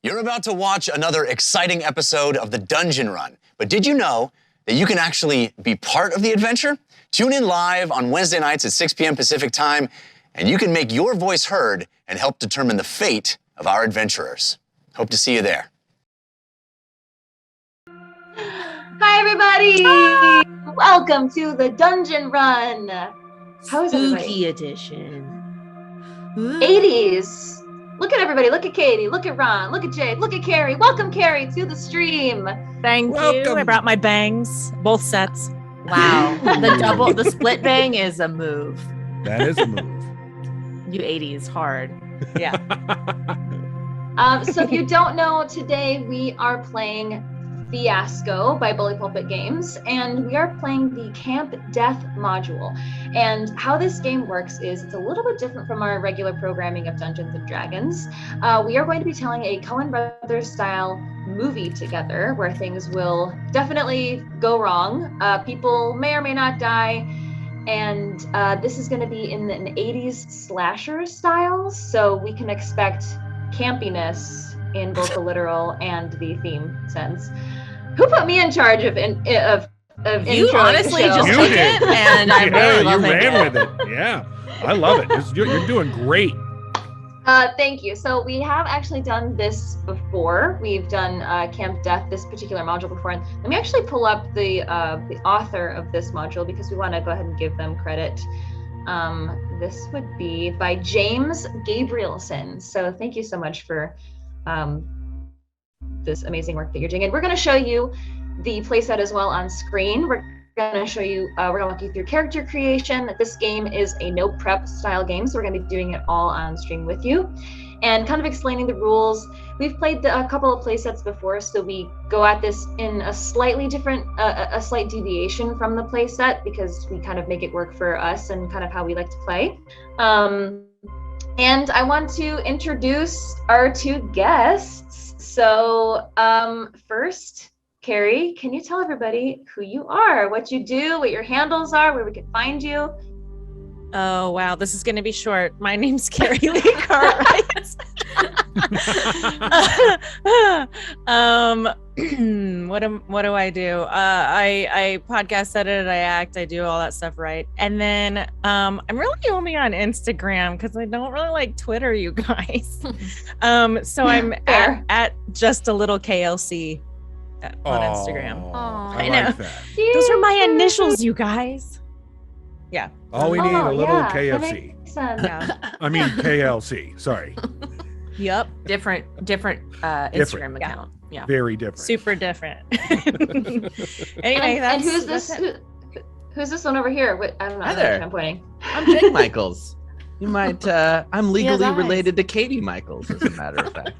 You're about to watch another exciting episode of the Dungeon Run, but did you know that you can actually be part of the adventure? Tune in live on Wednesday nights at 6 p.m. Pacific time, and you can make your voice heard and help determine the fate of our adventurers. Hope to see you there. Hi, everybody! Hi. Welcome to the Dungeon Run. How is everybody? Spooky edition. 80s. Look at everybody. Look at Katie. Look at Ron. Look at Jade. Look at Kari. Welcome, Kari, to the stream. Thank you. I brought my bangs, both sets. Wow. The split bang is a move. That is a move. You 80s hard. Yeah. So if you don't know, today we are playing Fiasco by Bully Pulpit Games, and we are playing the Camp Death module. And how this game works is it's a little bit different from our regular programming of Dungeons and Dragons. We are going to be telling a Coen Brothers style movie together where things will definitely go wrong. People may or may not die. And this is going to be in an 80s slasher style, so we can expect campiness in both the literal and the theme sense. Who put me in charge of You honestly just took it, and I really love it. You ran with it. Yeah, I love it. You're doing great. Thank you. So we have actually done this before. We've done Camp Death, this particular module before. And let me actually pull up the author of this module because we want to go ahead and give them credit. This would be by James Gabrielson. So thank you so much for this amazing work that you're doing. And we're going to show you the playset as well on screen. We're going to show you, we're going to walk you through character creation. This game is a no prep style game, so we're going to be doing it all on stream with you and kind of explaining the rules. We've played a couple of playsets before, so we go at this in a slightly different, a slight deviation from the playset because we kind of make it work for us and kind of how we like to play. And I want to introduce our two guests. So first, Kari, can you tell everybody who you are, what you do, what your handles are, where we can find you? Oh, wow. This is going to be short. My name's Kari Lee Cartwright. What do I do? I podcast edit, I act, I do all that stuff, right? And then I'm really only on Instagram because I don't really like Twitter, you guys. So I'm at just a little KLC on Instagram. I know. like that. Those are my initials, you guys. Yeah. All we need a little yeah, KFC. Yeah. I mean KLC. Sorry. Yep. Different Instagram account. Yeah. Very different. Super different. Anyway, and who's this? Who's this one over here? What, I don't know. Hi there. I'm pointing. I'm Jake Michels. You might, I'm legally related to Katie Michels, as a matter of fact.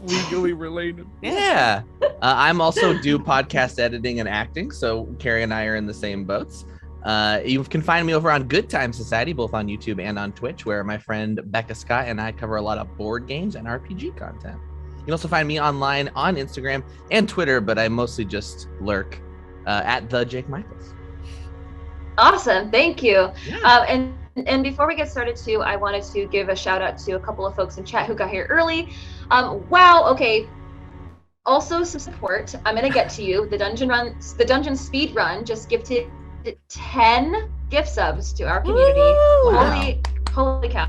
Legally related. Yeah. I'm also do podcast editing and acting, so Kari and I are in the same boats. You can find me over on Good Time Society, both on YouTube and on Twitch, where my friend Becca Scott and I cover a lot of board games and RPG content. You can also find me online on Instagram and Twitter, but I mostly just lurk at the Jake Michels. Awesome, thank you. Yeah. And before we get started too, I wanted to give a shout out to a couple of folks in chat who got here early. Wow, okay. Also some support. I'm gonna get to you. The Dungeon Speed Run just gifted 10 gift subs to our community. Wow. Holy cow.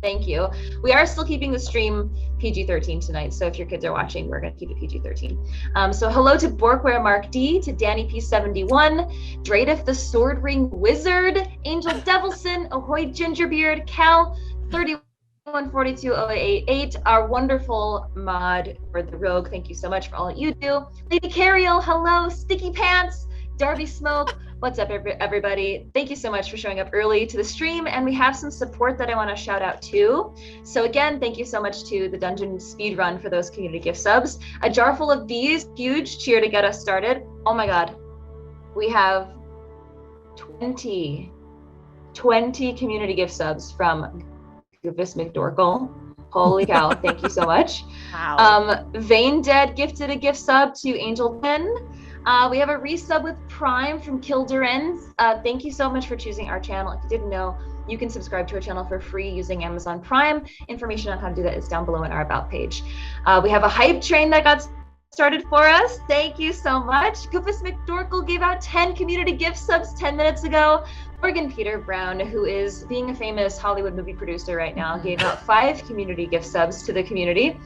Thank you. We are still keeping the stream PG-13 tonight, so if your kids are watching, we're going to keep it PG-13. So hello to Borkware Mark D, to Danny P71, Dradif the Sword Ring Wizard, Angel Devilson, Ahoy Gingerbeard, Cal 3142088, our wonderful mod for the Rogue. Thank you so much for all that you do. Lady Cariel, hello. Sticky Pants, Darby Smoke, what's up everybody? Thank you so much for showing up early to the stream, and we have some support that I want to shout out too. So again, thank you so much to the Dungeon Speed Run for those community gift subs. A jar full of these, huge cheer to get us started. Oh my god, we have 20 community gift subs from Goofus McDorkle. Holy cow, thank you so much. Wow. Vane Dead gifted a gift sub to Angel 10. We have a resub with Prime from Kildurin. Thank you so much for choosing our channel. If you didn't know, you can subscribe to our channel for free using Amazon Prime. Information on how to do that is down below in our About page. We have a hype train that got started for us. Thank you so much. Goofus McDorkle gave out 10 community gift subs 10 minutes ago. Morgan Peter Brown, who is being a famous Hollywood movie producer right now, gave out 5 community gift subs to the community.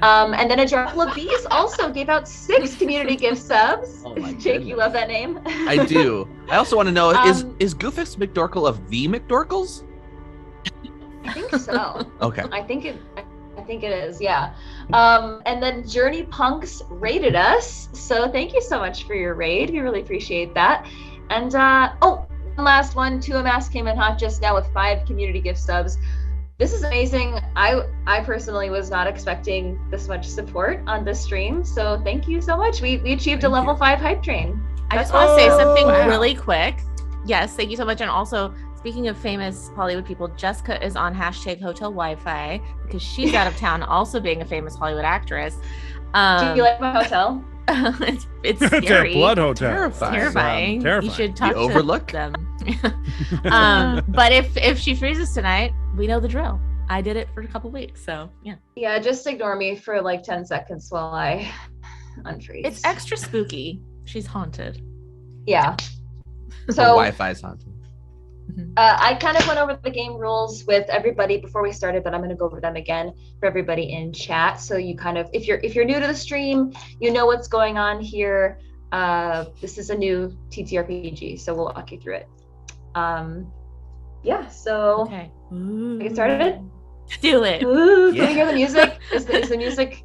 And then a Dropple of Bees also gave out 6 community gift subs. Oh my Jake, goodness. you love that name? I do. I also want to know, is Goofus McDorkle of the McDorkles? I think so. Okay. I think it is, yeah. And then Journey Punks raided us. So thank you so much for your raid. We really appreciate that. And one last one. 2MS came in hot just now with 5 community gift subs. This is amazing. I personally was not expecting this much support on this stream. So thank you so much. We achieved a level 5 hype train. I just want to say something really quick. Yes, thank you so much. And also, speaking of famous Hollywood people, Jessica is on #Hotel Wi-Fi because she's out of town, also being a famous Hollywood actress. Do you like my hotel? It's It's scary. a blood hotel. Terrifying. Terrifying. You should talk The Overlook? to them. But if she freezes tonight, we know the drill. I did it for a couple weeks, so yeah. Yeah, just ignore me for like 10 seconds while I unfreeze. It's extra spooky. She's haunted. Yeah. The So Wi-Fi's haunted. I kind of went over the game rules with everybody before we started, but I'm going to go over them again for everybody in chat. So you kind of, if you're new to the stream, you know what's going on here. This is a new TTRPG, so we'll walk you through it. Yeah. So Okay. get started. Do it. Ooh, can you hear the music? Is the music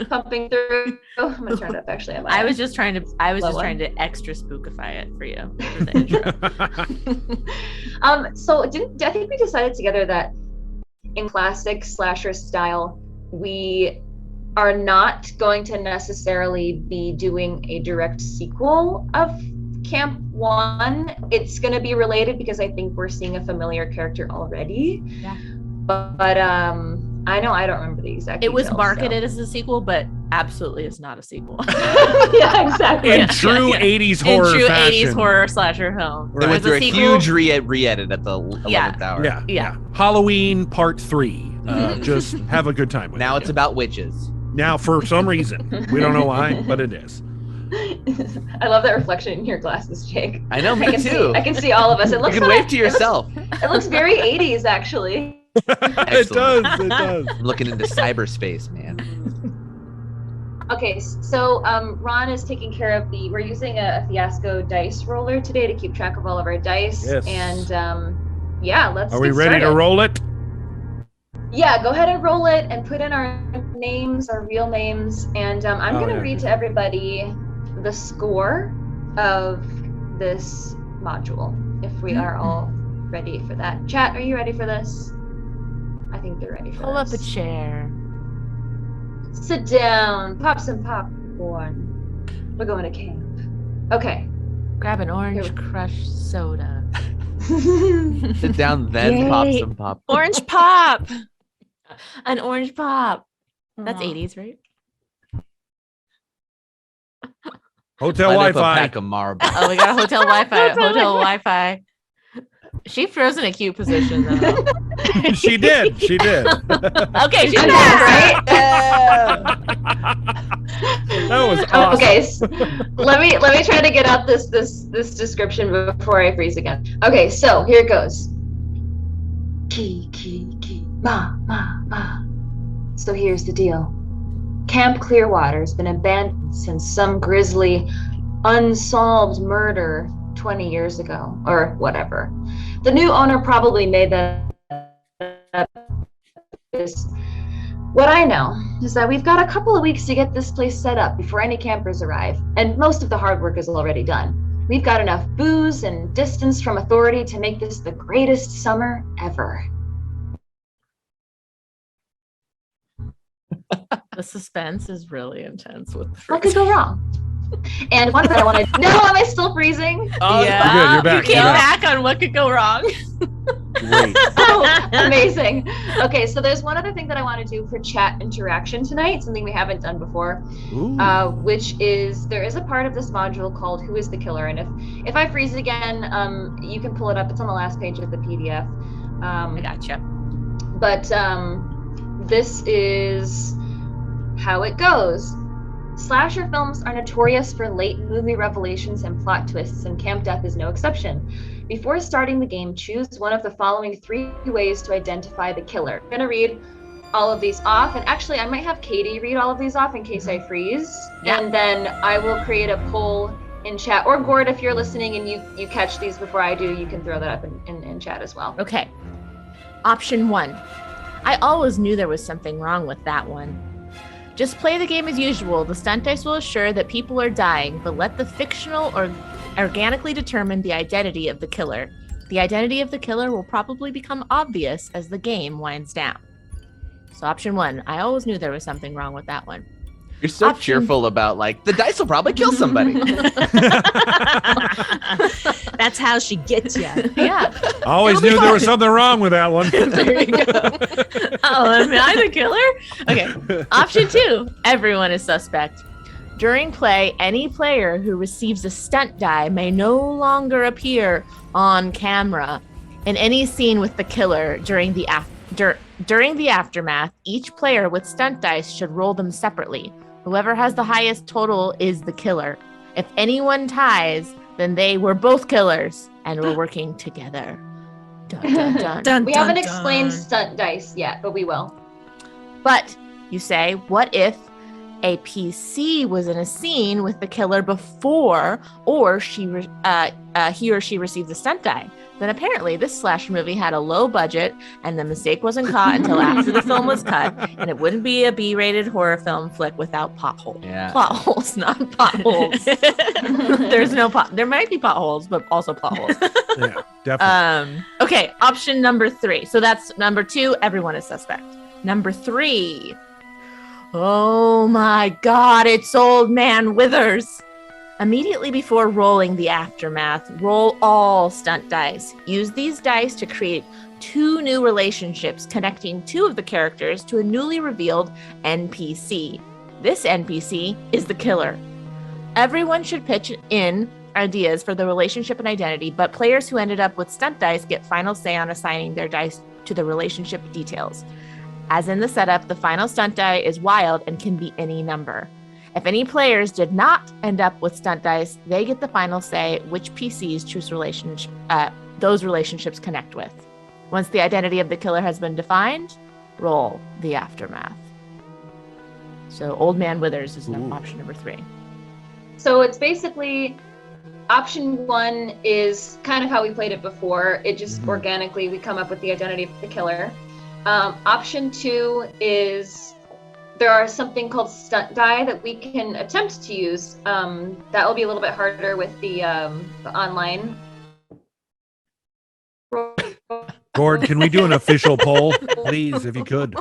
pumping through? I'm gonna turn it up. Actually, I was just trying to extra spookify it for you for the intro. So I think we decided together that in classic slasher style, we are not going to necessarily be doing a direct sequel of Camp 1. It's going to be related because I think we're seeing a familiar character already. Yeah. But I know I don't remember the exact It was details, marketed as a sequel, but absolutely is not a sequel. yeah, exactly. In true 80s horror In true fashion. 80s horror slasher film. They went through a huge re-edit at the 11th hour. Yeah. Halloween Part 3. Just have a good time with Now it. it's about witches. Now, for some reason, we don't know why, but it is. I love that reflection in your glasses, Jake. I know, me too. I can see all of us. It looks You can wave to yourself. It looks very 80s, actually. It does. It does. I'm looking into cyberspace, man. Okay, so Ron is taking care of we're using a Fiasco dice roller today to keep track of all of our dice. Yes. And yeah, let's Are we get ready to started. roll it? Yeah, go ahead and roll it and put in our names, our real names. And I'm going to read to everybody the score of this module, if we are all ready for that. Chat, are you ready for this? I think they're ready for Pull up a this. chair. Sit down, pop some popcorn. We're going to camp. Okay. Grab an orange crush soda. Sit down, then pop Yay. some pop. Orange pop. An orange pop. That's Aw. 80s, right? Hotel Light up a Wi-Fi. pack of Marlboro. Oh, we got a hotel Wi-Fi. Hotel Wi-Fi. She froze in a cute position though. She did. She did. Okay, she's I know, back. right? That was awesome. Okay, let me try to get out this description before I freeze again. Okay, so here it goes. Key, ma. So here's the deal. Camp Clearwater's been abandoned since some grisly, unsolved murder 20 years ago, or whatever. The new owner probably made that up. What I know is that we've got a couple of weeks to get this place set up before any campers arrive, and most of the hard work is already done. We've got enough booze and distance from authority to make this the greatest summer ever. The suspense is really intense with the What could go wrong? And one thing I want to know, am I still freezing? Oh, yeah, You're back, you you're came back. back on what could go wrong. Great. Oh, amazing. Okay, so there's one other thing that I want to do for chat interaction tonight, something we haven't done before, Ooh. which is there is a part of this module called Who is the Killer? And if I freeze it again, you can pull it up. It's on the last page of the PDF. I gotcha. But this is how it goes. Slasher films are notorious for late movie revelations and plot twists, and Camp Death is no exception. Before starting the game, choose one of the following 3 ways to identify the killer. I'm gonna read all of these off, and actually I might have Katie read all of these off in case I freeze. Yeah. And then I will create a poll in chat, or Gord, if you're listening and you catch these before I do, you can throw that up in chat as well. Okay. Option 1. I always knew there was something wrong with that one. Just play the game as usual. The stunt dice will assure that people are dying, but let the fictional or organically determine the identity of the killer. The identity of the killer will probably become obvious as the game winds down. So option 1, I always knew there was something wrong with that one. You're so cheerful about like the dice will probably kill somebody. That's how she gets you. Yeah. I always knew there was something wrong with that one. There you go. Oh, am I the killer? Okay. Option 2, everyone is suspect. During play, any player who receives a stunt die may no longer appear on camera in any scene with the killer during the aftermath. Each player with stunt dice should roll them separately. Whoever has the highest total is the killer. If anyone ties, then they were both killers and were working together. Dun, dun, dun. Dun, We dun, haven't dun. explained stunt dice yet, but we will. But you say, what if a PC was in a scene with the killer before, or he or she received the stunt die? Then apparently this slasher movie had a low budget and the mistake wasn't caught until after the film was cut, and it wouldn't be a B-rated horror film flick without potholes. Yeah. Plot holes, not potholes. There's no pot. There might be potholes, but also plot holes. Yeah, definitely. Okay, option number 3. So that's number 2, everyone is suspect. Number 3. Oh my God, it's Old Man Withers. Immediately before rolling the aftermath, roll all stunt dice. Use these dice to create 2 new relationships connecting 2 of the characters to a newly revealed NPC. This NPC is the killer. Everyone should pitch in ideas for the relationship and identity, but players who ended up with stunt dice get final say on assigning their dice to the relationship details. As in the setup, the final stunt die is wild and can be any number. If any players did not end up with stunt dice, they get the final say which PCs those relationships connect with. Once the identity of the killer has been defined, roll the aftermath. So Old Man Withers is option number 3. So it's basically option 1 is kind of how we played it before. It just organically, we come up with the identity of the killer. Option 2 is there are something called stunt die that we can attempt to use. That will be a little bit harder with the online. Gord, can we do an official poll, please, if you could?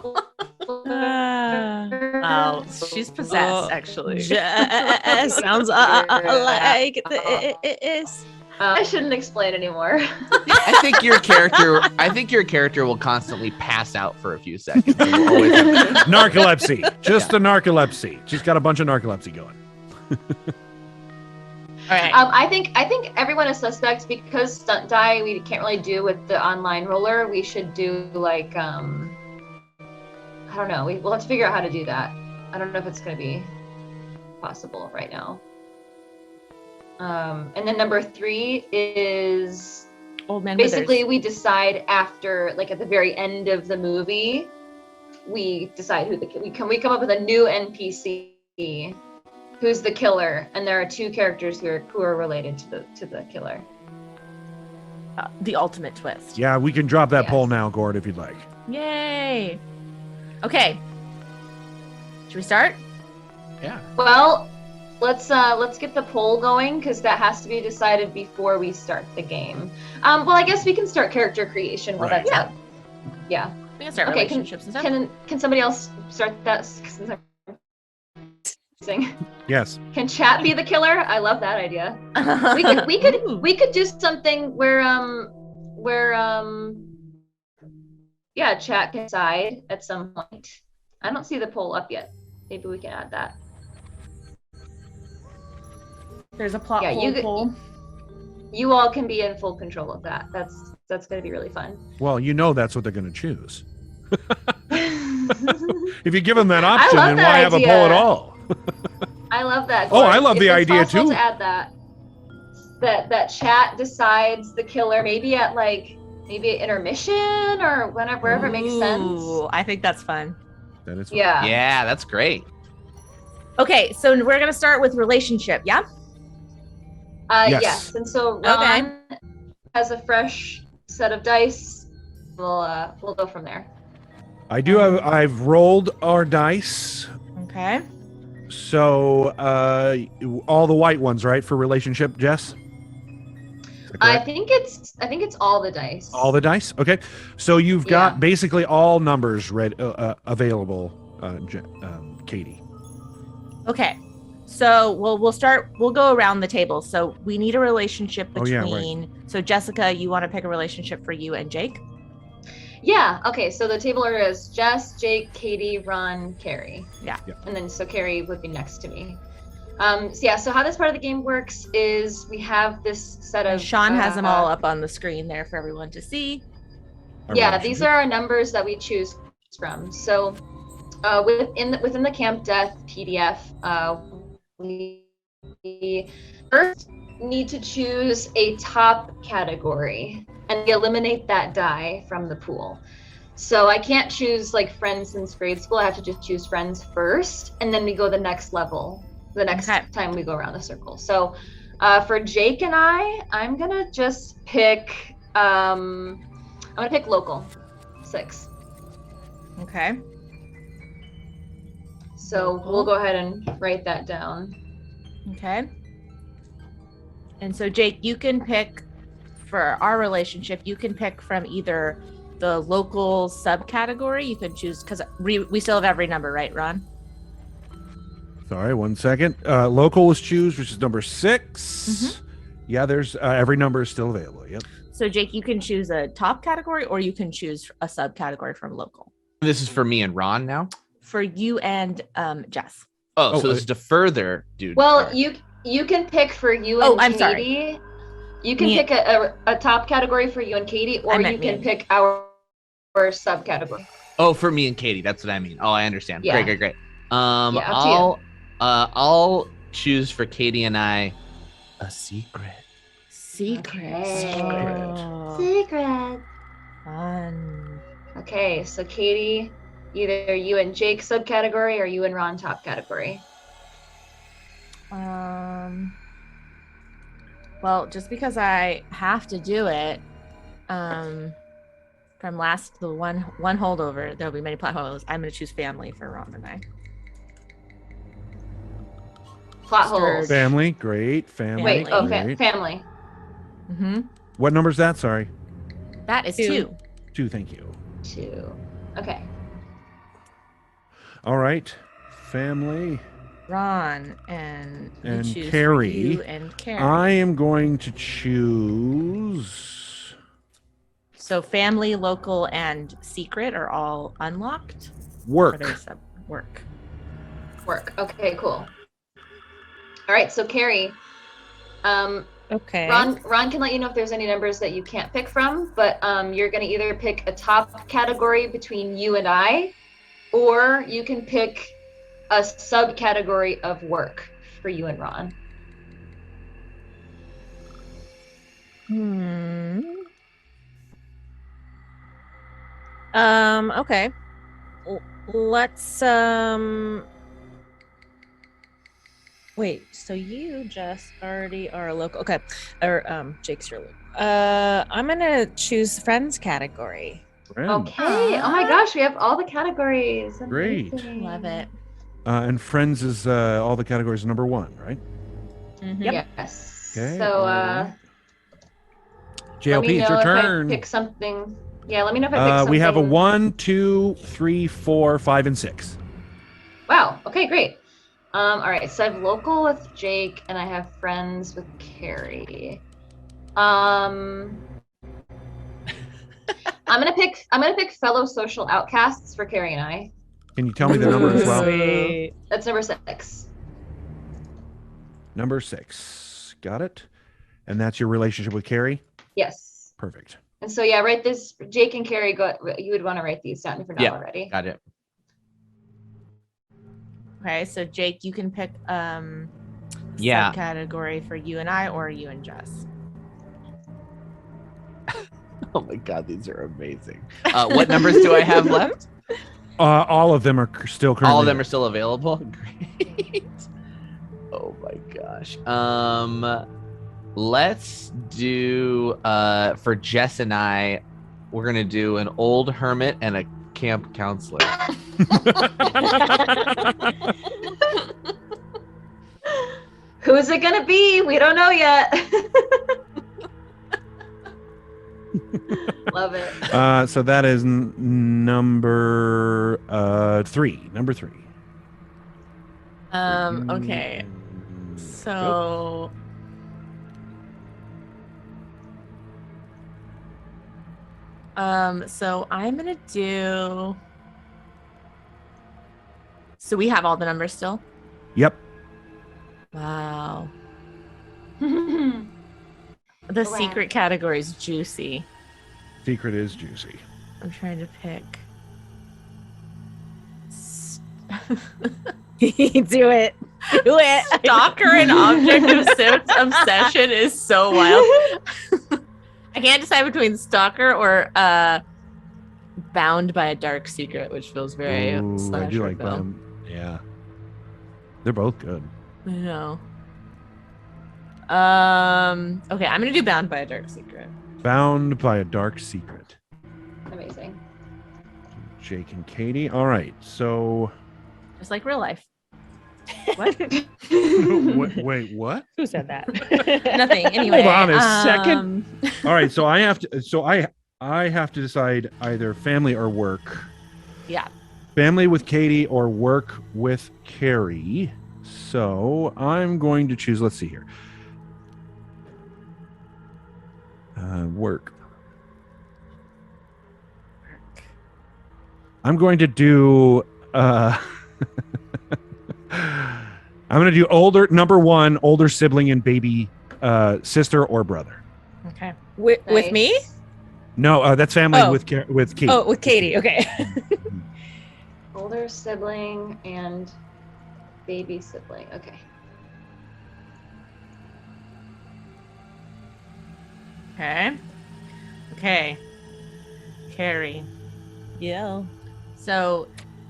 Oh, she's possessed, actually. Sounds like it is. I shouldn't explain anymore. I think your character will constantly pass out for a few seconds. It will always have- Narcolepsy. Just the narcolepsy. She's got a bunch of narcolepsy going. All right. I think everyone is suspect because stunt die we can't really do with the online roller. We should do like I don't know. We'll have to figure out how to do that. I don't know if it's going to be possible right now. And then number 3 is Old Man basically Withers. we decide after, like at the very end of the movie, we decide who we come up with a new NPC who's the killer, and there are 2 characters who are related to the killer. The ultimate twist. Yeah, we can drop that Yes. poll now, Gord, if you'd like. Yay. Okay. Should we start? Yeah. Well, let's get the poll going because that has to be decided before we start the game. Well, I guess we can start character creation while Right. that's up. Yeah. We can start Okay, relationships and stuff. Can somebody else start that? Since I'm sing. Yes. Can chat be the killer? I love that idea. Ooh. We could do something where yeah, chat can decide at some point. I don't see the poll up yet. Maybe we can add that. There's a plot Yeah, hole poll. you all can be in full control of that. That's going to be really fun. Well, you know that's what they're going to choose. If you give them that option, love then that why have a idea. poll at all? I love that. Oh, I Gord. love If the it's idea possible too. to add that chat decides the killer, maybe at intermission or wherever it makes sense. Ooh, I think that's fun. That is fun. Yeah. Yeah, that's great. Okay, so we're gonna start with relationship. Yeah. Yes. Yes. And so Ron has a fresh set of dice. We'll go from there. I do have. I've rolled our dice. Okay. So all the white ones, right, for relationship, Jess? Is that I correct? think it's all the dice. All the dice. Okay. So you've got Yeah. basically all numbers available, Katie. Okay. So we'll go around the table. So we need a relationship Oh, yeah, right. between. So Jessica, you want to pick a relationship for you and Jake? Yeah. Okay. So the table order is Jess, Jake, Katie, Ron, Kari. Yeah. And then so Kari would be next to me. So how this part of the game works is we have this set of Sean has them all up on the screen there for everyone to see. Our Yeah, these relationship. are our numbers that we choose from. So within the Camp Death PDF, we first need to choose a top category and we eliminate that die from the pool. So I can't choose like friends since grade school. I have to just choose friends first, and then we go the next level the next time we go around the circle. So for Jake and I'm gonna just pick I'm gonna pick local 6. Okay. So Local. we'll go ahead and write that down. Okay. And so Jake, you can pick for our relationship, you can pick from either the local subcategory, you can choose, because we still have every number, right, Ron? Sorry, 1 second. Local is choose, which is number 6. Mm-hmm. Yeah, there's every number is still available. Yep. So Jake, you can choose a top category or you can choose a subcategory from local. This is for me and Ron now. For you and Jess. Oh, Oh, so this is to further, dude. Well, Sorry. you can pick for you Oh, and I'm Katie. sorry. You can Me- pick a top category for you and Katie, or I you meant me can and- pick our subcategory. Oh, for me and Katie. That's what I mean. Oh, I understand. Yeah. Great. Yeah, up to I'll choose for Katie and I a secret. Secret. Okay. Oh, Secret. fun. Okay, so Katie, either you and Jake subcategory or you and Ron top category. Well, just because I have to do it, from the one holdover, there'll be many plot holes. I'm going to choose family for Ron and I. Plot Stirred. holes. Family, great. Family, Wait, oh, great. family. Mm-hmm. What number is that? Sorry. That is 2. 2, thank you. 2. Okay. All right. Family. Ron and you And choose for Kari. you and Kari. I am going to choose. So family, local, and secret are all unlocked. Or Work. there's a work. Work. Okay, cool. All right, so Kari, Okay. Ron can let you know if there's any numbers that you can't pick from, but you're going to either pick a top category between you and I, or you can pick a subcategory of work for you and Ron. Okay. Let's wait, so you just already are a local. Okay. Or Jake's your local. I'm gonna choose friends category. Friend. Okay. Oh my gosh, we have all the categories. Great. Amazing. Love it. And friends is all the categories number 1, right? Mhm. Yes. Okay. So all right. let JLP, me it's know your if turn. I pick something. Yeah, let me know if I pick something. We have a 1, 2, 3, 4, 5, and 6. Wow. Okay, great. All right. So I have local with Jake, and I have friends with Kari. I'm gonna pick fellow social outcasts for Kari and I. Can you tell me the number as well? Sweet. That's number 6. Number 6. Got it. And that's your relationship with Kari? Yes. Perfect. And so, yeah, write this. Jake and Kari, you would want to write these down if you're not already. Got it. Okay, so Jake, you can pick subcategory for you and I or you and Jess. Oh my God, these are amazing. What numbers do I have left? All of them are still currently. All of them are still available. Great. Oh my gosh. Let's do for Jess and I, we're gonna do an old hermit and a camp counselor. Who is it gonna be? We don't know yet. Love it. So that is number 3. Number 3. Okay. So so I'm gonna do. So we have all the numbers still? Yep. Wow. The secret category is juicy. Secret is juicy. I'm trying to pick. Do it. Do it. Stalker and object of obsession is so wild. I can't decide between stalker or bound by a dark secret, which feels very Ooh, I slasher do like film. them. Yeah. They're both good. I know. Okay, I'm gonna do bound by a dark secret. Bound by a dark secret. Amazing. Jake and Katie. All right. So. Just like real life. What? Wait, what? Who said that? Nothing. Anyway. Hold on a second. All right. So I have to. So I have to decide either family or work. Yeah. Family with Katie or work with Kari. So I'm going to choose. Let's see here. Work. I'm going to do. I'm going to do number 1, older sibling and baby sister or brother. Okay. With me? No, that's family with Katie. Oh, with Katie. Okay. Older sibling and baby sibling. Okay. Okay. Kari. Yeah. So,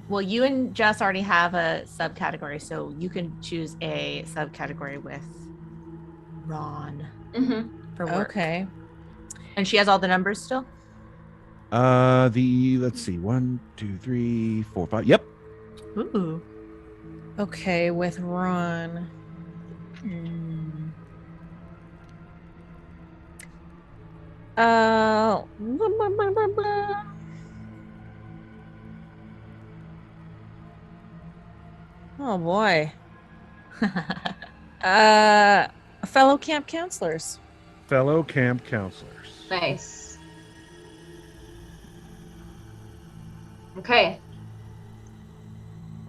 well, you and Jess already have a subcategory, so you can choose a subcategory with Ron for work. Okay. And she has all the numbers still? Let's see, 1, 2, 3, 4, 5. Yep. Ooh. Okay, with Ron. Oh boy. Fellow camp counselors. Fellow camp counselors. Nice. Okay.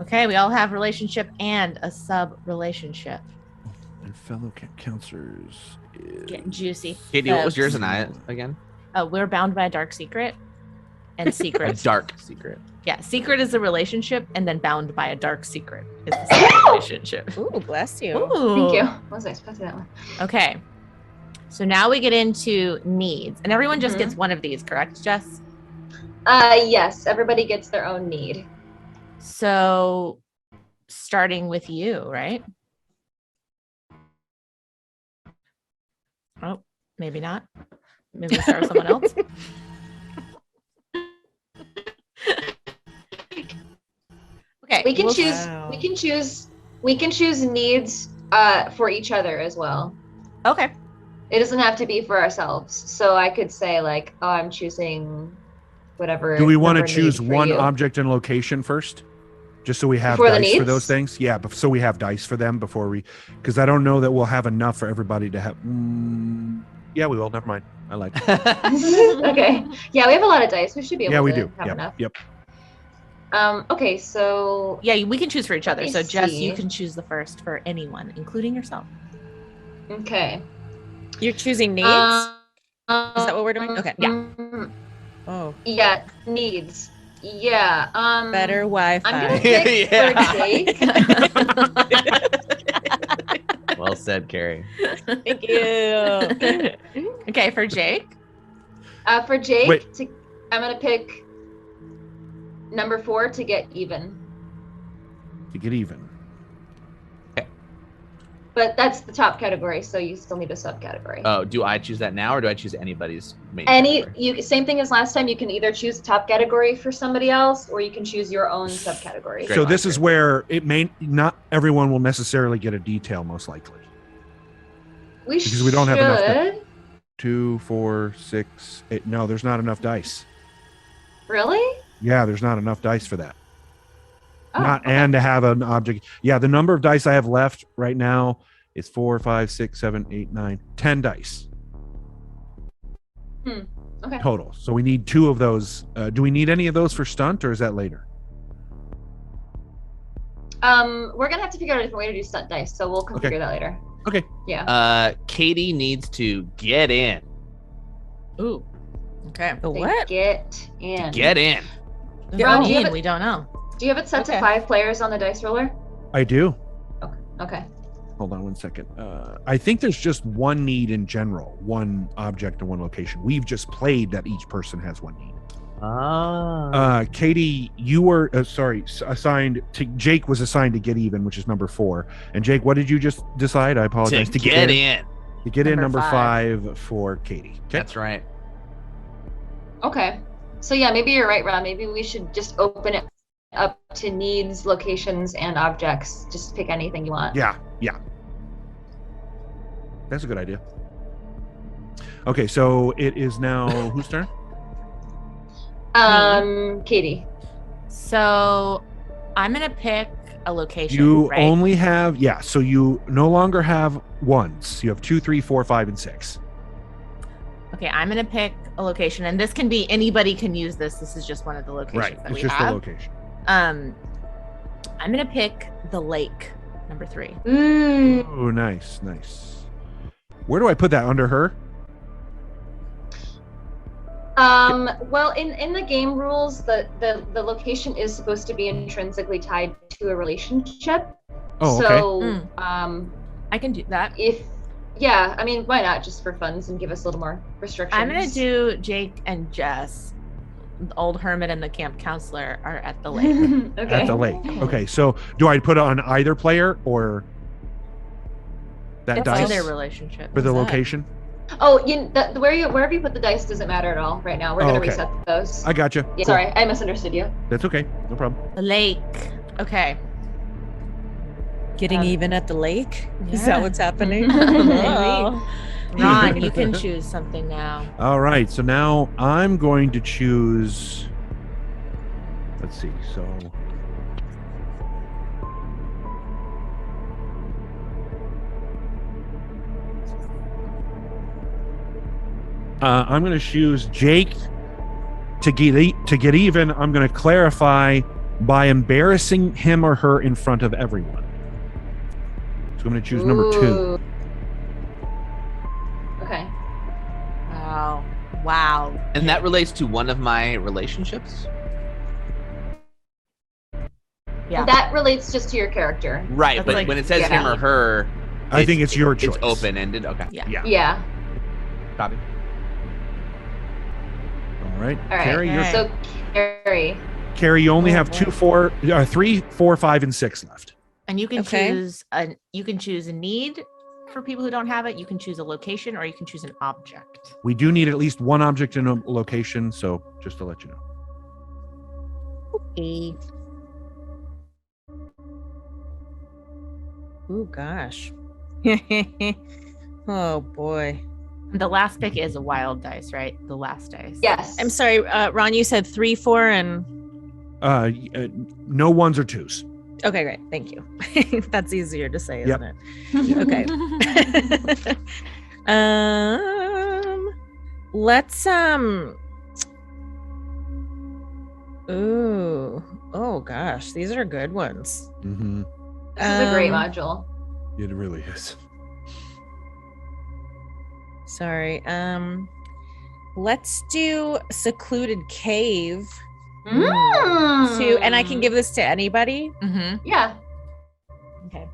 Okay, we all have relationship and a sub relationship. And fellow camp counselors is... Getting juicy. Katie, what was yours and I again? We're bound by a dark secret and A secret. dark secret. Yeah, secret is a relationship, and then bound by a dark secret is the second relationship. Ooh, bless you. Ooh. Thank you. Wasn't expecting that one. Okay. So now we get into needs. And everyone just gets one of these, correct, Jess? Yes, everybody gets their own need. So starting with you, right? Oh, maybe not. Maybe we'll start with someone else. Okay. We can we'll- choose. Wow. We can choose needs for each other as well. Okay. It doesn't have to be for ourselves. So I could say like, oh, I'm choosing whatever. Do we want to number choose need for one you. object and location first? Just so we have Before the dice for needs? those things? Yeah, so we have dice for them before we... Because I don't know that we'll have enough for everybody to have... yeah, we will. Never mind. I like it. Okay. Yeah, we have a lot of dice. We should be able Yeah, we to do. have Yep. enough. Yep. Okay, so Yeah, we can choose for each other. me So Jess, you see. can choose the first for anyone, including yourself. okay. You're choosing needs? Is that what we're doing? Okay. Yeah. Oh, Yeah, needs. Yeah. better Wi-Fi. I'm gonna pick for Jake. Well said, Kari. Thank you. Okay, for Jake. For Jake, Wait. I'm gonna pick number 4 to get even. To get even. But that's the top category, so you still need a subcategory. Oh, do I choose that now or do I choose anybody's main category? Same thing as last time. You can either choose a top category for somebody else, or you can choose your own subcategory. So this is where it may not everyone will necessarily get a detail, most likely. Because we don't have enough. 2, 4, 6, 8. No, there's not enough dice. Really? Yeah, there's not enough dice for that. Oh, okay. And to have an object. Yeah, the number of dice I have left right now is 4, 5, 6, 7, 8, 9, 10 dice. Okay. Total. So we need 2 of those. Do we need any of those for stunt, or is that later? We're gonna have to figure out a different way to do stunt dice, so we'll configure that later. Okay. Yeah. Katie needs to get in. Ooh. Okay. The what? Get in. Get in. Ron, do you have it- We don't know. Do you have it set to Okay. 5 players on the dice roller? I do. Okay. Hold on one second. I think there's just one need in general, one object and one location. We've just played that each person has one need. Katie, you were assigned to Jake was assigned to get even, which is number 4. And Jake, what did you just decide? I apologize. To get in. To get in, Number number 5 for Katie. Okay. That's right. Okay. So yeah, maybe you're right, Ron. Maybe we should just open it up to needs, locations, and objects. Just pick anything you want. Yeah. That's a good idea. Okay, so it is now whose turn? Katie. So I'm gonna pick a location. You right? only have so you no longer have ones. You have 2, 3, 4, 5, and 6. Okay, I'm gonna pick a location, and this can be anybody can use this. This is just one of the locations that It's we just have. the location. I'm gonna pick the lake, number 3. Ooh. Oh, nice. Where do I put that? Under her? Well, in the game rules, the location is supposed to be intrinsically tied to a relationship. Oh, okay. So, I can do that. I mean, why not just for funds and give us a little more restrictions? I'm gonna do Jake and Jess. The old hermit and the camp counselor are at the lake. Okay. At the lake. Okay, so do I put it on either player or that It's dice their relationship. for the What's that? location? Oh, wherever you put the dice doesn't matter at all right now. We're gonna okay. reset those. I gotcha. Yeah, sorry, I misunderstood you. That's okay. No problem. The lake. Okay. Getting even at the lake? Is that Yeah. what's happening? Maybe. Oh. Ron, you can choose something now. All right, so now I'm going to choose. Let's see. So I'm going to choose Jake to get even. I'm going to clarify by embarrassing him or her in front of everyone. So I'm going to choose number 2. Ooh. Okay. Wow. And that relates to one of my relationships? Yeah. That relates just to your character. Right, That's but like- when it says yeah. him or her, I think it's your choice. It's open-ended. Okay. Yeah. Yeah. Yeah. Copy. All right. All right. Carrie, All right. So, Kari. Carrie, you only Oh, have boy. 3, 4, 5, and 6 left. And you can Okay. choose a need for people who don't have it. You can choose a location, or you can choose an object. We do need at least one object in a location, so just to let you know. Okay. Oh gosh. Oh boy. The last pick is a wild dice, right? The last dice. Yes. I'm sorry, Ron, you said 3, 4, and No 1s or 2s. okay, great. Thank you. That's easier to say, Yep. isn't it? Okay. Let's ooh. Oh gosh, these are good ones. Mm-hmm. This is a great module. It really is. Sorry. Let's do secluded cave. And I can give this to anybody. Yeah. Okay.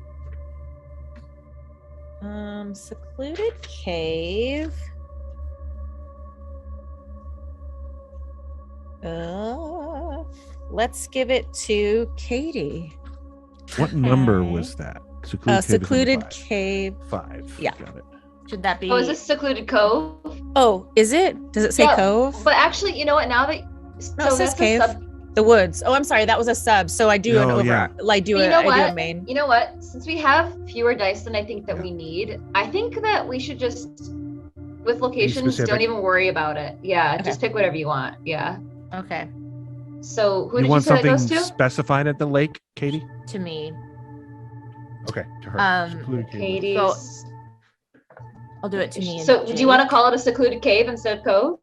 Secluded cave. Let's give it to Katie. What number was that? Secluded cave. 5. Yeah. Got it. Should that be? Oh, is this secluded cove? Oh, is it? Does it say Yeah, cove? But actually, you know what? Now that No, it says that's a cave. The woods. Oh, I'm sorry. That was a sub. So I do an over. yeah. Like do But you a. know I do what? a main. You know what? Since we have fewer dice than I think that we need, I think that we should just, with locations, specific. don't even worry about it. Yeah, Okay. just pick whatever you want. Yeah. Okay. So who You did you want say that something goes to? specified at the lake, Katie? To me. Okay, to her. Secluded cave. Katie's. So- I'll do it to me. So do you want to call it a secluded cave instead of cove?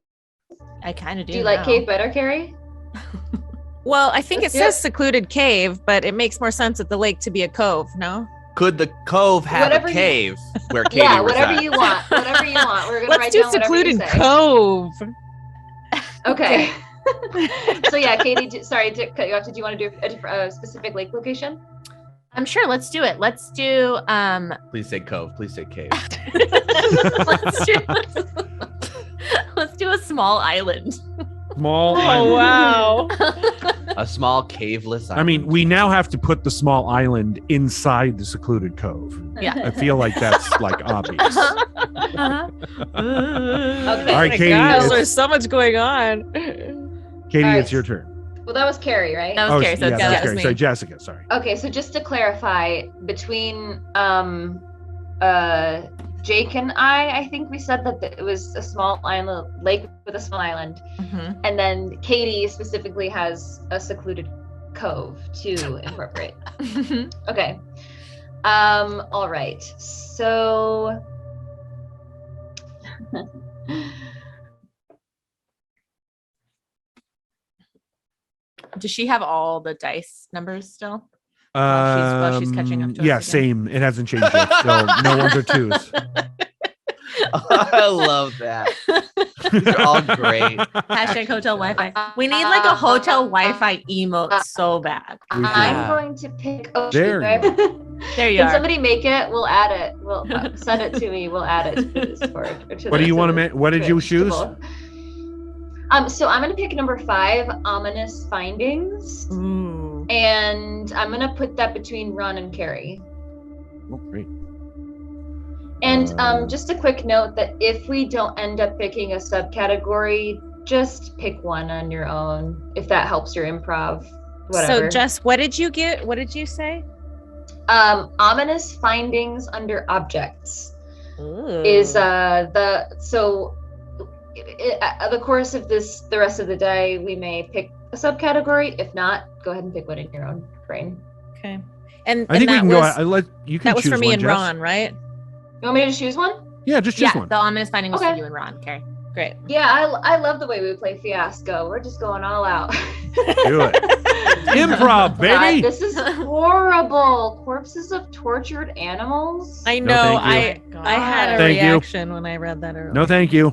I kind of do. Do you like now. cave better, Kari? Well, I think it Let's do it. says secluded cave, but it makes more sense at the lake to be a cove. No. Could the cove have Whatever a you- cave where Katie Yeah, whatever resides? you want. Whatever you want. We're gonna Let's write do down whatever you secluded say. cove. Okay. So yeah, Katie. Sorry to cut you off. Did you want to do a specific lake location? I'm sure. Let's do it. Let's do. Please say cove. Please say cave. Let's do a small island. Small Oh island. wow. A small caveless island. I mean, we now have to put the small island inside the secluded cove. Yeah. I feel like that's like obvious. Uh-huh. Okay. All right, Oh my Katie, gosh, it's- there's so much going on. Katie, All right. it's your turn. Well, that was Kari, right? That was Kari, so yeah, it's that's Jessica. Kari. Sorry, Jessica. Sorry. Okay, so just to clarify, between Jake and I think we said that it was a small island, lake with a small island, Mhm. and then Katie specifically has a secluded cove to incorporate. Okay. All right. So. Does she have all the dice numbers still? While she's catching up to us Yeah, again. same. It hasn't changed yet. So no ones or twos. I love that. These are all great. Hashtag hotel Wi-Fi. We need like a hotel Wi-Fi emote so bad. We do. I'm going to pick. Oh, There shoot, you right? There you Can are. somebody make it? We'll add it. We'll send it to me. We'll add it to the Discord. Or to What the- do you to want to the make? What did you Twitch, to choose? both. So I'm gonna pick number 5, ominous findings, Ooh. and I'm gonna put that between Ron and Kari. Oh, great. And just a quick note that if we don't end up picking a subcategory, just pick one on your own if that helps your improv. Whatever. So Jess, what did you get? What did you say? Ominous findings under objects is the course of the rest of the day, we may pick a subcategory. If not, go ahead and pick one in your own brain. Okay. And I think we that can was, go. You can that was choose for me one, and Jess. Ron, right? You want me to choose one? Yeah, just choose Yeah, one. the ominous finding was Okay. for you and Ron. Okay. Great. Yeah, I love the way we play Fiasco. We're just going all out. Do it. Improv, God, baby. this is horrible. Corpses of tortured animals. I No, know. thank I had a Thank you. reaction when I read that earlier. No, thank you.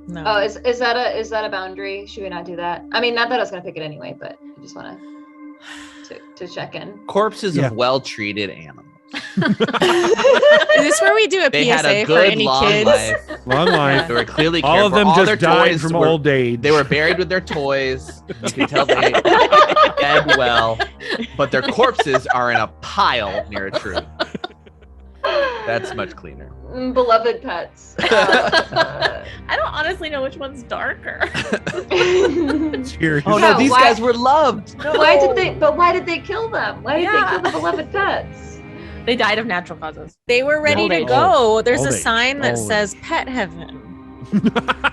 No. Oh, is that a boundary? Should we not do that? I mean, not that I was gonna pick it anyway, but I just want to check in. Corpses Yeah. of well-treated animals. Is this where we do a They PSA had a for good any long kids? life. Long life. They were clearly All cared of for. them their just died toys from were- old age. They were buried with their toys. You can tell they fed well, but their corpses are in a pile near a tree. That's much cleaner. Beloved pets. I don't honestly know which one's darker. Cheers. Oh No, no, these why- guys were loved. No. Why did they kill them? Why did they Yeah. kill the beloved pets? They died of natural causes. They were ready Old to age. go. There's Old a age. sign that Old says pet heaven.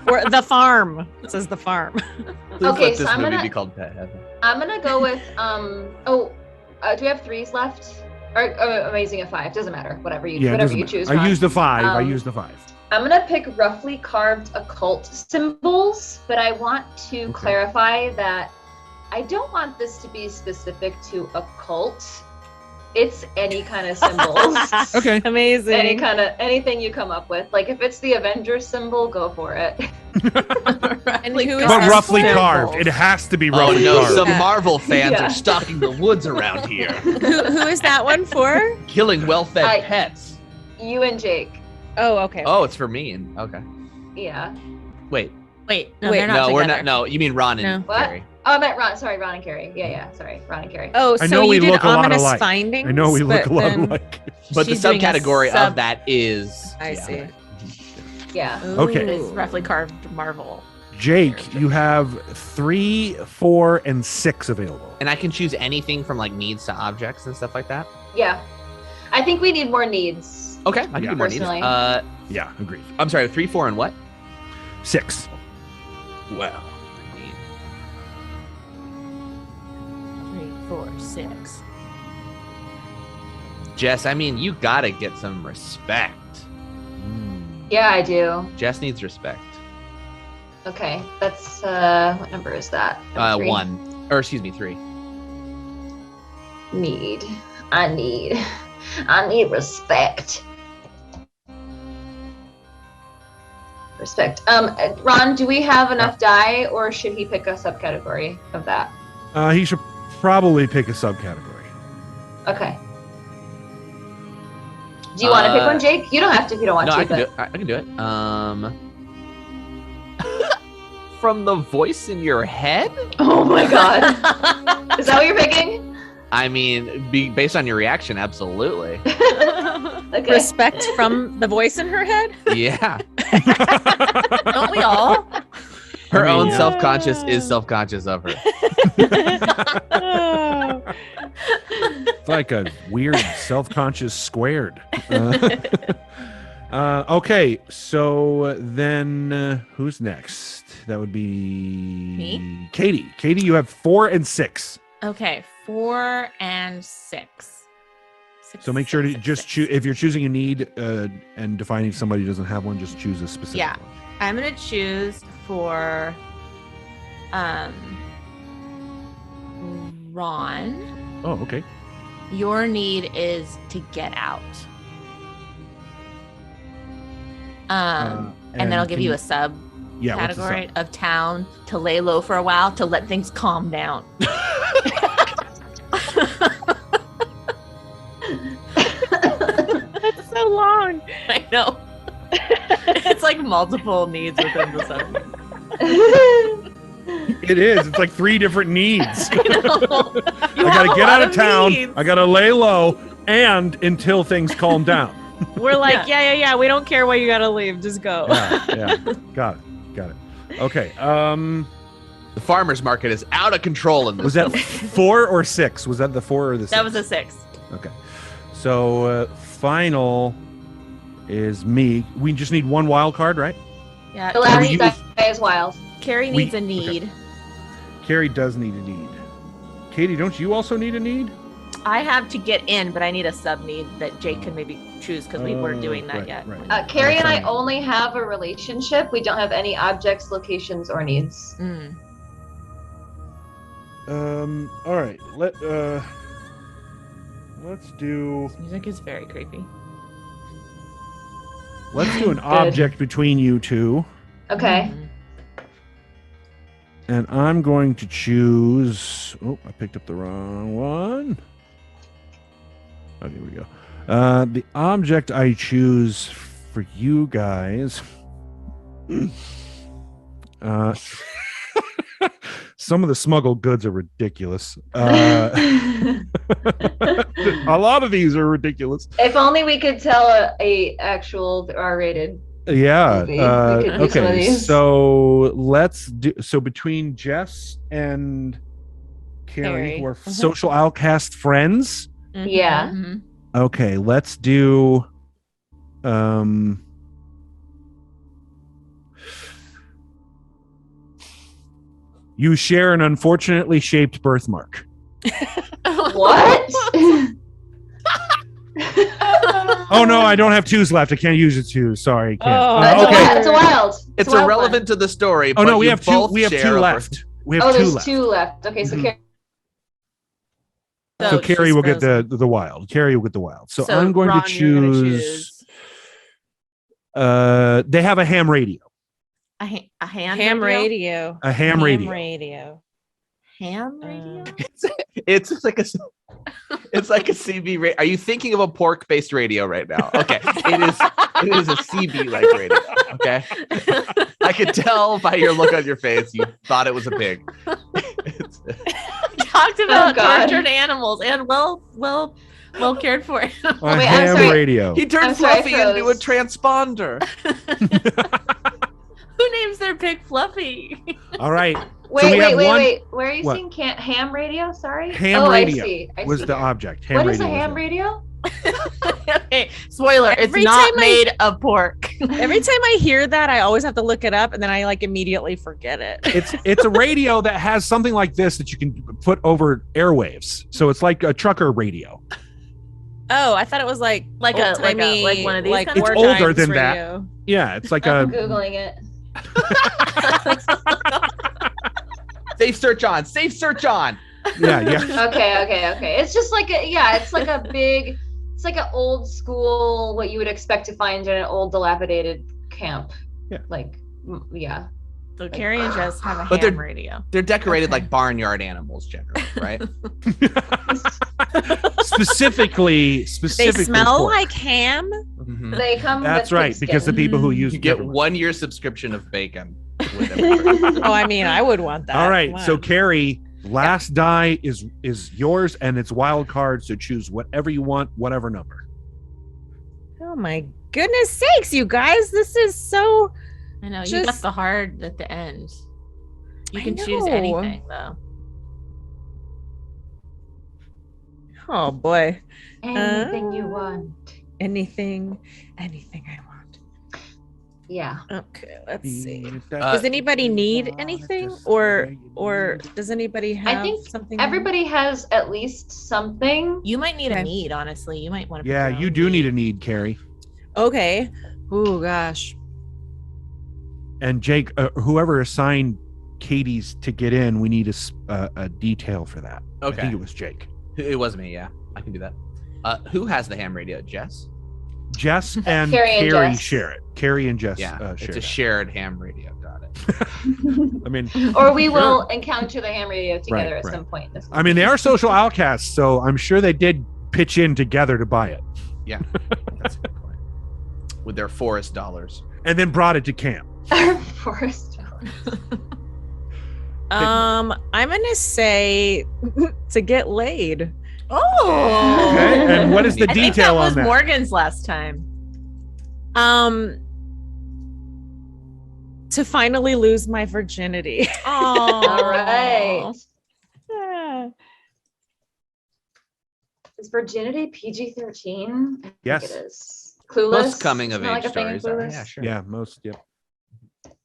Or the farm. It says the farm. Please Okay, let so this I'm movie gonna- be called Pet Heaven. I'm gonna go with do we have 3s left? Or amazing at 5? Doesn't matter. Whatever you Yeah, it doesn't choose. matter. I Ron. used the 5. I Um, used the 5. I'm gonna pick roughly carved occult symbols, but I want to clarify that I don't want this to be specific to occult. It's any kind of symbols. Okay. Amazing. Anything you come up with. Like if it's the Avengers symbol, go for it. And who is But this roughly for? carved. It has to be Oh roughly no, carved. some Marvel fans Yeah. are stalking the woods around here, Who is that one for? killing well-fed I- pets. You and Jake. Oh, okay. Oh, it's for me. And okay. Yeah. Wait. Wait, no, Wait, they're not No, we're together. not. No, you mean Ron and What? Kari. Oh, I meant Ron. Sorry, Ron and Carrie. Yeah. Sorry, Ron and Carrie. Oh, I so know you we did look a lot ominous alike. findings. I know we look a but lot then- alike. But the She's doing a subcategory sub- of that is. I see. Yeah. Okay. It's roughly carved Marvel. Jake, you have 3, 4, and 6 available. And I can choose anything from like needs to objects and stuff like that. Yeah. I think we need more needs. Okay, I can Yeah. do more needs. Personally. Yeah, agreed. I'm sorry, 3, 4, and what? 6. Well, 3, 4, 6. Jess, I mean, you gotta get some respect. Yeah, I do. Jess needs respect. Okay. That's what number is that? Number 3? 1, or excuse me, 3. I need respect. Respect. Ron, do we have enough die, or should he pick a subcategory of that? He should probably pick a subcategory. Okay. Do you want to pick one, Jake? You don't have to if you don't want No, to. I can do but it. I can do it. From the voice in your head? Oh my god. Is that what you're picking? I mean, based on your reaction, absolutely. Okay. Respect from the voice in her head? Yeah. Don't we all? Her I mean, own yeah. self-conscious is self-conscious of her. Oh. It's like a weird self-conscious squared. Okay, so then who's next? That would be Me? Katie. Katie, you have 4 and 6. Okay, 4 and 6. So make sure to just choose. If you're choosing a need and defining somebody who doesn't have one, just choose a specific Yeah. one. I'm gonna choose for Ron. Oh, okay. Your need is to get out. And then I'll give can you a sub yeah, what's the category sub? of town to lay low for a while to let things calm down. That's so long. I know. It's like multiple needs within the sub. It is. It's like 3 different needs. I I gotta get out of town. I gotta lay low, and until things calm down. We're like, yeah. We don't care why you gotta leave. Just go. Yeah. Got it. Okay. The farmer's market is out of control in this. Was that 4 or 6? Was that the 4 or the 6? That was a 6. Okay. So final is me. We just need 1 wild card, right? Yeah. The last use- die is wild. Carrie we- needs a need. Carrie does need a need. Katie, don't you also need a need? I have to get in, but I need a sub need that Jake can maybe choose because we weren't doing that right, yet. right. Carrie and I Okay. only have a relationship. We don't have any objects, locations, or needs. Mm. All right. Let's do Music is very creepy. an object between you two. Okay. Mhm. And I'm going to choose. Oh, I picked up the wrong one. Oh, here we go. The object I choose for you guys. Some of the smuggled goods are ridiculous. A lot of these are ridiculous. If only we could tell a actual R-rated. Yeah. Maybe we could do some of Okay. these. So let's do. So between Jess and Carrie, Carrie. who are social outcast friends. Mhm, Yeah. mhm. Okay, let's do. You share an unfortunately shaped birthmark. What? Oh no, I don't have 2s left. I can't use a 2. Sorry, can't. Oh. That's Okay. That's a wild. It's a wild irrelevant to the story. Oh but no, we you have 2. both We have share 2 a left. We have Oh, 2 there's left. 2 left. Okay, so Mhm. Carrie. So Kari she's will get frozen. the wild. Kari will get the wild. So, So, I'm going Ron, to you're gonna choose. They have a ham radio. a ham Ham radio. radio. A ham radio. radio. Ham radio. It's like a CB radio. Are you thinking of a pork-based radio right now? Okay, it is a CB like radio. Okay, I could tell by your look on your face you thought it was a pig. Talked about God. tortured animals and well cared for. A Wait, I'm ham sorry. radio. He turned I'm sorry, Fluffy into a froze. transponder. Who names their pig Fluffy? All right. Wait, we have one- wait. Where are you What? seeing ham radio? Sorry. Ham oh, radio I see. I was see the here. object. Ham What radio is a was ham it. radio? Okay, spoiler, Every it's not time made of pork. Every time I hear that, I always have to look it up, and then I like immediately forget it. It's a radio that has something like this that you can put over airwaves. So it's like a trucker radio. Oh, I thought it was like Like one of these like kind of- It's war older times than that. radio. Yeah, it's like I'm a googling it. Safe search on. Safe search on. yeah. Okay. It's just like it's like a big, it's like an old school, what you would expect to find in an old dilapidated camp. Yeah. Like, yeah. So Kari and Jess have a But ham radio. They're decorated Okay. like barnyard animals, generally, right? specifically They smell pork. like ham. Mhm. They come. That's with right, pig because the skin. people who use You get them. 1 year subscription of bacon. With every Oh, I mean, I would want that. All right, Come so on. Kari, last die is yours, and it's wild card. So choose whatever you want, whatever number. Oh my goodness sakes, you guys! This is so. I know you got Just- the hard at the end. You I can choose know. anything though. Oh boy, Anything you want. anything I want. Yeah. Okay, let's see. Uh, Does anybody need anything, or does anybody have think something? Everybody has at least something. You might need Okay. a need, honestly. You might want to. Yeah, you do need a need, Kari. Okay. Oh gosh. And Jake, whoever assigned Katie's to get in, we need a detail for that. I Okay. think it was Jake. It was me, yeah. I can do that. Who has the ham radio? Jess? Jess and Kari and Kari Jess. share it. Kari and Jess Yeah, share it's a that. shared ham radio. Got it. I mean, Or we will encounter the ham radio together at right. some point. I mean, they are social outcasts, so I'm sure they did pitch in together to buy it, Yeah, that's a good point. With their forest dollars. and then brought it to camp. Our forest. I'm gonna say to get laid. Oh. Okay, and what is the I think that detail was on that? Morgan's last time. To finally lose my virginity. Oh. All right. Yeah. Is virginity PG-13? Yes. It is. Clueless. Most coming of Isn't that age like a thing in stories are. Clueless? Yeah, sure. Yeah, most. Yeah,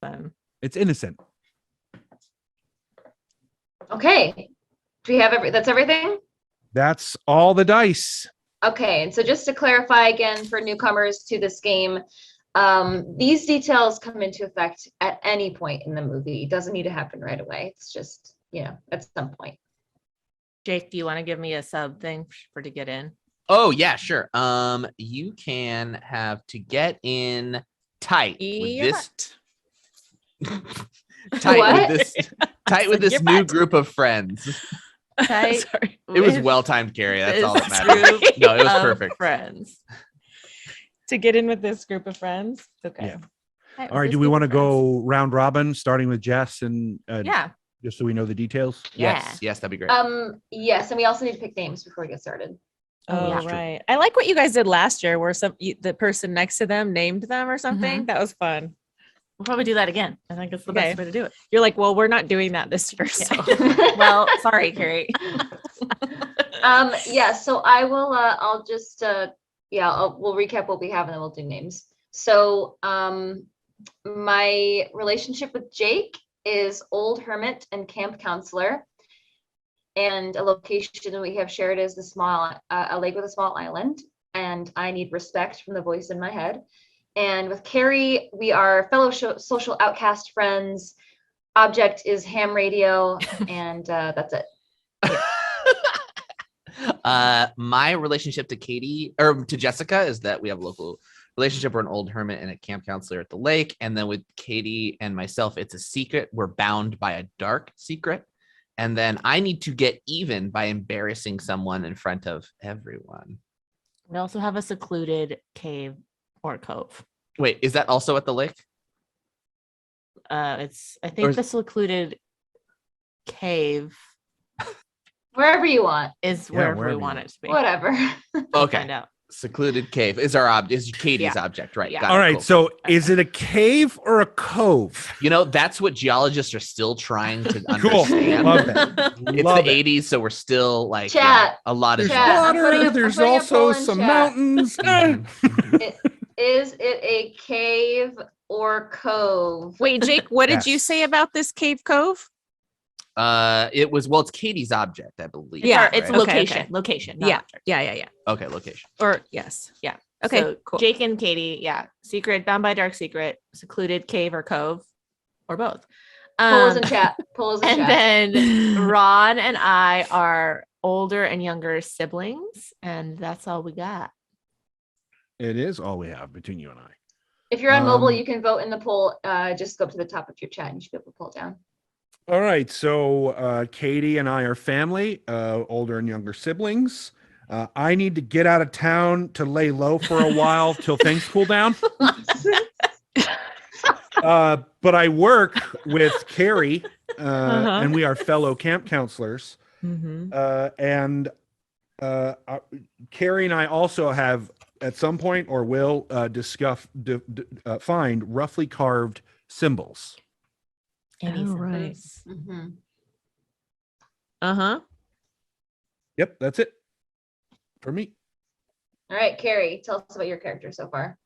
Fun. it's innocent. Okay. Do we have that's everything? That's all the dice. Okay, and so just to clarify again for newcomers to this game, these details come into effect at any point in the movie. It doesn't need to happen right away. It's just, at some point. Jake, do you want to give me a sub thing for to get in? Oh yeah, sure. You can have to get in tight with this tight What? with this tight with this Your new butt. group of friends. Tight Sorry. It was with well timed, Kari. That's this all that matters. group No, it was of perfect. Friends. To get in with this group of friends. Okay. Yeah. Tight All right, with do this we group want to of friends. go round robin, starting with Jess and Yeah. just so we know the details? Yes, yes, that'd be great. Yes, and we also need to pick names before we get started. Oh, yeah. right. I like what you guys did last year, where the person next to them named them or something. That was fun. We'll probably do that again. I think it's the Okay. best way to do it. You're like, well, we're not doing that this year. So. Well, sorry, Kari. Yeah, so I will, I'll just, we'll recap what we have and then we'll do names. So, my relationship with Jake is old hermit and camp counselor. And a location we have shared is a lake with a small island. And I need respect from the voice in my head. And with Kari, we are fellow social outcast friends. Object is ham radio, and that's it. My relationship to Katie or to Jessica is that we have a local relationship. We're an old hermit and a camp counselor at the lake. And then with Katie and myself, it's a secret. We're bound by a dark secret. And then I need to get even by embarrassing someone in front of everyone. We also have a secluded cave or cove. Wait, is that also at the lake? I think the secluded cave Wherever you want. is Yeah, wherever we wherever want you it to be. Whatever. Okay. Find out. Secluded cave is is Katie's object, right? Yeah. Got it, All right. cool. So is it a cave or a cove? That's what geologists are still trying to Cool. understand. Love that. It's Love the it. 80s, so we're still like Chat. a lot of There's Chat. I'm water. putting a There's poll also in some chat. mountains. Is it a cave or cove? Wait, Jake, what did you Yes. say about this cave cove? It's Katie's object, I believe. Yeah, It's right? okay, location. okay. Location. not Yeah. object. Yeah. Okay, location. Or yes. Yeah. Okay, So cool. Jake and Katie, secret, bound by dark secret, secluded cave or cove, or both. Polls in chat. Polls in And chat. then Ron and I are older and younger siblings, and that's all we got. It is all we have between you and I. If you're on mobile, Um, you can vote in the poll. Just go up to the top of your chat and you should be able to pull it down. All right. So Katie and I are family, older and younger siblings. I need to get out of town to lay low for a while till things cool down. But I work with Kari, and we are fellow camp counselors. Mhm. And Kari and I also have, at some point, or will find roughly carved symbols. Any Oh, right. symbols? Mhm. Uh-huh. Yep, that's it for me. All right, Kari, tell us about your character so far.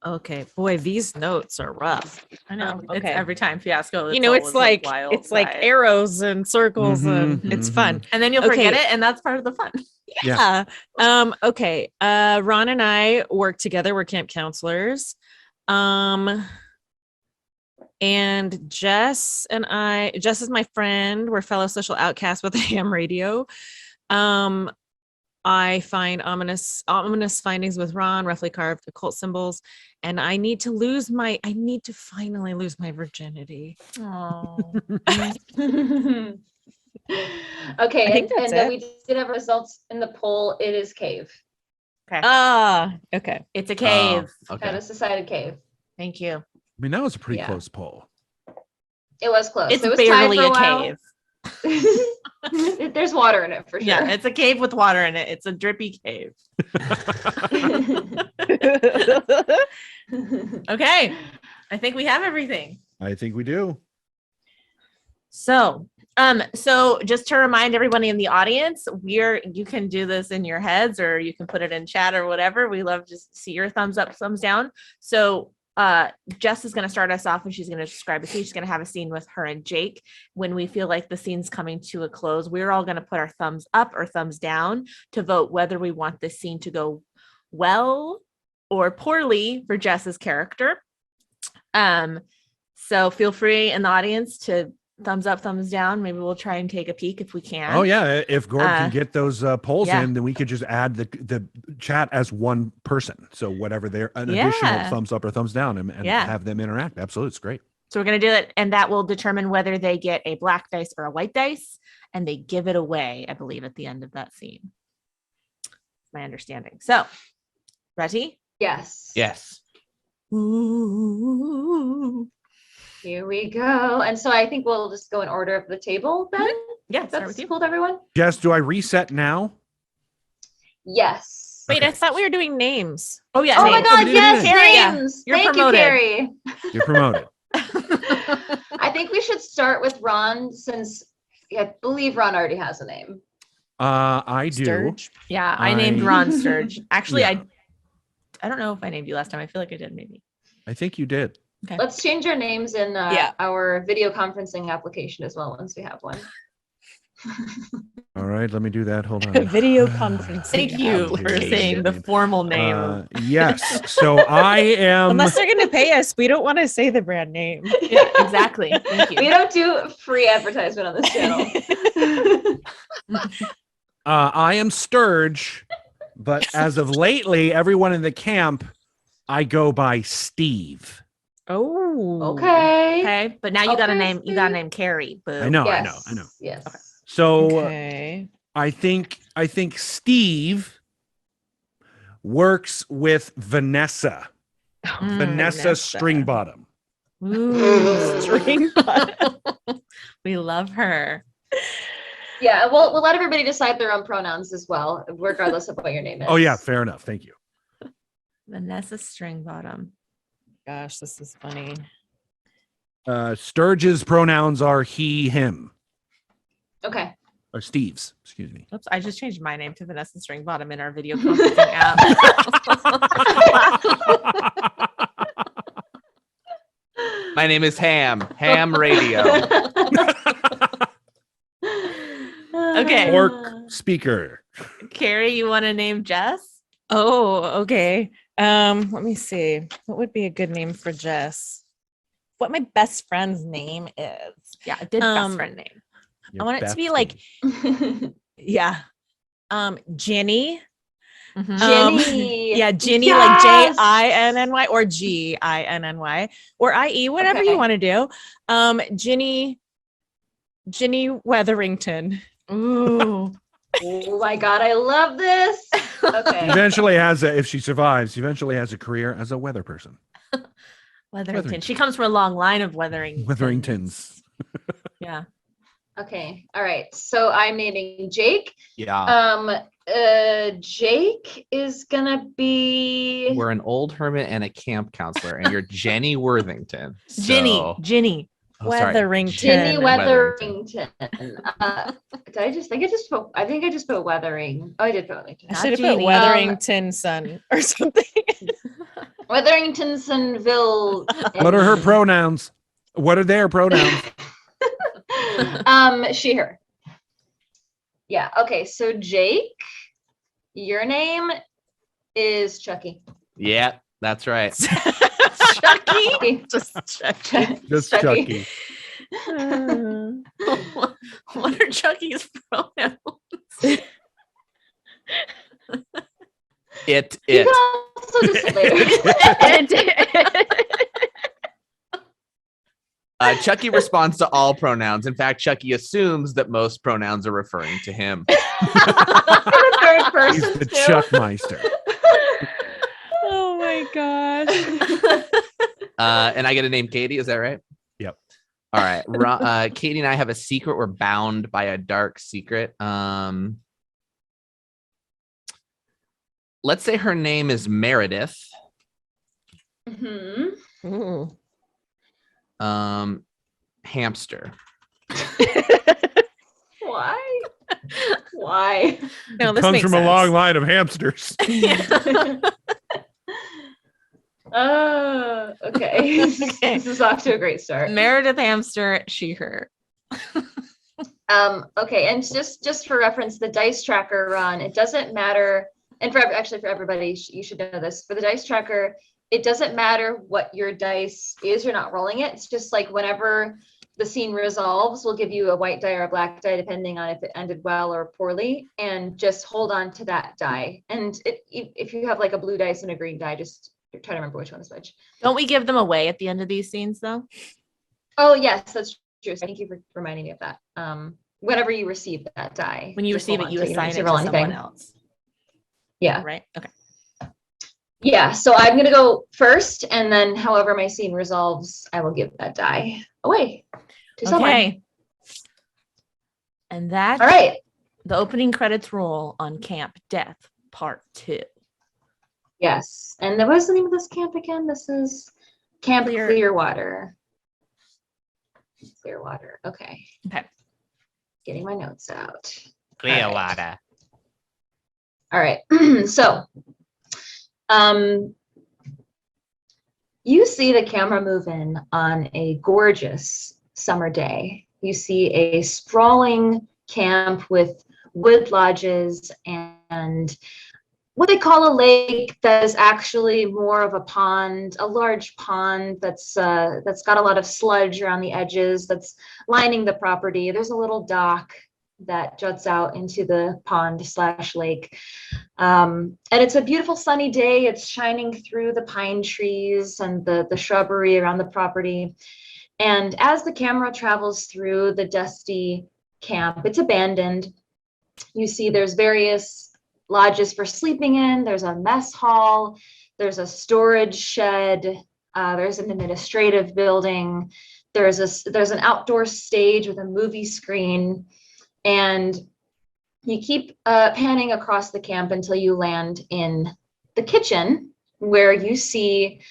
Okay. Boy, these notes are rough. I know. It's Okay. every time Fiasco. You know, it's always a like wild it's like ride. arrows and circles and Mhm, it's mhm. fun. And then you'll Okay. forget it, and that's part of the fun. Yeah. Okay. Ron and I work together. We're camp counselors. And Jess is my friend. We're fellow social outcasts with ham radio. I find ominous findings with Ron, roughly carved occult symbols, and I need to finally lose my virginity. Oh. Okay, I think and that's then it. we did have results in the poll. It is cave. Okay. It's a cave. Oh, That okay. is decided cave. Thank you. I mean, that was a pretty Yeah. close poll. It was close. It's it was barely tied a for while. cave. There's water in it for sure. Yeah, it's a cave with water in it. It's a drippy cave. Okay. I think we have everything. I think we do. So just to remind everybody in the audience, you can do this in your heads or you can put it in chat or whatever. We love to see your thumbs up, thumbs down. So Jess is going to start us off and she's going to describe a scene. She's going to have a scene with her and Jake. When we feel like the scene's coming to a close, we're all going to put our thumbs up or thumbs down to vote whether we want this scene to go well or poorly for Jess's character. So feel free in the audience to thumbs up, thumbs down. Maybe we'll try and take a peek if we can. Oh yeah, if Gord can get those polls yeah. in, then we could just add the chat as one person. So whatever an additional thumbs up or thumbs down and have them interact. Absolutely, it's great. So we're going to do it, and that will determine whether they get a black dice or a white dice, and they give it away, I believe, at the end of that scene. My understanding. So, ready? Yes. Yes. Ooh. Here we go. And so I think we'll just go in order of the table then. Yeah, start That's with you. cool with everyone? Jess, do I reset now? Yes. Wait, Okay. I thought we were doing names. Oh, yeah. Oh my names. God, we yes, did. Kari, yeah. names. You're Thank promoted. you, Kari. You're promoted. I think we should start with Ron since I believe Ron already has a name. I do. Sturge. Yeah, I named Ron Sturge. Actually, Yeah. I don't know if I named you last time. I feel like I did, maybe. I think you did. Okay. Let's change our names in Yeah. our video conferencing application as well once we have one. All right, let me do that. Hold on. Video conferencing. Thank you for Application saying the name. formal name. Yes. So I am. Unless they're going to pay us, we don't want to say the brand name. Yeah, exactly. Thank We you. don't do free advertisement on this channel. I am Sturge, but as of lately, everyone in the camp, I go by Steve. Oh. Okay. Okay, but now you got to Okay, name Kari. Boo. I know. Yes. Okay. So Okay. I think Steve works with Vanessa. Vanessa Stringbottom. Ooh. Stringbottom. We love her. Yeah, we'll let everybody decide their own pronouns as well, regardless of what your name is. Oh yeah, fair enough. Thank you. Vanessa Stringbottom. Gosh, this is funny. Sturge's pronouns are he, him. Okay. Or Steve's, excuse me. Oops, I just changed my name to Vanessa Stringbottom in our video conferencing app. My name is Ham Radio. Okay. Orc speaker. Kari, you want to name Jess? Oh, okay. Let me see. What would be a good name for Jess? What my best friend's name is. Yeah, I did best friend name. I want it to be Beth like, King. yeah. Jenny. Mhm. Ginny. Yeah, Ginny, Yes! like Jinny or Ginny or IE, whatever Okay. you want to do. Ginny Weatherington. Ooh. Oh my God, I love this. Okay. Eventually has if she survives, eventually has a career as a weather person. Weatherington. She comes from a long line of Weatheringtons. Weatheringtons. Yeah. Okay. All right. So I'm naming Jake. Yeah. Jake is gonna be We're an old hermit and a camp counselor, and you're Jenny Worthington. Ginny. Oh, sorry. Weatherington. Ginny Weatherington. Weatherington. Did I just? I think I just put Weathering. Oh, I did put Weatherington. I Not should have put Jeannie. Weatherington son or something. Weatheringtonsonville. What are her pronouns? What are their pronouns? She, her. Yeah. Okay. So Jake, your name is Chucky. Yeah, that's right. Chucky. Just checking. Just Chucky. What are Chucky's pronouns? It. You can also just later. Chucky responds to all pronouns. In fact, Chucky assumes that most pronouns are referring to him. The third person He's the too. Chuckmeister. Oh my gosh. And I get to name Katie. Is that right? Yep. All right. Katie and I have a secret. We're bound by a dark secret. Let's say her name is Meredith. Mm-hmm. Ooh. Hamster. Why? Why? No, this Comes makes from sense. a long line of hamsters. Okay. This is off to a great start. Meredith Hamster, she, her. Okay, and just for reference, the dice tracker run, it doesn't matter, and for everybody, you should know this. For the dice tracker, it doesn't matter what your dice is, you're not rolling it. It's just like whenever the scene resolves, we'll give you a white die or a black die, depending on if it ended well or poorly, and just hold on to that die. And if you have like a blue dice and a green die, just try to remember which one is which. Don't we give them away at the end of these scenes, though? Oh, yes, that's true. So thank you for reminding me of that. Whenever you receive that die. When you just receive hold it, you on to assign don't it to roll someone anything. else. Yeah. Right? Okay. Yeah, so I'm gonna go first, and then however my scene resolves, I will give that die away to someone. Okay. And that's All right. the opening credits roll on Camp Death Part 2. Yes. And what is the name of this camp again? This is Camp Clearwater. Clearwater. Okay. Okay. Getting my notes out. Clearwater. All right. So, you see the camera move in on a gorgeous summer day. You see a sprawling camp with wood lodges and what they call a lake that is actually more of a pond, a large pond that's got a lot of sludge around the edges that's lining the property. There's a little dock that juts out into the pond/lake. And it's a beautiful sunny day. It's shining through the pine trees and the shrubbery around the property. And as the camera travels through the dusty camp, it's abandoned. You see there's various lodges for sleeping in. There's a mess hall. There's a storage shed. There's an administrative building. There's an outdoor stage with a movie screen. And you keep panning across the camp until you land in the kitchen, where you see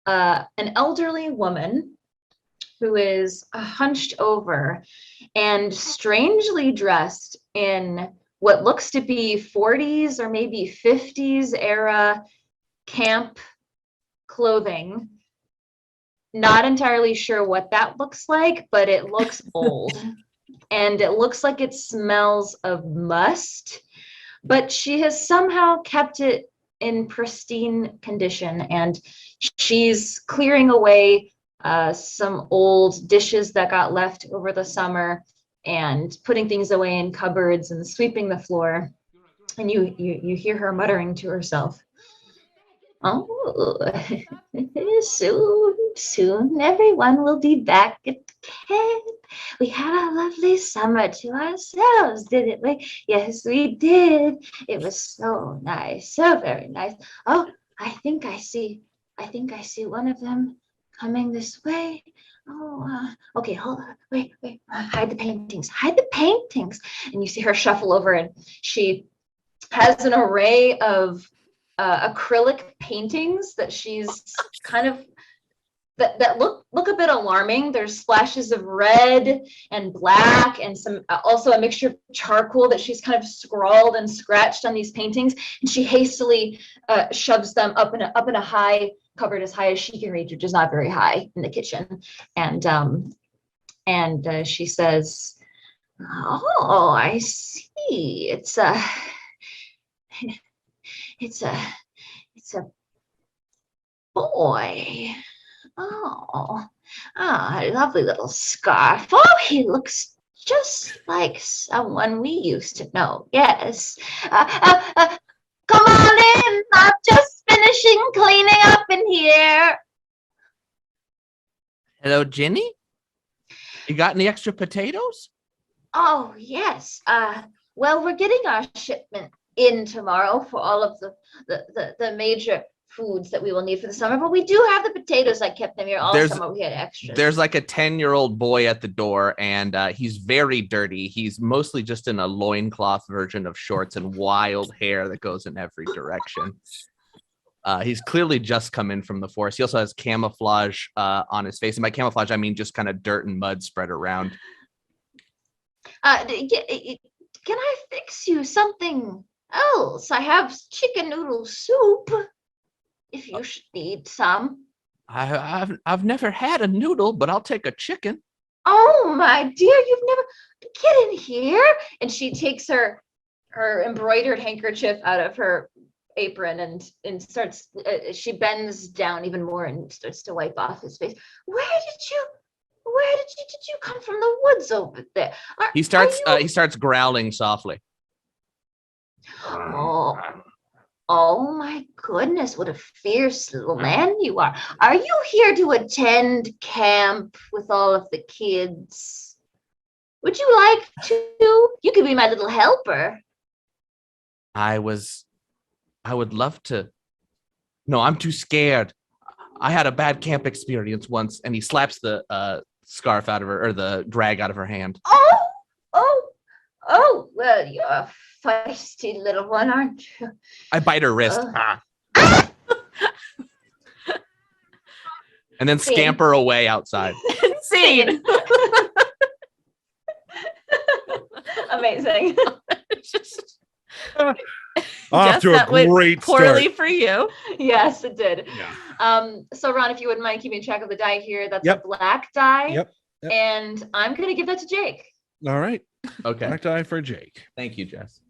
an elderly woman who is hunched over and strangely dressed in what looks to be 40s or maybe 50s era camp clothing. Not entirely sure what that looks like, but it looks old. And it looks like it smells of must, but she has somehow kept it in pristine condition, and she's clearing away some old dishes that got left over the summer and putting things away in cupboards and sweeping the floor. And you hear her muttering to herself, "Oh, soon everyone will be back at camp. We had a lovely summer to ourselves, didn't we? Yes, we did. It was so nice, so very nice. Oh, I think I see one of them coming this way. Oh, okay, hold on. Wait. Hide the paintings. And you see her shuffle over, and she has an array of acrylic paintings that she's kind of that look a bit alarming. There's splashes of red and black and some also a mixture of charcoal that she's kind of scrawled and scratched on these paintings, and she hastily shoves them up in a high cupboard as high as she can reach, which is not very high, in the kitchen. And she says, "Oh, I see. It's a boy. Oh, a lovely little scarf. Oh, he looks just like someone we used to know. Yes. Come on in. I'm just finishing cleaning up in here." Hello, Jenny. You got any extra potatoes? Oh, yes. Well, we're getting our shipment in tomorrow for all of the major foods that we will need for the summer, but we do have the potatoes. I kept them here all summer. We had extras. There's like a 10-year-old boy at the door, and he's very dirty. He's mostly just in a loincloth version of shorts and wild hair that goes in every direction. He's clearly just come in from the forest. He also has camouflage on his face, and by camouflage I mean just kind of dirt and mud spread around. Can I fix you something else? I have chicken noodle soup, if you should need some. I've never had a noodle, but I'll take a chicken. Oh, my dear, you've never... Get in here. And she takes her embroidered handkerchief out of her apron and starts, she bends down even more and starts to wipe off his face. Where did you come from the woods over there? He starts growling softly. Oh my goodness, what a fierce little man you are. Are you here to attend camp with all of the kids? Would you like to? You could be my little helper. I would love to. No, I'm too scared. I had a bad camp experience once. And he slaps the scarf out of her, or the drag out of her hand. Oh, well, you're a feisty little one, aren't you? I bite her wrist. And then scamper away outside. Scene. Amazing. Off to a great poorly start. for you. Yes, it did. Yeah. So Ron, if you wouldn't mind keeping track of the die here, that's Yep. a black die. Yep. And I'm gonna give that to Jake. All right. Okay. Black die for Jake. Thank you, Jess.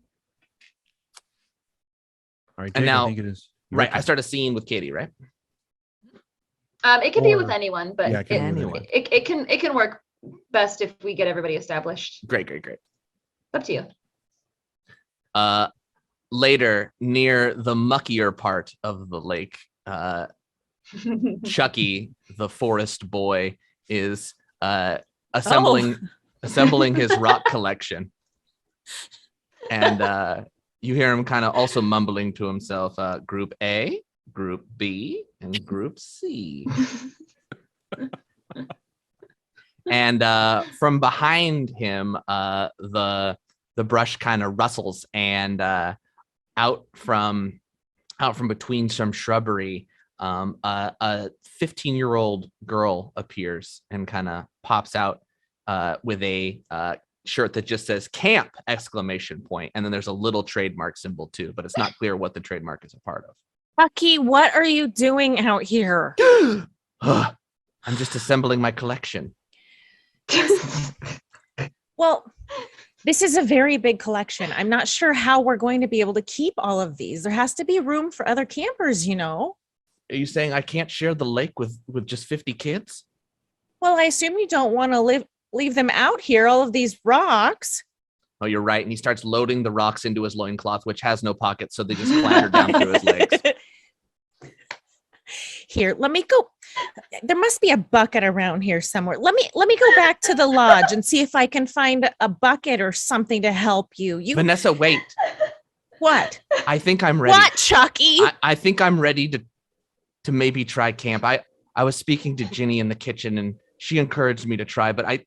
All right. Jake, And now- I think it is. Right. I start a scene with Katie, right? It can be with Or- anyone, but Yeah, it can be with anyone. it can work best if we get everybody established. Great. Up to you. Later, near the muckier part of the lake, Chucky, the forest boy, is assembling his rock collection. And you hear him kind of also mumbling to himself, Group A, Group B, and Group C. And from behind him, the brush kind of rustles, and out from between some shrubbery, a 15-year-old girl appears and kind of pops out with a shirt that just says "camp!" ! And then there's a little trademark symbol too, but it's not clear what the trademark is a part of. Chucky, what are you doing out here? I'm just assembling my collection. Well, this is a very big collection. I'm not sure how we're going to be able to keep all of these. There has to be room for other campers, you know. Are you saying I can't share the lake with just 50 kids? Well, I assume you don't want to leave them out here, all of these rocks. Oh, you're right. And he starts loading the rocks into his loincloth, which has no pockets, so they just clatter down through his legs. Here, let me go. There must be a bucket around here somewhere. Let me go back to the lodge and see if I can find a bucket or something to help you. Vanessa, wait. What? I think I'm ready. What, Chucky? I think I'm ready to maybe try camp. I was speaking to Ginny in the kitchen, and she encouraged me to try, but I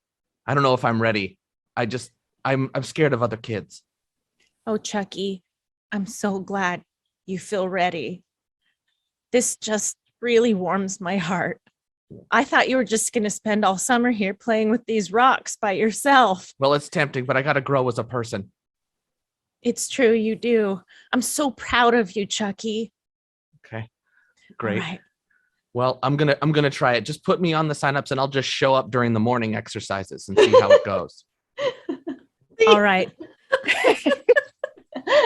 don't know if I'm ready. I'm scared of other kids. Oh, Chucky, I'm so glad you feel ready. This just really warms my heart. I thought you were just going to spend all summer here playing with these rocks by yourself. Well, it's tempting, but I got to grow as a person. It's true, you do. I'm so proud of you, Chucky. Okay, great. All right. Well, I'm gonna try it. Just put me on the signups, and I'll just show up during the morning exercises and see how it goes. All right.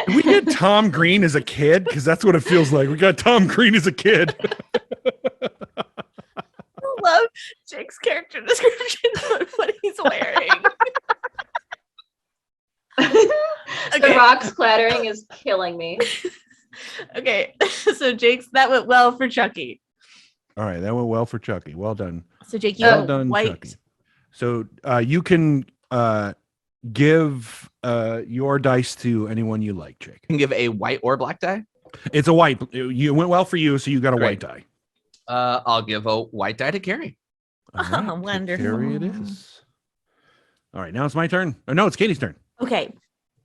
Did we get Tom Green as a kid? Because that's what it feels like. We got Tom Green as a kid. I love Jake's character description of what he's wearing. The rocks clattering is killing me. Okay, so that went well for Chucky. All right, that went well for Chucky. Well done. So Jake, you Well have done, white. Chucky. So you can give your dice to anyone you like, Jake. You can give a white or black die. It's a white. You went well for you, so you got a Great. white die. I'll give a white die to Kari. All Oh, right, wonderful. Kari it is. All right, now it's my turn. Oh, no, it's Katie's turn. Okay,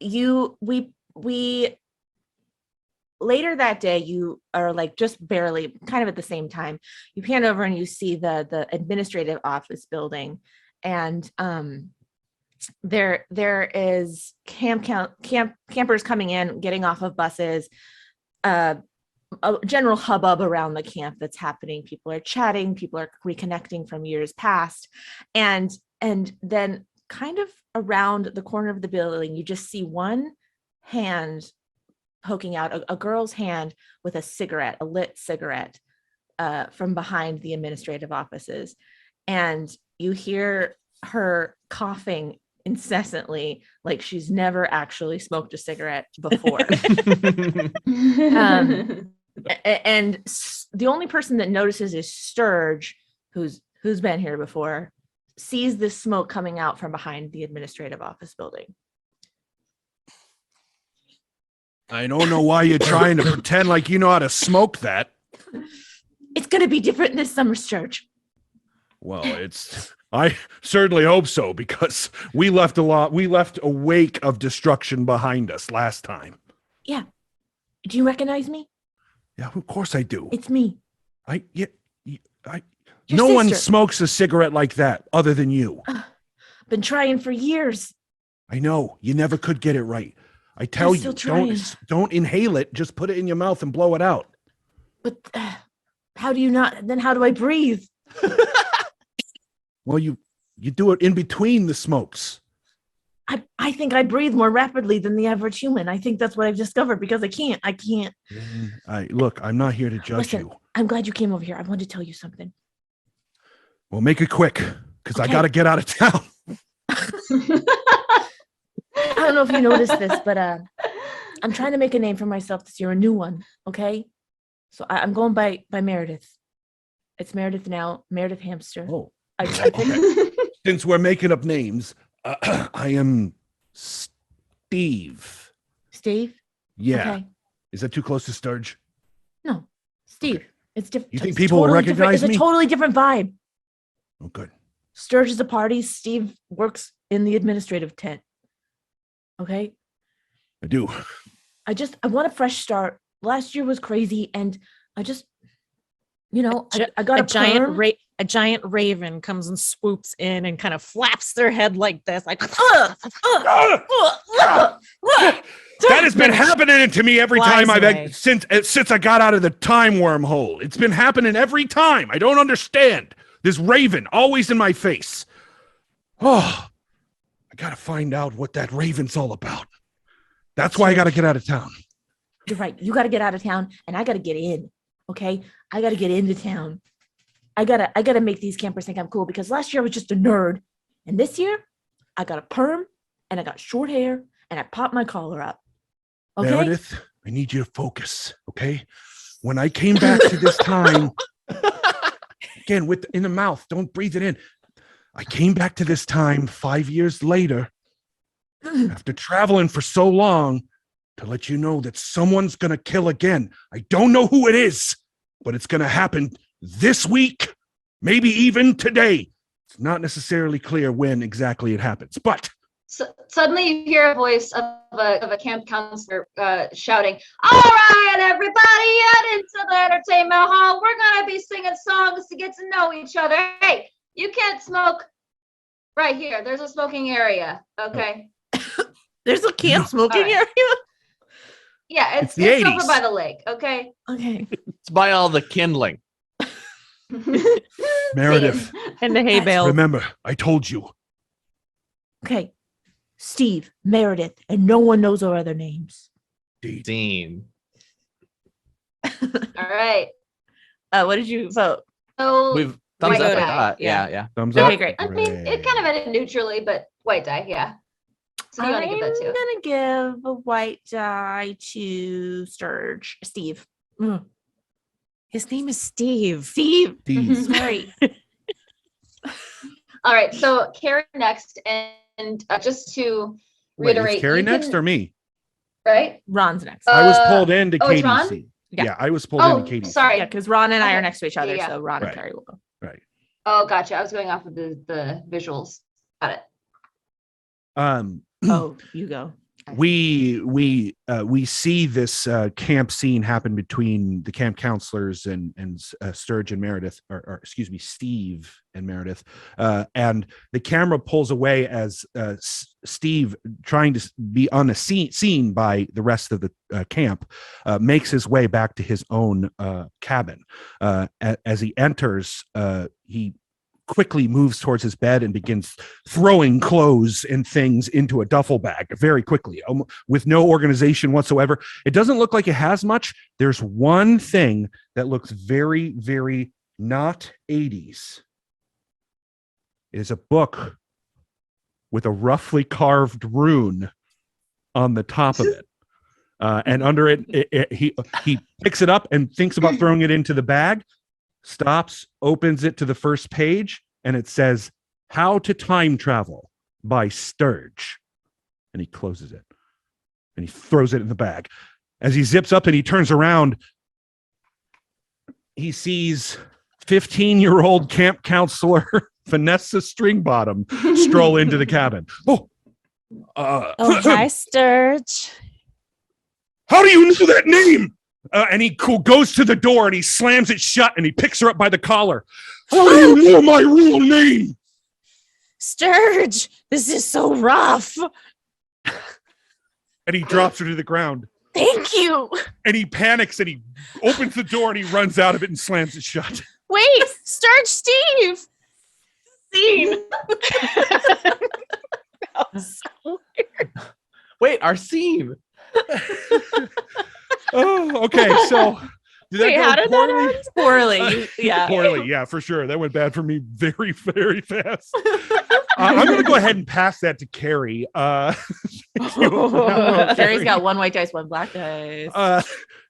we later that day, you are like just barely kind of at the same time, you pan over and you see the administrative office building, and there is campers coming in, getting off of buses, a general hubbub around the camp that's happening. People are chatting, people are reconnecting from years past, and then kind of around the corner of the building, you just see one hand poking out, a girl's hand with a lit cigarette from behind the administrative offices. And you hear her coughing incessantly, like she's never actually smoked a cigarette before. And the only person that notices is Sturge, who's been here before, sees this smoke coming out from behind the administrative office building. I don't know why you're trying to pretend like you know how to smoke that. It's going to be different this summer, Sturge. Well, I certainly hope so, because we left a wake of destruction behind us last time. Yeah. Do you recognize me? Yeah, of course I do. It's me. Your Your one sister. smokes a cigarette like that other than you. Been trying for years. I know, you never could get it right. I tell I'm you, still trying. don't inhale it, just put it in your mouth and blow it out. But how do you not? Then how do I breathe? Well, you do it in between the smokes. I think I breathe more rapidly than the average human. I think that's what I've discovered, because I can't. Look, I'm not here to judge Listen, you. I'm glad you came over here. I wanted to tell you something. Well, make it quick, because I Okay. got to get out of town. don't know if you noticed this, but I'm trying to make a name for myself this year, a new one. Okay, so I'm going by Meredith. It's Meredith now, Meredith Hamster. Oh, I picked- okay. Since we're making up names, I am Steve. Steve. Yeah. Okay. Is that too close to Sturge? No, Steve. Okay. It's different. You think people will recognize me? It's a totally different vibe. Oh, good. Sturge is a party. Steve works in the administrative tent. Okay. I do. I want a fresh start. Last year was crazy, and I just, I got a giant raven comes and swoops in and kind of flaps their head like this, like That has been happening to me every time Flies away. since I got out of the time wormhole. It's been happening every time. I don't understand. This raven always in my face. Oh, I gotta find out what that raven's all about. That's why I gotta get out of town. You're right. You got to get out of town, and I got to get in. Okay, I got to get into town. I gotta make these campers think I'm cool, because last year I was just a nerd, and this year I got a perm and I got short hair and I popped my collar up. Okay. Meredith, I need you to focus. Okay, when I came back to this time, again in the mouth, don't breathe it in. I came back to this time 5 years later, after traveling for so long, to let you know that someone's gonna kill again. I don't know who it is, but it's gonna happen this week, maybe even today. It's not necessarily clear when exactly it happens, but So, suddenly you hear a voice of a camp counselor shouting, "All right, everybody, head into the entertainment hall. We're gonna be singing songs to get to know each other. Hey, you can't smoke right here. There's a smoking area, okay?" There's a camp smoking All right. area. Yeah, It's it's the over 80s. by the lake, okay? Okay. It's by all the kindling. Meredith, in the hay bale. remember, I told you. Okay. Steve, Meredith, and no one knows our other names. Dean. All right. What did you vote? So We've thumbs White up. I die, thought. yeah. Yeah. Thumbs Okay, up. great. I mean, it kind of ended neutrally, but white die, yeah. So you want to give that to? I'm gonna give a white die to Sturge. Steve. His name is Steve. Steve. Steve. Sorry. All right, so Kari next, and just to Wait, reiterate, is Kari you next can- or me? right? Ron's next. I was pulled into oh, it's Ron? KDC. Yeah. Yeah, I was pulled Oh, into KDC. sorry. Yeah, because Ron and I are Okay. next to each other, Yeah. so Ron Right. and Kari will go. Right. Oh, gotcha. I was going off of the visuals. Got it. Oh, you go. We see this camp scene happen between the camp counselors and Sturge and Meredith, or excuse me, Steve and Meredith, and the camera pulls away as Steve, trying to be unseen by the rest of the camp, makes his way back to his own cabin. As he enters, he quickly moves towards his bed and begins throwing clothes and things into a duffel bag very quickly, with no organization whatsoever. It doesn't look like it has much. There's one thing that looks very, very not 80s. It is a book with a roughly carved rune on the top of it. And under it, he picks it up and thinks about throwing it into the bag, stops, opens it to the first page, and it says, "How to Time Travel" by Sturge. And he closes it and he throws it in the bag. As he zips up and he turns around, he sees 15-year-old camp counselor Vanessa Stringbottom stroll into the cabin. Oh, hi, Sturge. How do you know that name? And he goes to the door and he slams it shut and he picks her up by the collar. How do you know my real name? Sturge, this is so rough. And he drops her to the ground. Thank you. And he panics and he opens the door and he runs out of it and slams it shut. Wait, Sturge, Steve. Scene. That was so weird. Wait, our scene. Oh, okay. So did Wait, how did that end? Poorly. Yeah. Poorly, yeah, for sure. That went bad for me very, very fast. I'm going to go ahead and pass that to Kari. Jerry's got one white dice, one black dice.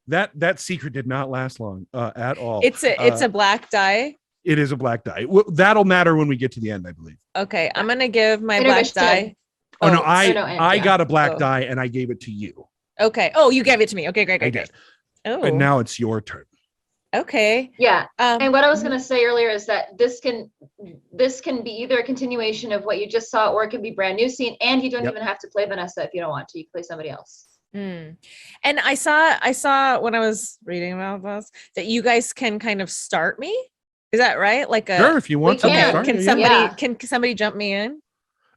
That secret did not last long at all. It's a black die. It is a black die. That'll matter when we get to the end, I believe. Okay, I'm gonna give my black Intermission. die. Oh no, yeah. I got a black Oh. die and I gave it to you. Okay. Oh, you gave it to me. Okay, great, I great, did. great. Oh, And now it's your turn. okay. Yeah. And what I was mhm. going to say earlier is that this can be either a continuation of what you just saw, or it can be brand new scene, and you don't Yep. even have to play Vanessa if you don't want to. You can play somebody else. Mm. And I saw when I was reading about this that you guys can kind of start me. Is that right? Like a Sure, if you want we to. can. Start, can yeah. somebody Yeah. can somebody jump me in?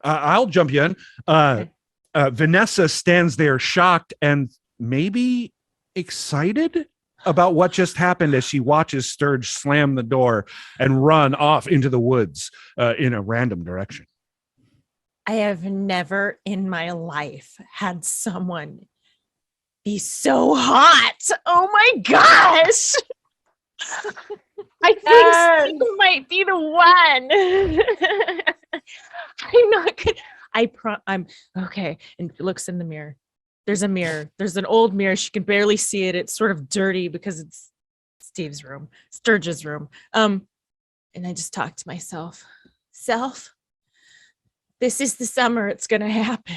I'll jump you in. Okay. Vanessa stands there shocked and maybe excited about what just happened as she watches Sturge slam the door and run off into the woods in a random direction. I have never in my life had someone be so hot. Oh my gosh. I think Steve might be the one. I'm not good. I'm okay. And looks in the mirror. There's a mirror. There's an old mirror. She can barely see it. It's sort of dirty because it's Steve's room, Sturge's room. And I just talk to myself. Self, this is the summer it's gonna happen.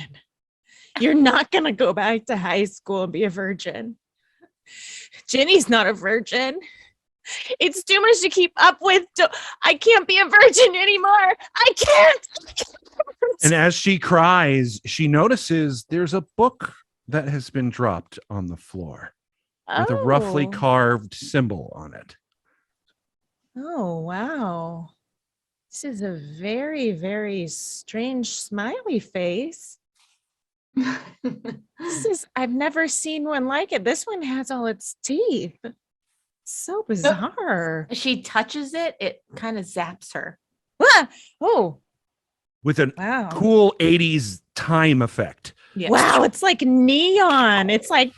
You're not gonna go back to high school and be a virgin. Jenny's not a virgin. It's too much to keep up with. I can't be a virgin anymore. I can't. And as she cries, she notices there's a book that has been dropped on the floor with a roughly carved symbol on it. Oh, wow. This is a very, very strange smiley face. I've never seen one like it. This one has all its teeth. So bizarre. She touches it, it kind of zaps her. Ah! Oh, With a wow. cool 80s time effect. Yeah. Wow, it's like neon. It's like,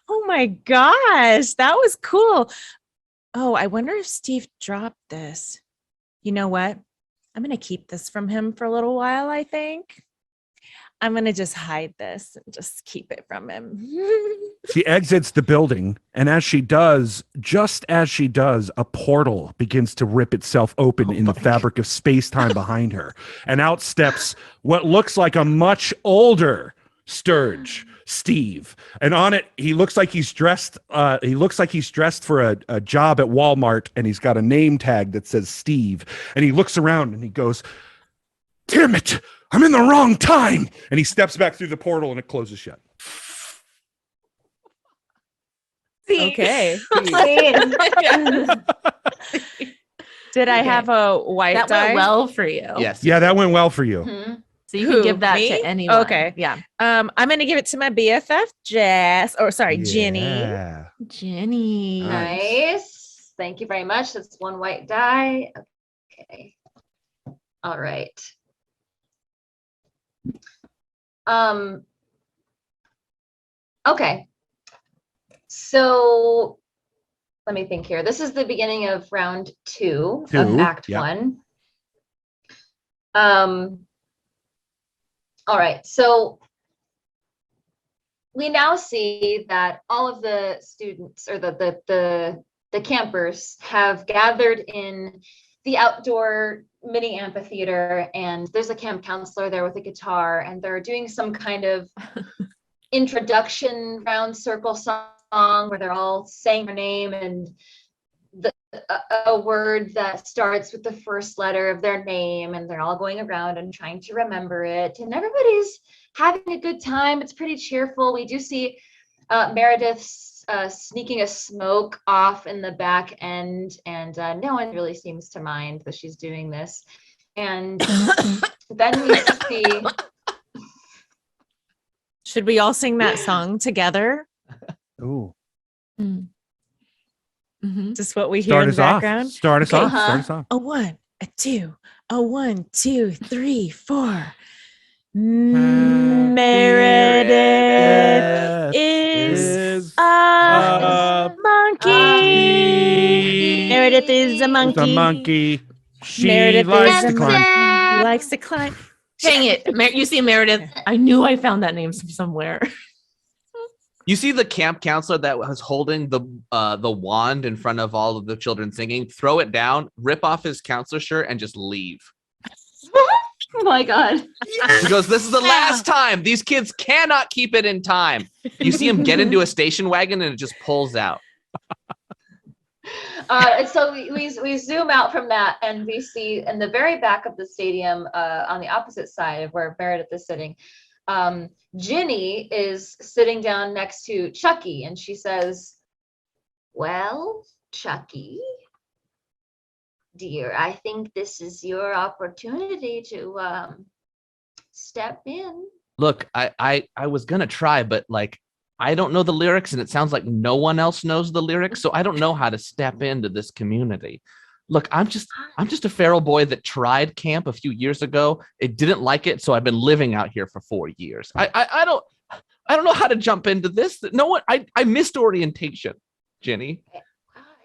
oh my gosh, that was cool. Oh, I wonder if Steve dropped this. You know what? I'm going to keep this from him for a little while, I think. I'm going to just hide this and just keep it from him. She exits the building, and as she does, just as she does, a portal begins to rip itself open in the fabric of space-time behind her, and out steps what looks like a much older Sturge, Steve. And on it, he looks like he's dressed. He looks like he's dressed for a job at Walmart, and he's got a name tag that says Steve. And he looks around and he goes, "Damn it! I'm in the wrong time." And he steps back through the portal, and it closes shut. Okay. Scene. Did I Okay. have a white That die? went well for you. Yes. Yeah, that went well for you. Mhm. So you Who, can give that me? to anyone. Okay. Yeah. I'm gonna give it to my BFF Jess, or sorry, Jenny. Yeah. Jenny. Nice. Thank you very much. That's one white die. Okay. All right. Okay. So let me think here. This is the beginning of round two Two, of Act yeah. 1. All right. So we now see that all of the students, or the campers, have gathered in the outdoor mini amphitheater, and there's a camp counselor there with a guitar, and they're doing some kind of introduction round circle song where they're all saying their name and a word that starts with the first letter of their name, and they're all going around and trying to remember it, and everybody's having a good time. It's pretty cheerful. We do see Meredith sneaking a smoke off in the back end, and no one really seems to mind that she's doing this. And then we see, Should we all sing that song together? Ooh. Mhm. Just what we hear Start in us the off. background. Start us Okay. off. Start us off. A 1, a 2, a 1, 2, 3, 4. Meredith is a monkey. Meredith is a It's monkey. a monkey. She Meredith likes is to a climb. He likes to climb. Dang it. You see Meredith. I knew I found that name somewhere. You see the camp counselor that was holding the wand in front of all of the children singing, throw it down, rip off his counselor shirt, and just leave. Oh my God. He goes, this is the last time. These kids cannot keep it in time. You see him get into a station wagon and it just pulls out. And so we zoom out from that and we see in the very back of the stadium on the opposite side of where Meredith is sitting, Ginny is sitting down next to Chucky and she says, well, Chucky, dear, I think this is your opportunity to step in. Look, I was going to try, but like, I don't know the lyrics and it sounds like no one else knows the lyrics. So I don't know how to step into this community. Look, I'm just a feral boy that tried camp a few years ago. It didn't like it. So I've been living out here for 4 years. I don't know how to jump into this. No one, I missed orientation, Jenny.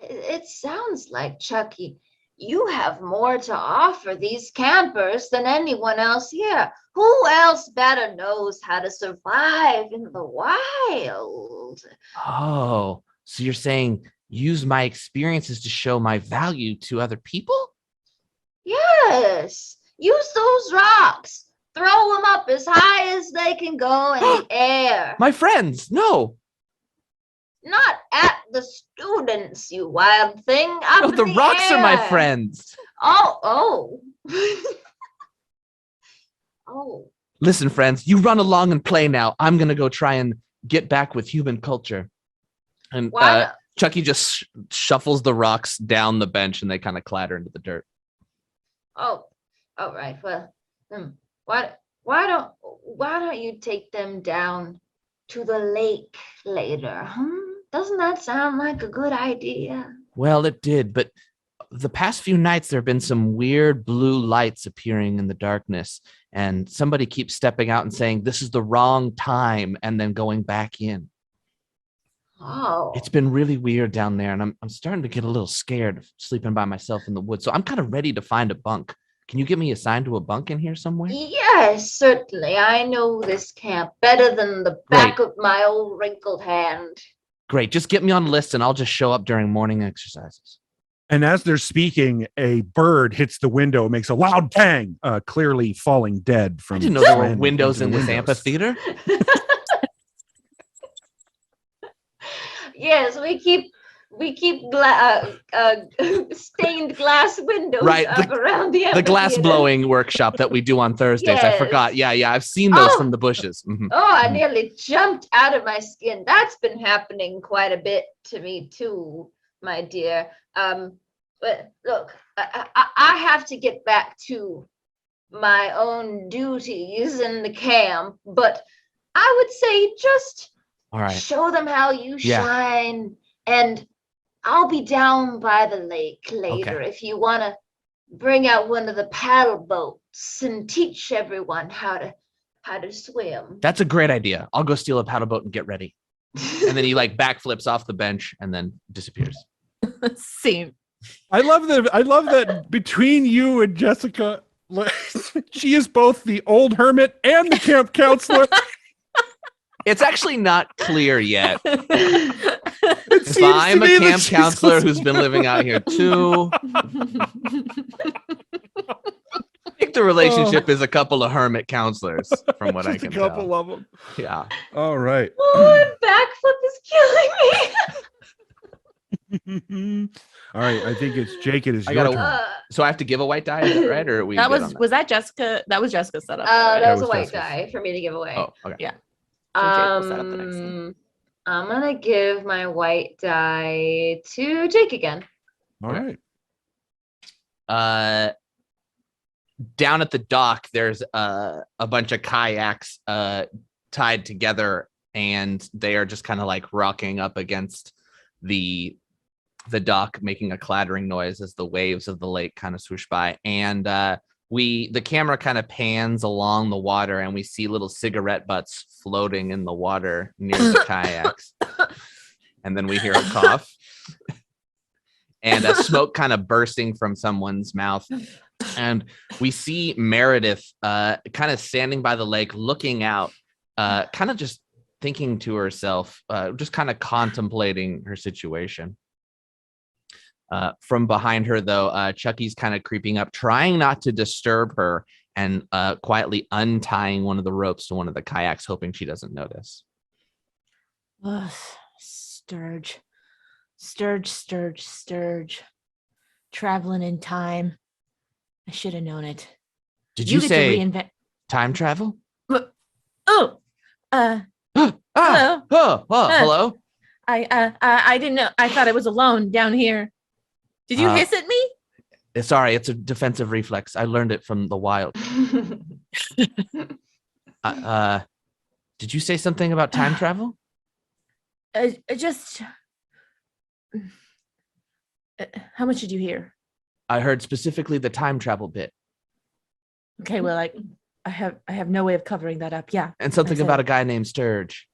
It sounds like, Chucky, you have more to offer these campers than anyone else here. Who else better knows how to survive in the wild? Oh, so you're saying use my experiences to show my value to other people? Yes. Use those rocks. Throw them up as high as they can go in the air. My friends, no. Not at the students, you wild thing. Up No, in the rocks are my air. friends. Oh. Oh. Listen, friends, you run along and play now. I'm going to go try and get back with human culture. And Chucky just shuffles the rocks down the bench and they kind of clatter into the dirt. Oh, all right. Well, why don't you take them down to the lake later? Doesn't that sound like a good idea? Well, it did, but the past few nights there have been some weird blue lights appearing in the darkness, and somebody keeps stepping out and saying this is the wrong time and then going back in. Oh. It's been really weird down there, and I'm starting to get a little scared of sleeping by myself in the woods. So I'm kind of ready to find a bunk. Can you get me assigned to a bunk in here somewhere? Yes, certainly. I know this camp better than the back of my old wrinkled hand. Great. Just get me on the list and I'll just show up during morning exercises. And as they're speaking, a bird hits the window, makes a loud bang, clearly falling dead from. I didn't know there were windows in this amphitheater. Yes, we keep stained glass windows up around the the glass blowing workshop that we do on Thursdays. Yes. I forgot. Yeah, I've seen those from the bushes. Mm-hmm. Oh, I nearly jumped out of my skin. That's been happening quite a bit to me too, my dear. But look, I have to get back to my own duties in the camp, but I would say just all right, show them how you shine, and I'll be down by the lake later if you want to bring out one of the paddle boats and teach everyone how to swim. That's a great idea. I'll go steal a paddle boat and get ready. And then he like backflips off the bench and then disappears. Scene. I love that between you and Jessica, she is both the old hermit and the camp counselor. It's actually not clear yet. If I'm a camp counselor who's been living out here too. I think the relationship is a couple of hermit counselors, from what I can tell. A couple of them. Yeah. All right. Oh, backflip is killing me. All right. I think it's Jake. It is your turn. So I have to give a white die, is that right? Or are we was that Jessica? That was Jessica's setup. That was a white die for me to give away. Oh, okay. Yeah. So Jake will set up the next scene. I'm gonna give my white die to Jake again. All right. Down at the dock, there's a bunch of kayaks tied together, and they are just kind of like rocking up against the dock, making a clattering noise as the waves of the lake kind of swoosh by. And the camera kind of pans along the water, and we see little cigarette butts floating in the water near the kayaks. And then we hear a cough and a smoke kind of bursting from someone's mouth. And we see Meredith kind of standing by the lake, looking out, kind of just thinking to herself, just kind of contemplating her situation. From behind her, though, Chucky's kind of creeping up, trying not to disturb her, and quietly untying one of the ropes to one of the kayaks, hoping she doesn't notice. Ugh, Sturge. Traveling in time. I should have known it. Did you get say to reinvent time travel? Oh, hello. Hello. I didn't know. I thought it was alone down here. Did you hiss at me? Sorry, it's a defensive reflex. I learned it from the wild. Did you say something about time travel? Just. How much did you hear? I heard specifically the time travel bit. Okay, well, I have no way of covering that up. Yeah. And something about a guy named Sturge.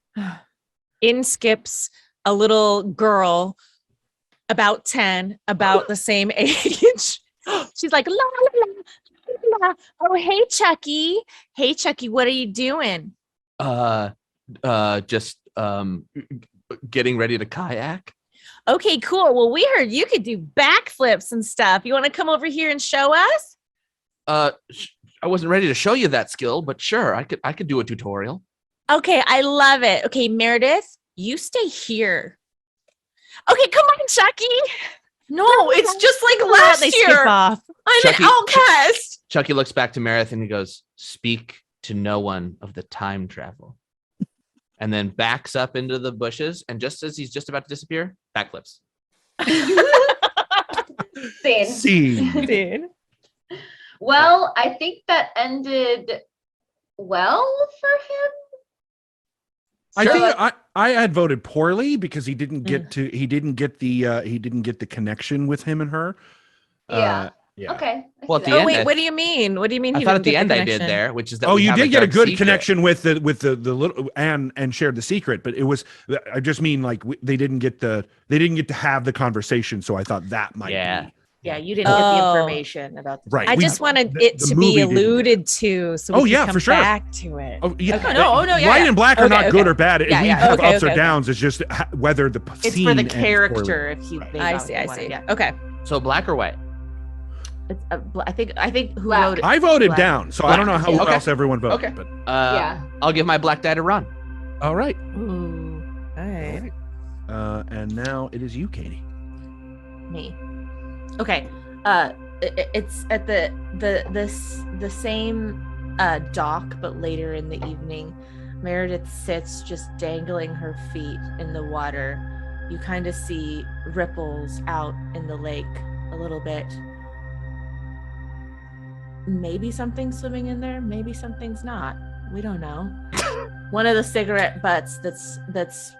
In skips a little girl, about 10, about the same age. She's like, la, la, la, la. Oh, hey, Chucky. Hey, Chucky, what are you doing? Just getting ready to kayak. Okay, cool. Well, we heard you could do backflips and stuff. You want to come over here and show us? I wasn't ready to show you that skill, but sure, I could do a tutorial. Okay, I love it. Okay, Meredith, you stay here. Okay, come on, Chucky. No, it's just like last They year. skip off. I'm Chucky- an outcast. Chucky looks back to Meredith and he goes, "Speak to no one of the time travel." And then backs up into the bushes, and just as he's just about to disappear, backflips. Scene. Dude. Well, I think that ended well for him. I think I had voted poorly because he didn't get the connection with him and her. Yeah. Yeah. Okay. Well, at the Oh end, wait, what do you mean? What do you mean? I he thought at didn't the end get I did connection? there, which is that Oh, we you have did get a dark good secret. connection with the little and shared the secret, but it was, I just mean like they didn't get to have the conversation, so I thought that might Yeah. be. Yeah, you didn't get the Oh. information about the Right. I We- just wanted the- it the to movie be didn't get it. alluded to, so we Oh, can yeah, come for sure. back to it. Oh yeah. Okay. No, yeah, White yeah. and black are Okay, not good okay. or bad. Yeah, we yeah. have Okay, ups or okay. downs. It's just whether the It's scene for the ends character. poorly. If you, Right. they I got see. what I they wanted, see. Yeah. Okay. So black or white? It's, I think who Black. wrote it? I voted Black. down, so I don't know how Okay. else everyone voted. Okay. But Yeah. I'll give my black die to run. all right. Ooh, All right. And now it is you, Katie. me. Okay. It's at the same dock, but later in the evening. Meredith sits just dangling her feet in the water. You kind of see ripples out in the lake a little bit. Maybe something's swimming in there, maybe something's not. We don't know. One of the cigarette butts that's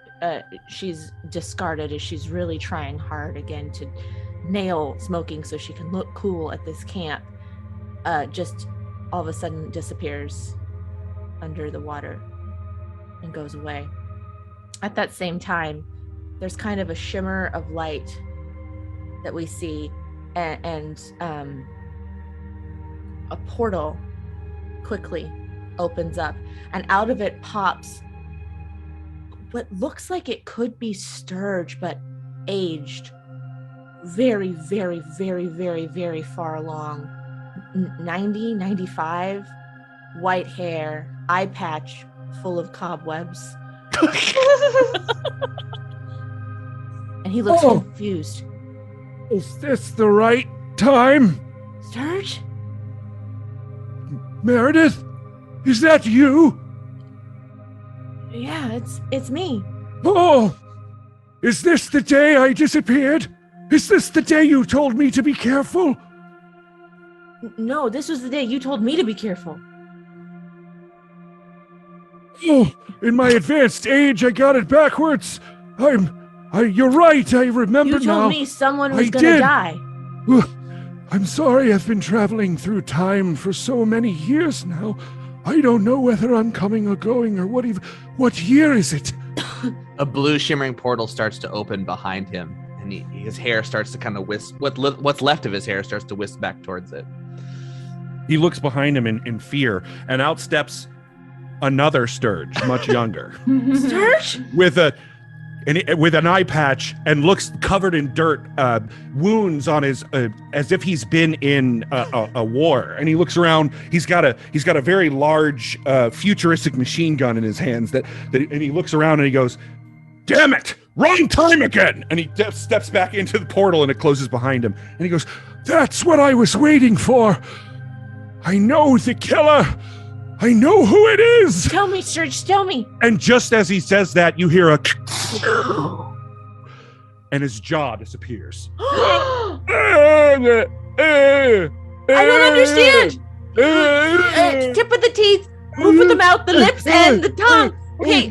she's discarded as she's really trying hard again to nail smoking so she can look cool at this camp, just all of a sudden disappears under the water and goes away. At that same time, there's kind of a shimmer of light that we see, and a portal quickly opens up, and out of it pops what looks like it could be Sturge, but aged very, very, very, very, very far along. 90, 95, white hair, eye patch full of cobwebs. And he looks Oh. confused. Is this the right time? Sturge? Meredith? Is that you? Yeah, it's me. Oh! Is this the day I disappeared? Is this the day you told me to be careful? No, this was the day you told me to be careful. Oh, in my advanced age, I got it backwards. You're right, I remember You told now. me someone was I gonna did. die. I'm sorry, I've been traveling through time for so many years now. I don't know whether I'm coming or going or what year is it? A blue shimmering portal starts to open behind him, and his hair starts to kind of whisk. What's left of his hair starts to whisk back towards it. He looks behind him in fear, and out steps another Sturge, much younger, Sturge? with an eye patch, and looks covered in dirt, wounds on his, as if he's been in a war. And he looks around. He's got a very large, futuristic machine gun in his hands. And he looks around and he goes, "Damn it! Wrong time again!" And he steps back into the portal, and it closes behind him. And he goes, "That's what I was waiting for. I know the killer. I know who it is." Tell me, Sturge, tell me. And just as he says that, you hear a and his jaw disappears. I don't understand. Tip of the teeth, move with the mouth, the lips, and the tongue. Okay.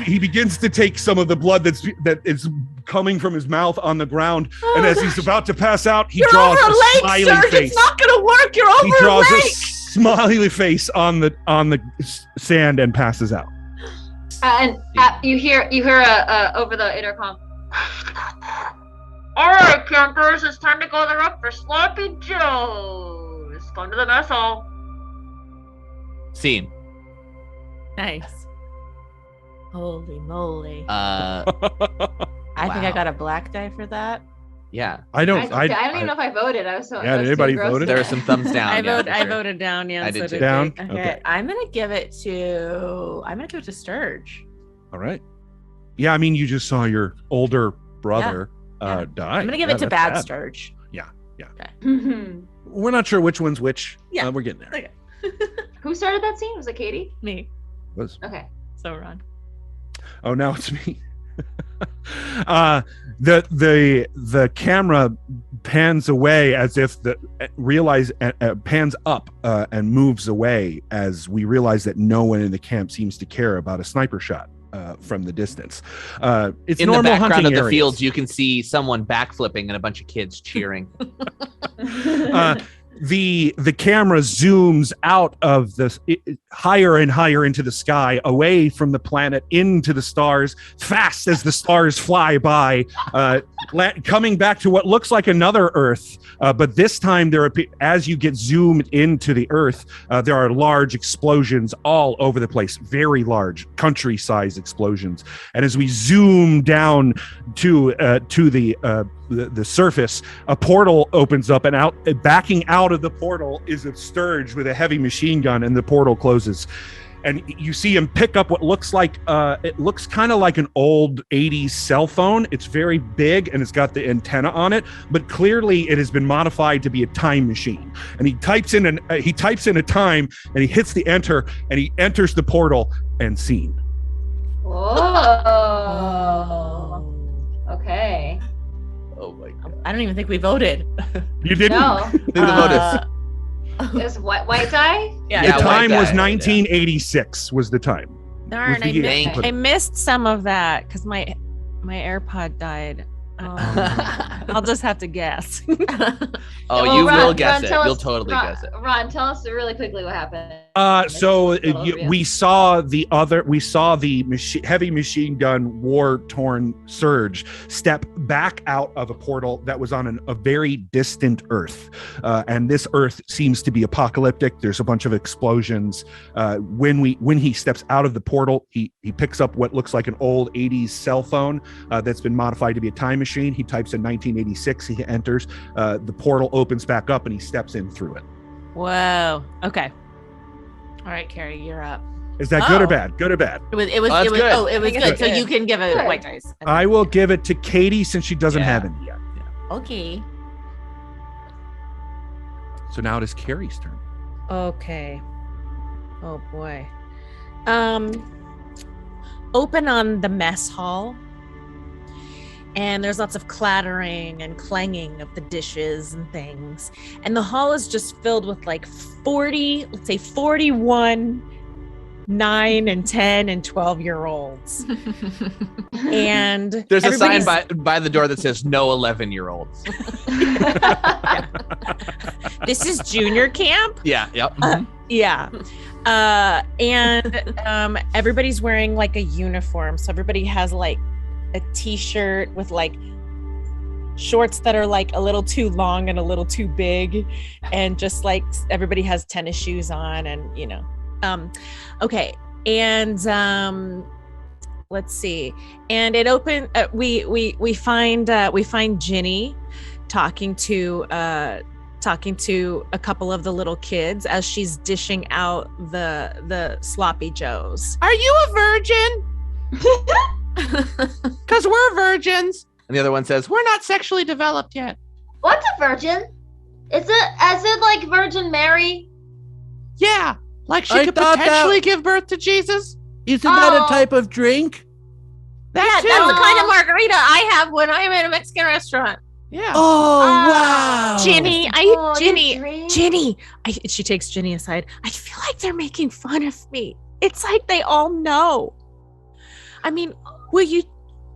He begins to take some of the blood that is coming from his mouth on the ground, and as he's about to pass out, he You're draws over a a lake, smiley Sturge. face. It's not gonna work. You're over He a draws a lake. smiley face on the sand and passes out. And you hear over the intercom. All right, campers, it's time to gather up for Sloppy Joe's. Come to the mess hall. Scene. Nice. Holy moly. I think I Wow. got a black die for that. Yeah. I don't even know if I voted. I was so. Yeah, I was did anybody too gross voted? to There are vote. some thumbs down. I yeah, for sure. voted down. Yeah, I did so too. Down? they. Okay. I'm gonna give it to Sturge. All right. Yeah, I mean, you just saw your older brother Yeah. die. I'm gonna give it to that's Bad bad. Sturge. We're not sure which one's which. Yeah. We're getting there. Okay. Who started that scene? Was it Katie? Me. Was- Okay. So Ron. Oh, now it's me. The camera pans away as if pans up and moves away as we realize that no one in the camp seems to care about a sniper shot from the distance. It's In the normal background hunting of the areas. fields, you can see someone backflipping and a bunch of kids cheering. The camera zooms out of this higher and higher into the sky, away from the planet, into the stars, fast as the stars fly by, coming back to what looks like another Earth. But this time, as you get zoomed into the Earth, there are large explosions all over the place, very large, country-sized explosions. And as we zoom down to the surface, a portal opens up, and backing out of the portal is a Sturge with a heavy machine gun, and the portal closes. And you see him pick up what looks like it looks kind of like an old 80s cell phone. It's very big and it's got the antenna on it, but clearly it has been modified to be a time machine. And he types in a time, and he hits the enter, and he enters the portal, and scene. Whoa. Okay. Oh my god. I don't even think we voted. You didn't. No. Do the bonus. Is white die? Yeah. The Yeah, time white was guy. 1986 was the time. Darn, Was the year. Thank I missed some of that because my AirPod died. I'll just have to guess. Oh, Well, you Ron- will guess Ron, it. tell You'll us- totally Ron, guess it. Ron, tell us really quickly what happened. We saw the heavy machine gun war-torn Surge step back out of a portal that was on a very distant Earth, and this Earth seems to be apocalyptic. There's a bunch of explosions. When he steps out of the portal, he picks up what looks like an old 80s cell phone that's been modified to be a time machine. He types in 1986. He enters. The portal opens back up, and he steps in through it. Whoa. Okay. All right, Kari, you're up. Is that good or Oh. bad? Good or bad? It was Oh, that's good. it was I think good. it's So good. you can give it Good. white dice. I will give it to Katie since she doesn't Yeah. have any yet. Okay. So now it is Carrie's turn. Okay. Oh boy. Open on the mess hall. And there's lots of clattering and clanging of the dishes and things. And the hall is just filled with like 41 9 and 10 and 12-year-olds. And There's a sign everybody's- by the door that says no 11-year-olds. This is junior camp. Yeah, yep. Yeah. And everybody's wearing like a uniform. So everybody has like a t-shirt with like shorts that are like a little too long and a little too big, and just like everybody has tennis shoes on, and okay. And let's see. And it opened. We find Ginny talking to a couple of the little kids as she's dishing out the sloppy joes. Are you a virgin? Because we're virgins. And the other one says, we're not sexually developed yet. What's a virgin? Is it like Virgin Mary? Yeah, like she I could thought potentially give birth to Jesus. Isn't that a type of drink? That That's the kind of margarita I have when I'm at a Mexican restaurant. Yeah. Oh, wow. Ginny, you Ginny. She takes Ginny aside. I feel like they're making fun of me. It's like they all know. I mean, will you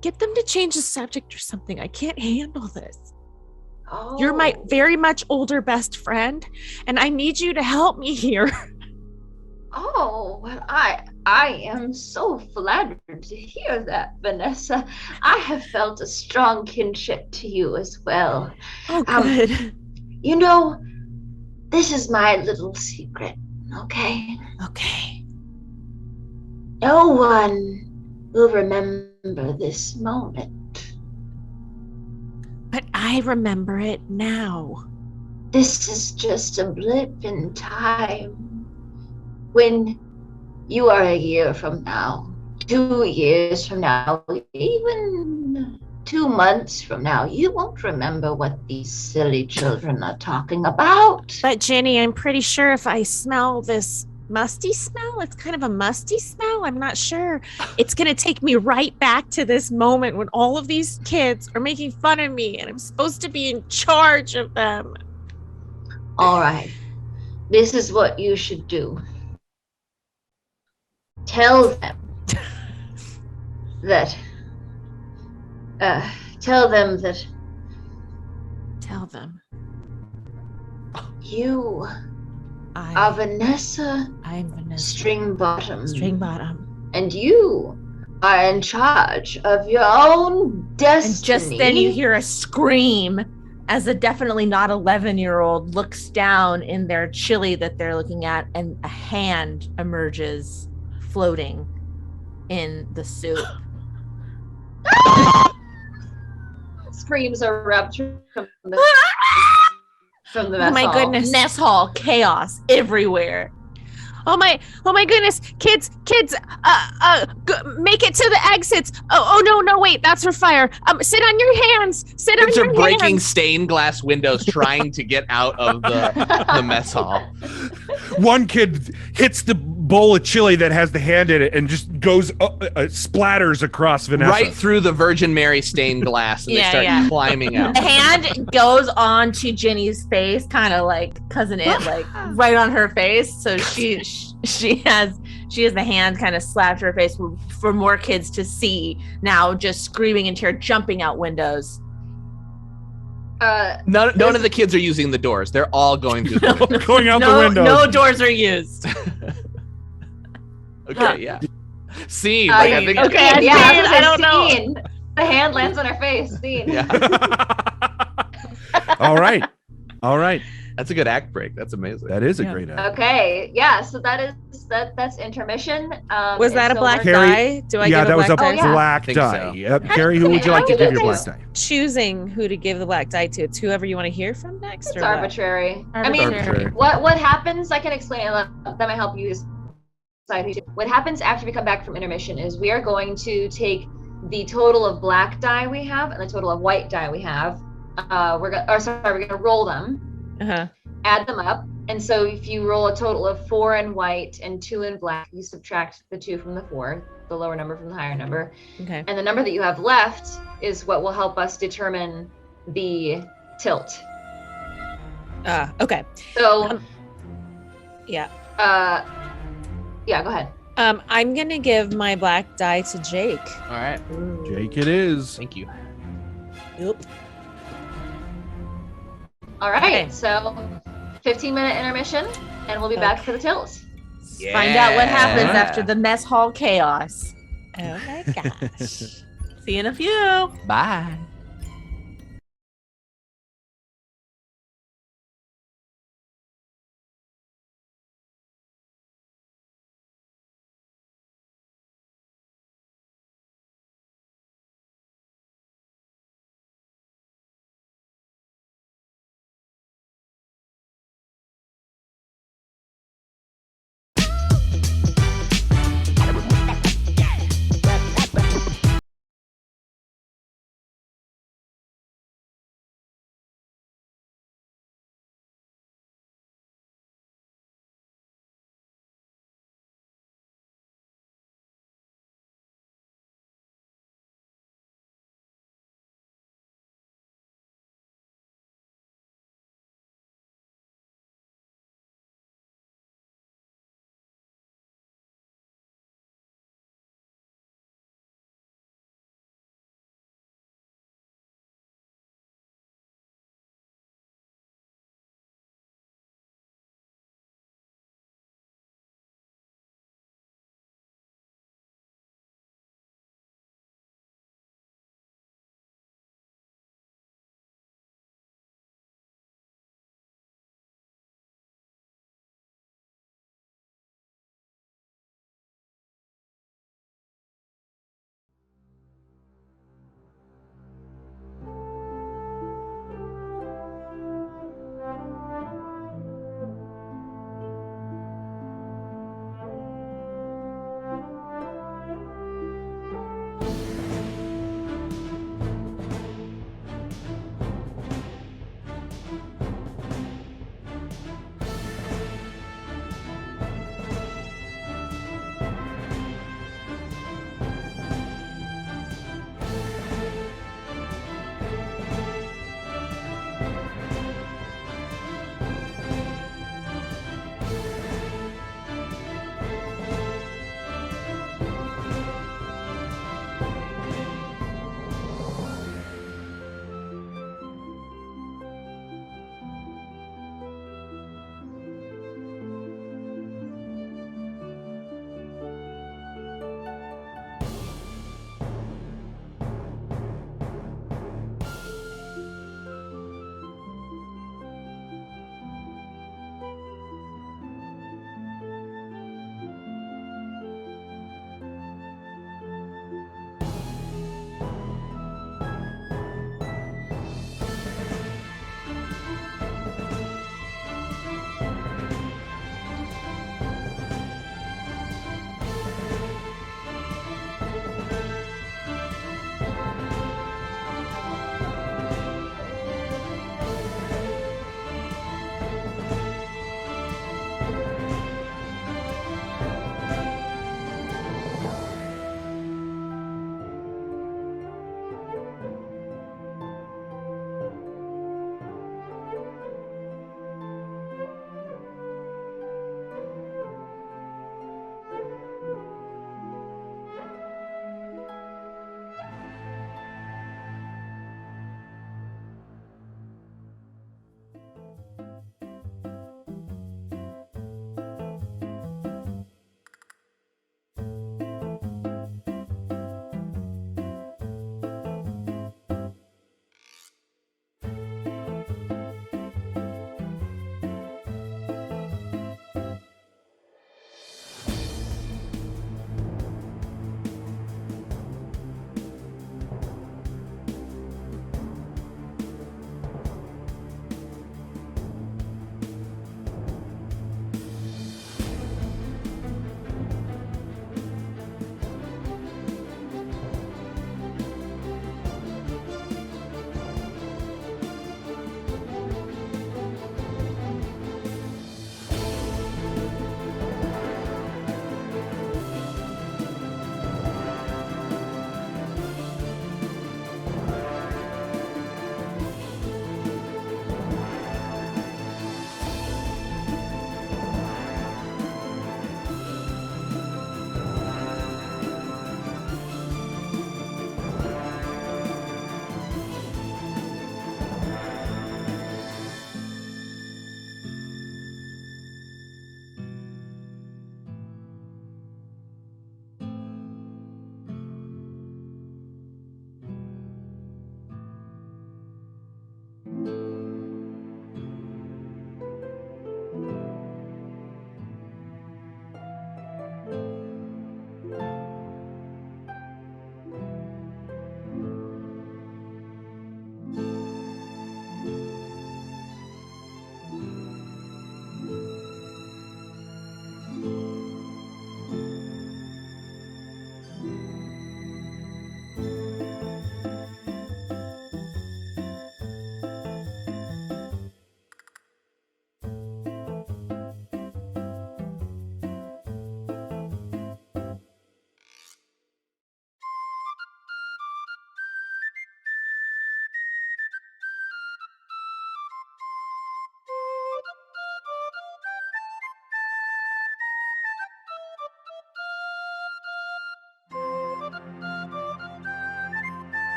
get them to change the subject or something? I can't handle this. Oh. You're my very much older best friend, and I need you to help me here. Oh, well, I am so flattered to hear that, Vanessa. I have felt a strong kinship to you as well. Oh, good. This is my little secret, okay? Okay. No one will remember this moment. But I remember it now. This is just a blip in time. When you are a year from now, 2 years from now, even 2 months from now, you won't remember what these silly children are talking about. But Ginny, I'm pretty sure if I smell this musty smell, it's kind of a musty smell. I'm not sure. It's going to take me right back to this moment when all of these kids are making fun of me and I'm supposed to be in charge of them. All right. This is what you should do. Tell them that Tell them. You are Vanessa I'm Vanessa Stringbottom. Stringbottom. And you are in charge of your own destiny. And just then you hear a scream as a definitely not 11-year-old looks down in their chili that they're looking at, and a hand emerges floating in the soup. Screams erupt from the Oh my hall. goodness. Mess hall, chaos everywhere. Oh my goodness. Kids, make it to the exits. Oh no, wait, that's for fire. Sit on your hands. Kids are breaking stained glass windows trying to get out of the mess hall. One kid hits the bowl of chili that has the hand in it and just goes splatters across Vanessa. Right through the Virgin Mary stained glass, and they start climbing out. The hand goes on to Ginny's face, kind of like cousin it, like right on her face. So she has the hand kind of slapped her face for more kids to see. Now just screaming in terror, jumping out windows. None of the kids are using the doors. They're all going through the windows. Going out the window. No doors are used. Okay, yeah. Scene. Okay, yeah, I don't know. Scene. The hand lands on her face. Scene. Yeah. All right. That's a good act break. That's amazing. That is a great idea. Okay, yeah. So that's intermission. Was that a black Carrie- die? Do I Yeah, get that a was a black die? yeah. black Think die. so. Yep. Carrie, who would you like to give your black die? Choosing who to give the black die to. It's whoever you want to hear from next. It's or what? arbitrary. I Arbitrary. mean, what happens? I can explain it. That might help you decide. What happens after we come back from intermission is we are going to take the total of black die we have and the total of white die we have. We're gonna roll them. Uh-huh. Add them up, and so if you roll a total of 4 in white and 2 in black, you subtract the 2 from the 4, the lower number from the higher number, Okay. and the number that you have left is what will help us determine the tilt. Okay. So Yeah. Yeah, go ahead. I'm gonna give my black die to Jake. All right. Jake it is. Thank you. Yep. All right, Okay. so 15-minute intermission, and we'll be back for the tilt. Find out what happens after the mess hall chaos. Oh my gosh. See you in a few. Bye.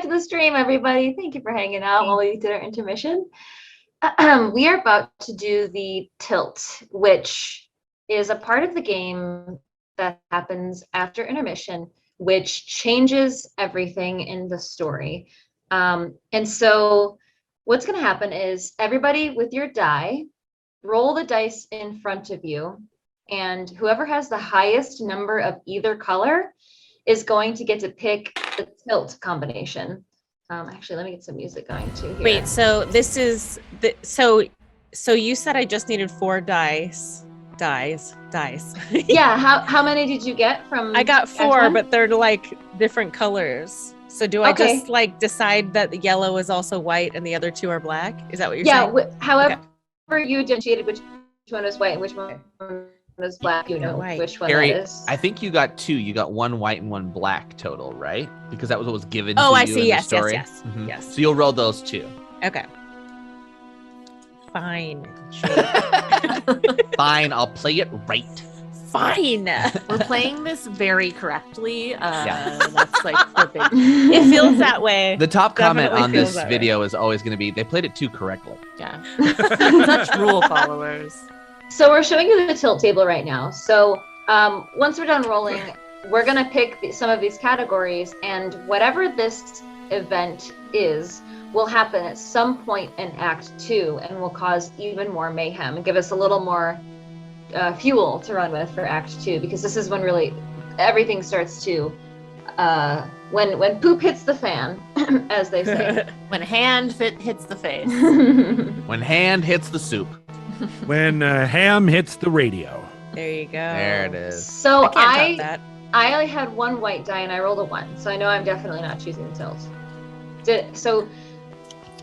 to the stream, everybody. Thank you for hanging out while we did our intermission. We are about to do the tilt, which is a part of the game that happens after intermission, which changes everything in the story. And so what's going to happen is everybody with your die, roll the dice in front of you, and whoever has the highest number of either color is going to get to pick the tilt combination. Actually, let me get some music going too here. Wait, so this is so you said I just needed 4 dice. Yeah, how many did you get from? I got 4, but they're like different colors. So do I Okay. just like decide that the yellow is also white and the other 2 are black? Is that what you're saying? Yeah, however you differentiated which one was white and which one was black, you know White. which one Carrie, that is. I think you got 2. You got 1 white and 1 black total, right? Because that was what was given Oh, to I you see. in Yes, the story. yes. Mhm. Yes. So you'll roll those 2. Okay. Fine. Fine, I'll play it right. Fine. We're playing this very correctly. Yeah. That's like the big. It feels that way. The top comment Definitely on feels this that way. video is always going to be, they played it too correctly. Yeah. Such rule followers. So we're showing you the tilt table right now. So once we're done rolling, we're gonna pick some of these categories, and whatever this event is will happen at some point in Act 2 and will cause even more mayhem and give us a little more fuel to run with for Act 2, because this is when really everything starts to when poop hits the fan, as they say. When hand hits the face. When hand hits the soup. When ham hits the radio. There you go. There it is. So I can't top that. I only had 1 white die and I rolled a 1, so I know I'm definitely not choosing the tilt.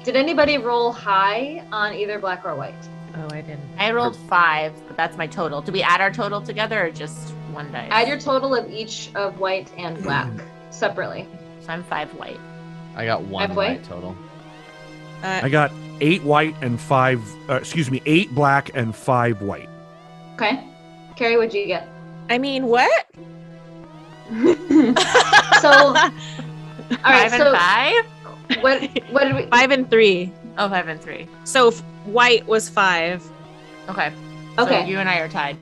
Did anybody roll high on either black or white? Oh, I didn't. I rolled 5, but that's my total. Do we add our total together or just 1 dice? Add your total of each of white and black separately. So I'm 5 white. I got 1 Halfway? white total. I got 8 white and 8 black and 5 white. Okay. Carrie, what'd you get? I mean, what? So, all right. 5 and So 5? what did we? 5 and 3. Oh, 5 and 3. So white was 5. Okay. Okay. So you and I are tied.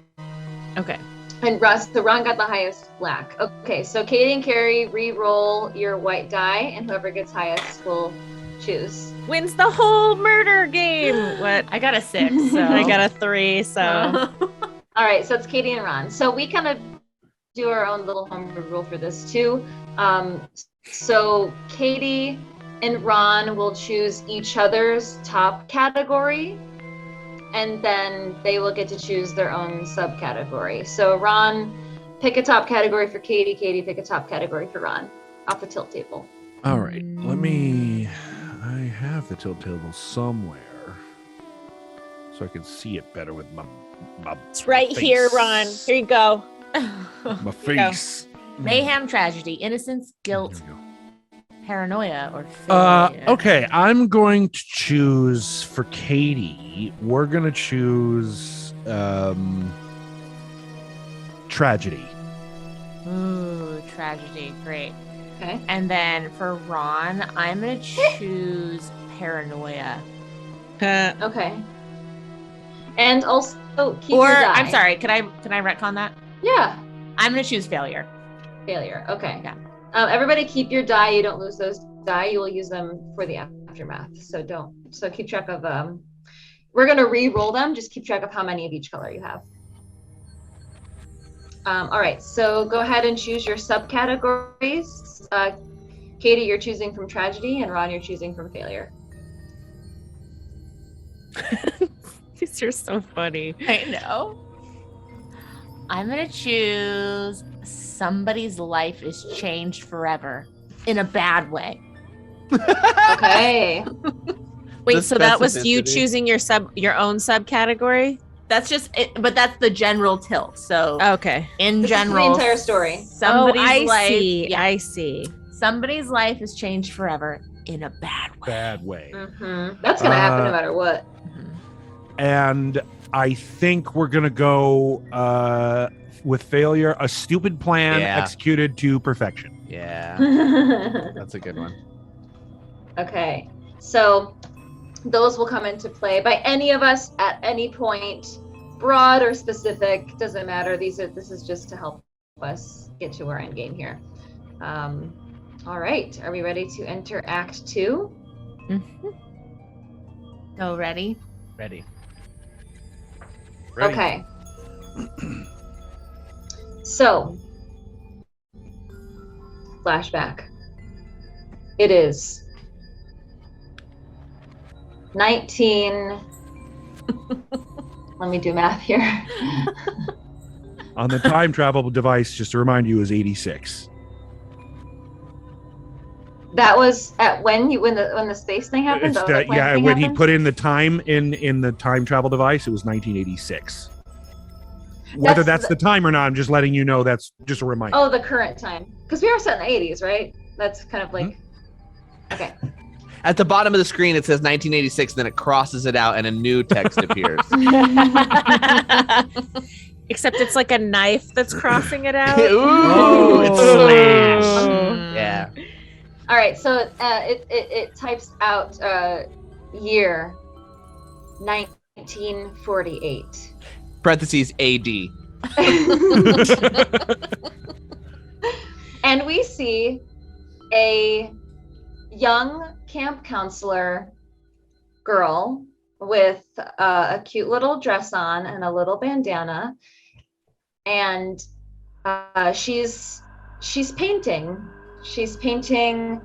Okay. And Russ, so Ron got the highest black. Okay. So Katie and Carrie re-roll your white die, and whoever gets highest will choose. Wins the whole murder game. What? I got a 6. So I got a 3. So All right. So it's Katie and Ron. So we kind of do our own little home rule for this too. So Katie and Ron will choose each other's top category, and then they will get to choose their own subcategory. So Ron, pick a top category for Katie. Katie, pick a top category for Ron off the tilt table. All right, I have the tilt table somewhere so I can see it better with my it's right here, Ron. Here you go. my face. Mayhem, tragedy, innocence, guilt, There we go. paranoia, or failure. Okay, I'm going to choose for Katie. We're gonna choose tragedy. Ooh, tragedy. Great. Okay. And then for Ron, I'm going to choose paranoia. Okay. And also keep Or your die. I'm sorry, can I retcon that? Yeah. I'm going to choose failure. Failure. Okay. Yeah. Everybody keep your die. You don't lose those die. You will use them for the aftermath. So don't. So keep track of we're gonna re-roll them. Just keep track of how many of each color you have. All right. So go ahead and choose your subcategories. Katie, you're choosing from tragedy, and Ron, you're choosing from failure. These are so funny. I know. I'm going to choose somebody's life is changed forever in a bad way. Okay. Wait, The so that was you specificity. choosing your own subcategory? That's just it, but that's the general tilt. So Okay. in This is the general, entire story. Somebody's I life, see. yeah, I see. somebody's life is changed forever in a bad way. Bad way. That's gonna happen no Uh, matter what. And I think we're gonna go with failure, a stupid plan Yeah. executed to perfection. Yeah, that's a good one. Okay, so those will come into play by any of us at any point, broad or specific, doesn't matter. This is just to help us get to our end game here. All right, are we ready to enter Act 2? Go, ready? Ready. Okay. So, flashback. It is 19. Let me do math here. On the time travel device, just to remind you, is 86. That was at when the space thing happened. It's the yeah, thing when he happened? put in the time in the time travel device, it was 1986. Whether that's the time or not, I'm just letting you know. That's just a reminder. Oh, the current time, because we are set in the 80s, right? That's kind of like okay. At the bottom of the screen, it says 1986, then it crosses it out and a new text appears. Except it's like a knife that's crossing it out. Ooh, it's slashed. Yeah. All right, so it types out year 1948. Parentheses AD. And we see a young camp counselor girl with a cute little dress on and a little bandana, and she's painting. She's painting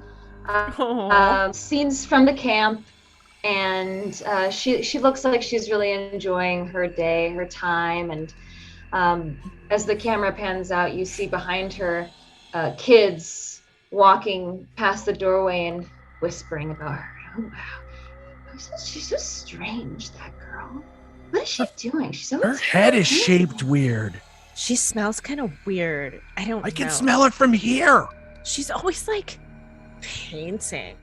scenes from the camp, and she looks like she's really enjoying her day, her time. And as the camera pans out, you see behind her kids walking past the doorway and whispering about her. Oh wow, she's so strange, that girl. What is she doing? She's so Her head is shaped weird. She smells kind of weird. I can smell it from here. She's always like painting.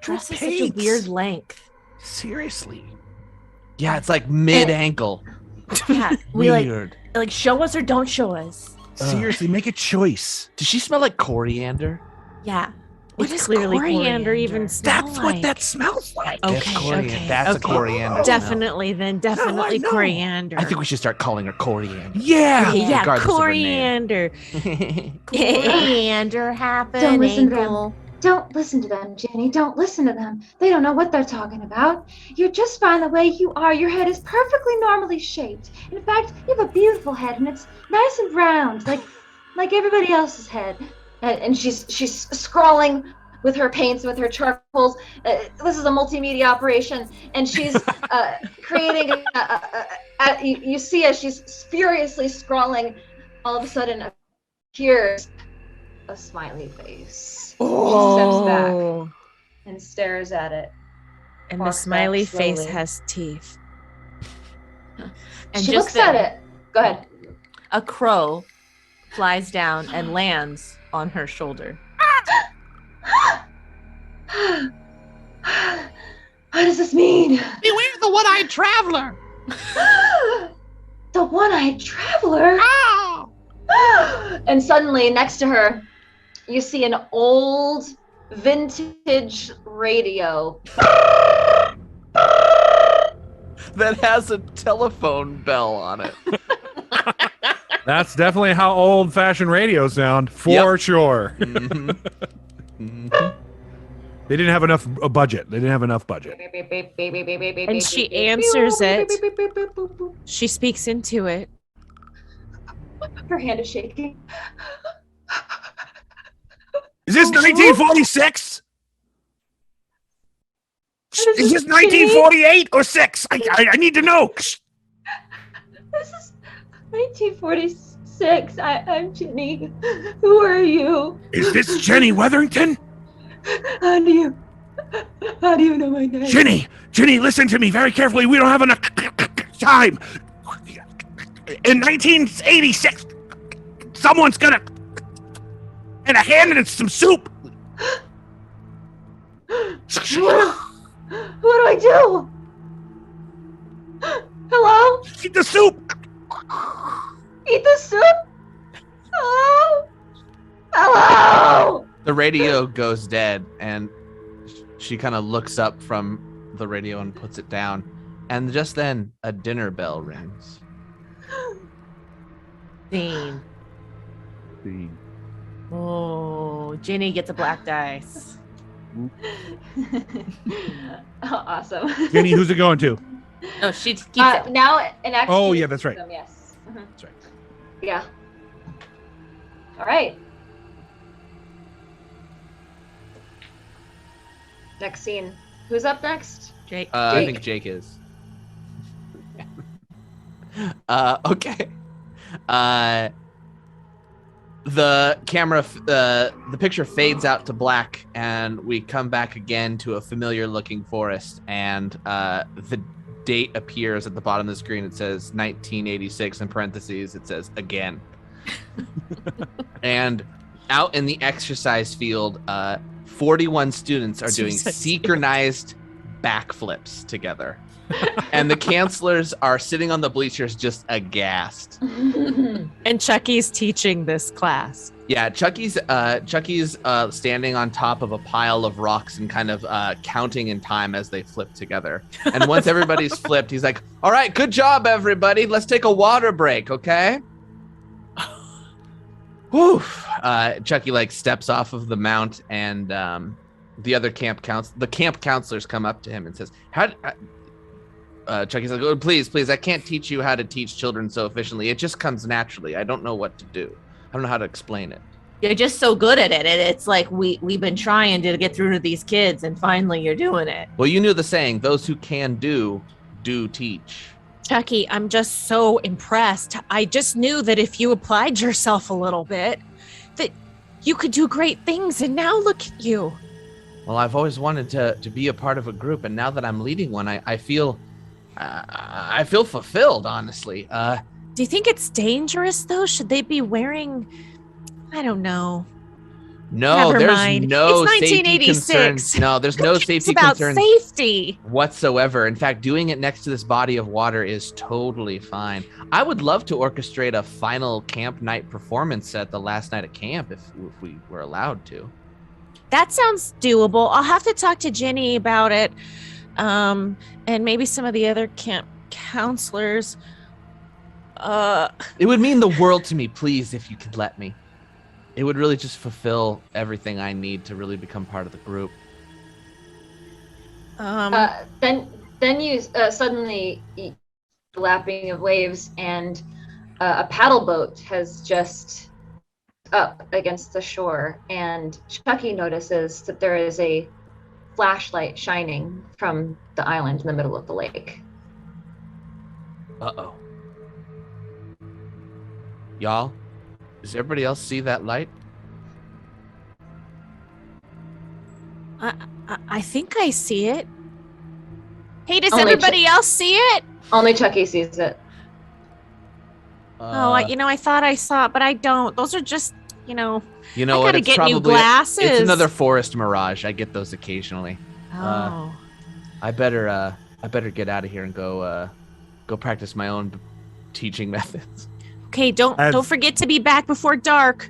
Dress is such a weird length. Seriously. Yeah, it's like mid-ankle. Yeah, we Weird. like show us or don't show us. Seriously, make a choice. Does she smell like coriander? Yeah. What It's does clearly coriander even smell That's like? what that smells like. That's Okay, coriander. okay, That's okay. a coriander. Definitely, then definitely know. coriander. I think we should start calling her coriander. Yeah. yeah, regardless of her name. coriander. Coriander happening. Don't listen to them. Don't listen to them, Jenny. Don't listen to them. They don't know what they're talking about. You're just fine the way you are. Your head is perfectly normally shaped. In fact, you have a beautiful head, and it's nice and round, like everybody else's head. And she's scrawling with her paints, with her charcoals. This is a multimedia operation, and she's creating. You see as she's furiously scrawling, all of a sudden appears a smiley face. She steps back and stares at it. And the Walks back smiley face slowly. has teeth. And She just looks at it. Go ahead. a crow flies down and lands on her shoulder. What does this mean? Beware the one-eyed traveler. The one-eyed traveler? Oh. And suddenly, next to her, you see an old vintage radio. That has a telephone bell on it. That's definitely how old-fashioned radios sound, for sure. Mhm. Mhm. They didn't have enough budget. They didn't have enough budget. And she answers it. She speaks into it. Her hand is shaking. Is this 1946? Is this 1948 or 6? I need to know. This is 1946. I'm Jenny. Who are you? Is this Jenny Weatherington? How do you know my name? Jenny, listen to me very carefully. We don't have enough time. In 1986, someone's gonna and a hand and some soup. What do I do? Hello? Eat the soup. Eat the soup? Hello? Hello? The radio goes dead, and She kind of looks up from the radio and puts it down. And just then, a dinner bell rings. Scene. Oh, Ginny gets a black dice. Awesome. Jenny, who's it going to? No, she keeps it. Now an action. Oh, yeah, that's right. Them, yes. That's right. Yeah. All right. Next scene. Who's up next? Jake. I think Jake is. Okay. The camera, the picture fades out to black, and we come back again to a familiar-looking forest. And the date appears at the bottom of the screen. It says 1986 in parentheses. It says again. And out in the exercise field, 41 students are doing synchronized backflips together. And the counselors are sitting on the bleachers just aghast. And Chucky's teaching this class. Yeah, Chucky's standing on top of a pile of rocks and kind of counting in time as they flip together. And once everybody's flipped, he's like, "All right, good job, everybody. Let's take a water break, okay?" Whew. Chucky like steps off of the mount, and the other camp counselors come up to him and says, Chucky's like, "Oh, please, I can't teach you how to teach children so efficiently. It just comes naturally. I don't know what to do. I don't know how to explain it." You're just so good at it. And it's like we've been trying to get through to these kids, and finally you're doing it. Well, you knew the saying, those who can do teach. Chucky, I'm just so impressed. I just knew that if you applied yourself a little bit, that you could do great things. And now look at you. Well, I've always wanted to be a part of a group, and now that I'm leading one, I feel fulfilled, honestly. Do you think it's dangerous, though? Should they be wearing, I don't know. No, Never there's mind. no It's safety 1986. concerns. No, there's no safety It's about concerns safety. whatsoever. In fact, doing it next to this body of water is totally fine. I would love to orchestrate a final camp night performance at the last night at camp if we were allowed to. That sounds doable. I'll have to talk to Jenny about it. And maybe some of the other camp counselors. It would mean the world to me, please, if you could let me. It would really just fulfill everything I need to really become part of the group. Then you suddenly the lapping of waves, and a paddle boat has just up against the shore, and Chucky notices that there is a flashlight shining from the island in the middle of the lake. Uh-oh. Y'all, does everybody else see that light? I think I see it. Hey, does Only everybody else see it? Only Chucky sees it. I thought I saw it, but I don't. Those are just, You know I what? gotta It's get new probably glasses. It's another forest mirage. I get those occasionally. Oh. I better get out of here and go practice my own teaching methods. Okay, don't forget to be back before dark.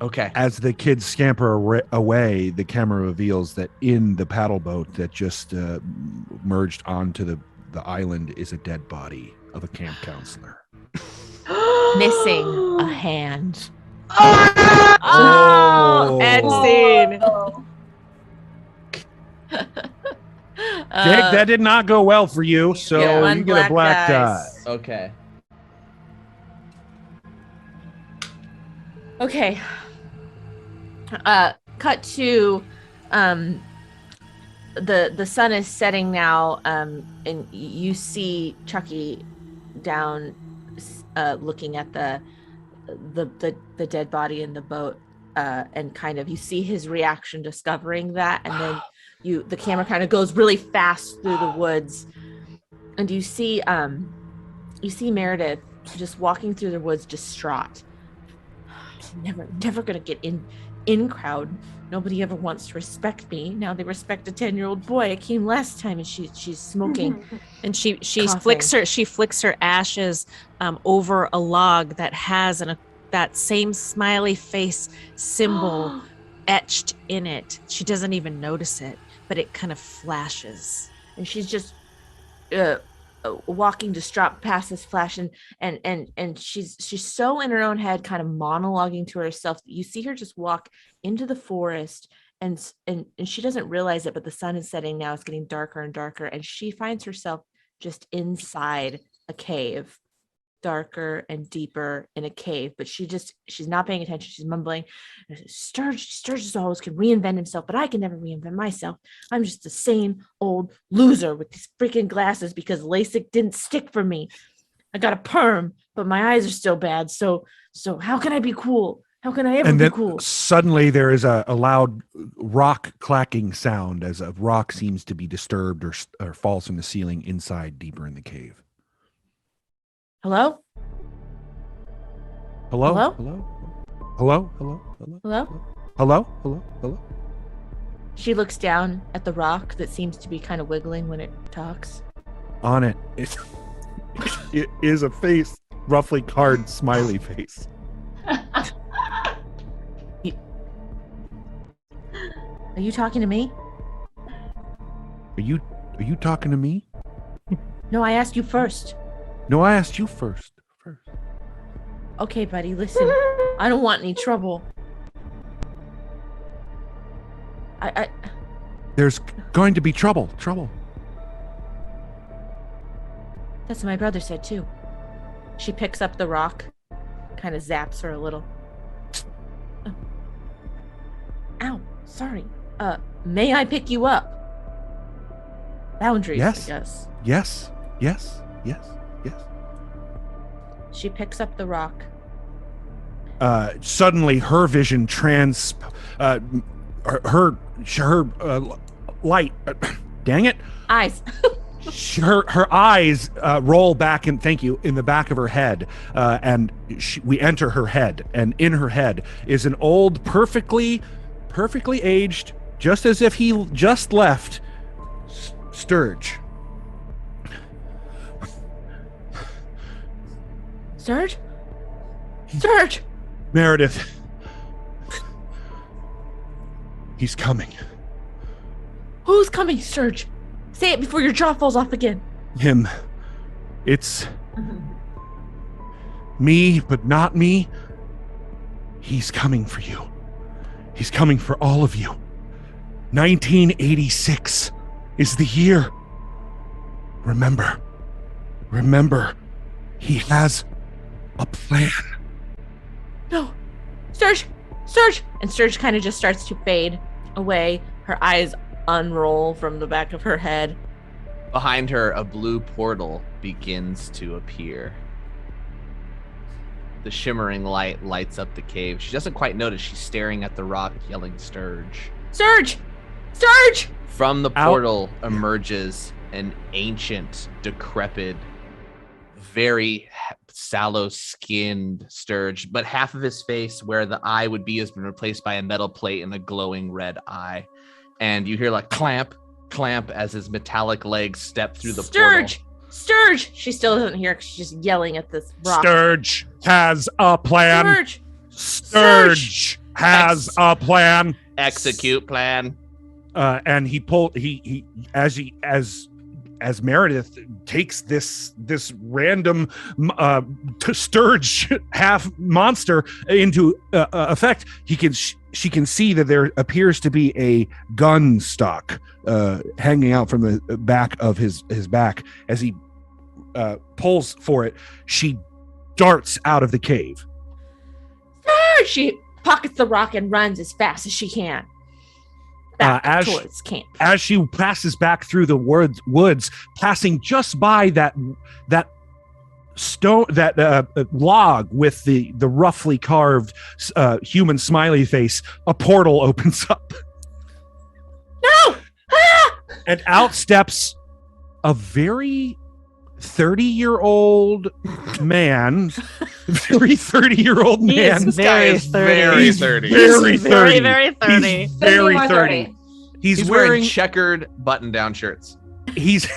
Okay. As the kids scamper away, the camera reveals that in the paddle boat that just merged onto the island is a dead body of a camp counselor. Missing a hand. Oh, end scene. Jake, that did not go well for you, so Yeah, you get a black die. dice. Okay. Okay. Cut to the sun is setting now, and you see Chucky down looking at the dead body in the boat, and kind of you see his reaction discovering that, and then the camera kind of goes really fast through the woods, and you see Meredith just walking through the woods distraught. Never gonna get in crowd. Nobody ever wants to respect me. Now they respect a 10-year-old boy. I came last time, and she's smoking. And she Coughing. flicks her ashes over a log that has that same smiley face symbol etched in it. She doesn't even notice it. but it kind of flashes. And she's just walking distraught past this flash, and she's so in her own head, kind of monologuing to herself, that you see her just walk into the forest, and she doesn't realize it, but the sun is setting now. It's getting darker and darker, and she finds herself just inside a cave, darker and deeper in a cave. But she's not paying attention. She's mumbling, Sturgis always can reinvent himself, but I can never reinvent myself. I'm just the same old loser with these freaking glasses because LASIK didn't stick for me. I got a perm, but my eyes are still bad. So how can I be cool? How can I ever And be then cool? suddenly there is a loud rock clacking sound as a rock seems to be disturbed or falls from the ceiling inside deeper in the cave. Hello? Hello? Hello? Hello? Hello? Hello? Hello? Hello? Hello? Hello? Hello? She looks down at the rock that seems to be kind of wiggling when it talks. On it is a face, roughly carved smiley face. Are you talking to me? Are you talking to me? No, I asked you first. No, I asked you first. Okay, buddy, listen. I don't want any trouble. I There's going to be trouble. That's what my brother said too. She picks up the rock, kind of zaps her a little. Ow, sorry. May I pick you up? Boundaries, Yes. I guess. Yes. She picks up the rock. Suddenly her vision her light, dang it. Eyes. Her eyes roll back in the back of her head, and we enter her head, and in her head is an old, perfectly aged, just as if he just left, Sturge. Serge? Meredith. He's coming. Who's coming, Serge? Say it before your jaw falls off again. Him. It's me, but not me. He's coming for you. He's coming for all of you. 1986 is the year. Remember, he has a plan. No. Serge! And Serge kind of just starts to fade away. Her eyes unroll from the back of her head. Behind her, a blue portal begins to appear. The shimmering light lights up the cave. She doesn't quite notice. She's staring at the rock, yelling, Sturge. Serge! From the portal emerges an ancient, decrepit, very sallow-skinned Sturge, but half of his face, where the eye would be, has been replaced by a metal plate and a glowing red eye. And you hear like clamp as his metallic legs step through the portal. Sturge! She still doesn't hear because she's just yelling at this rock. Sturge has a plan. Sturge has a plan. Execute plan. And he as Meredith takes this random Sturge half monster into effect, she can see that there appears to be a gun stock hanging out from the back of his back. As he pulls for it, she darts out of the cave. She pockets the rock and runs as fast as she can. Back towards camp. As she passes back through the woods, passing just by that stone, that log with the roughly carved human smiley face, a portal opens up. No! And out steps a very 30-year-old man. Very 30-year-old man. He's very 30. He's 30. Very 30. Very 30. He's very More 30. He's wearing wearing checkered button-down shirts. he's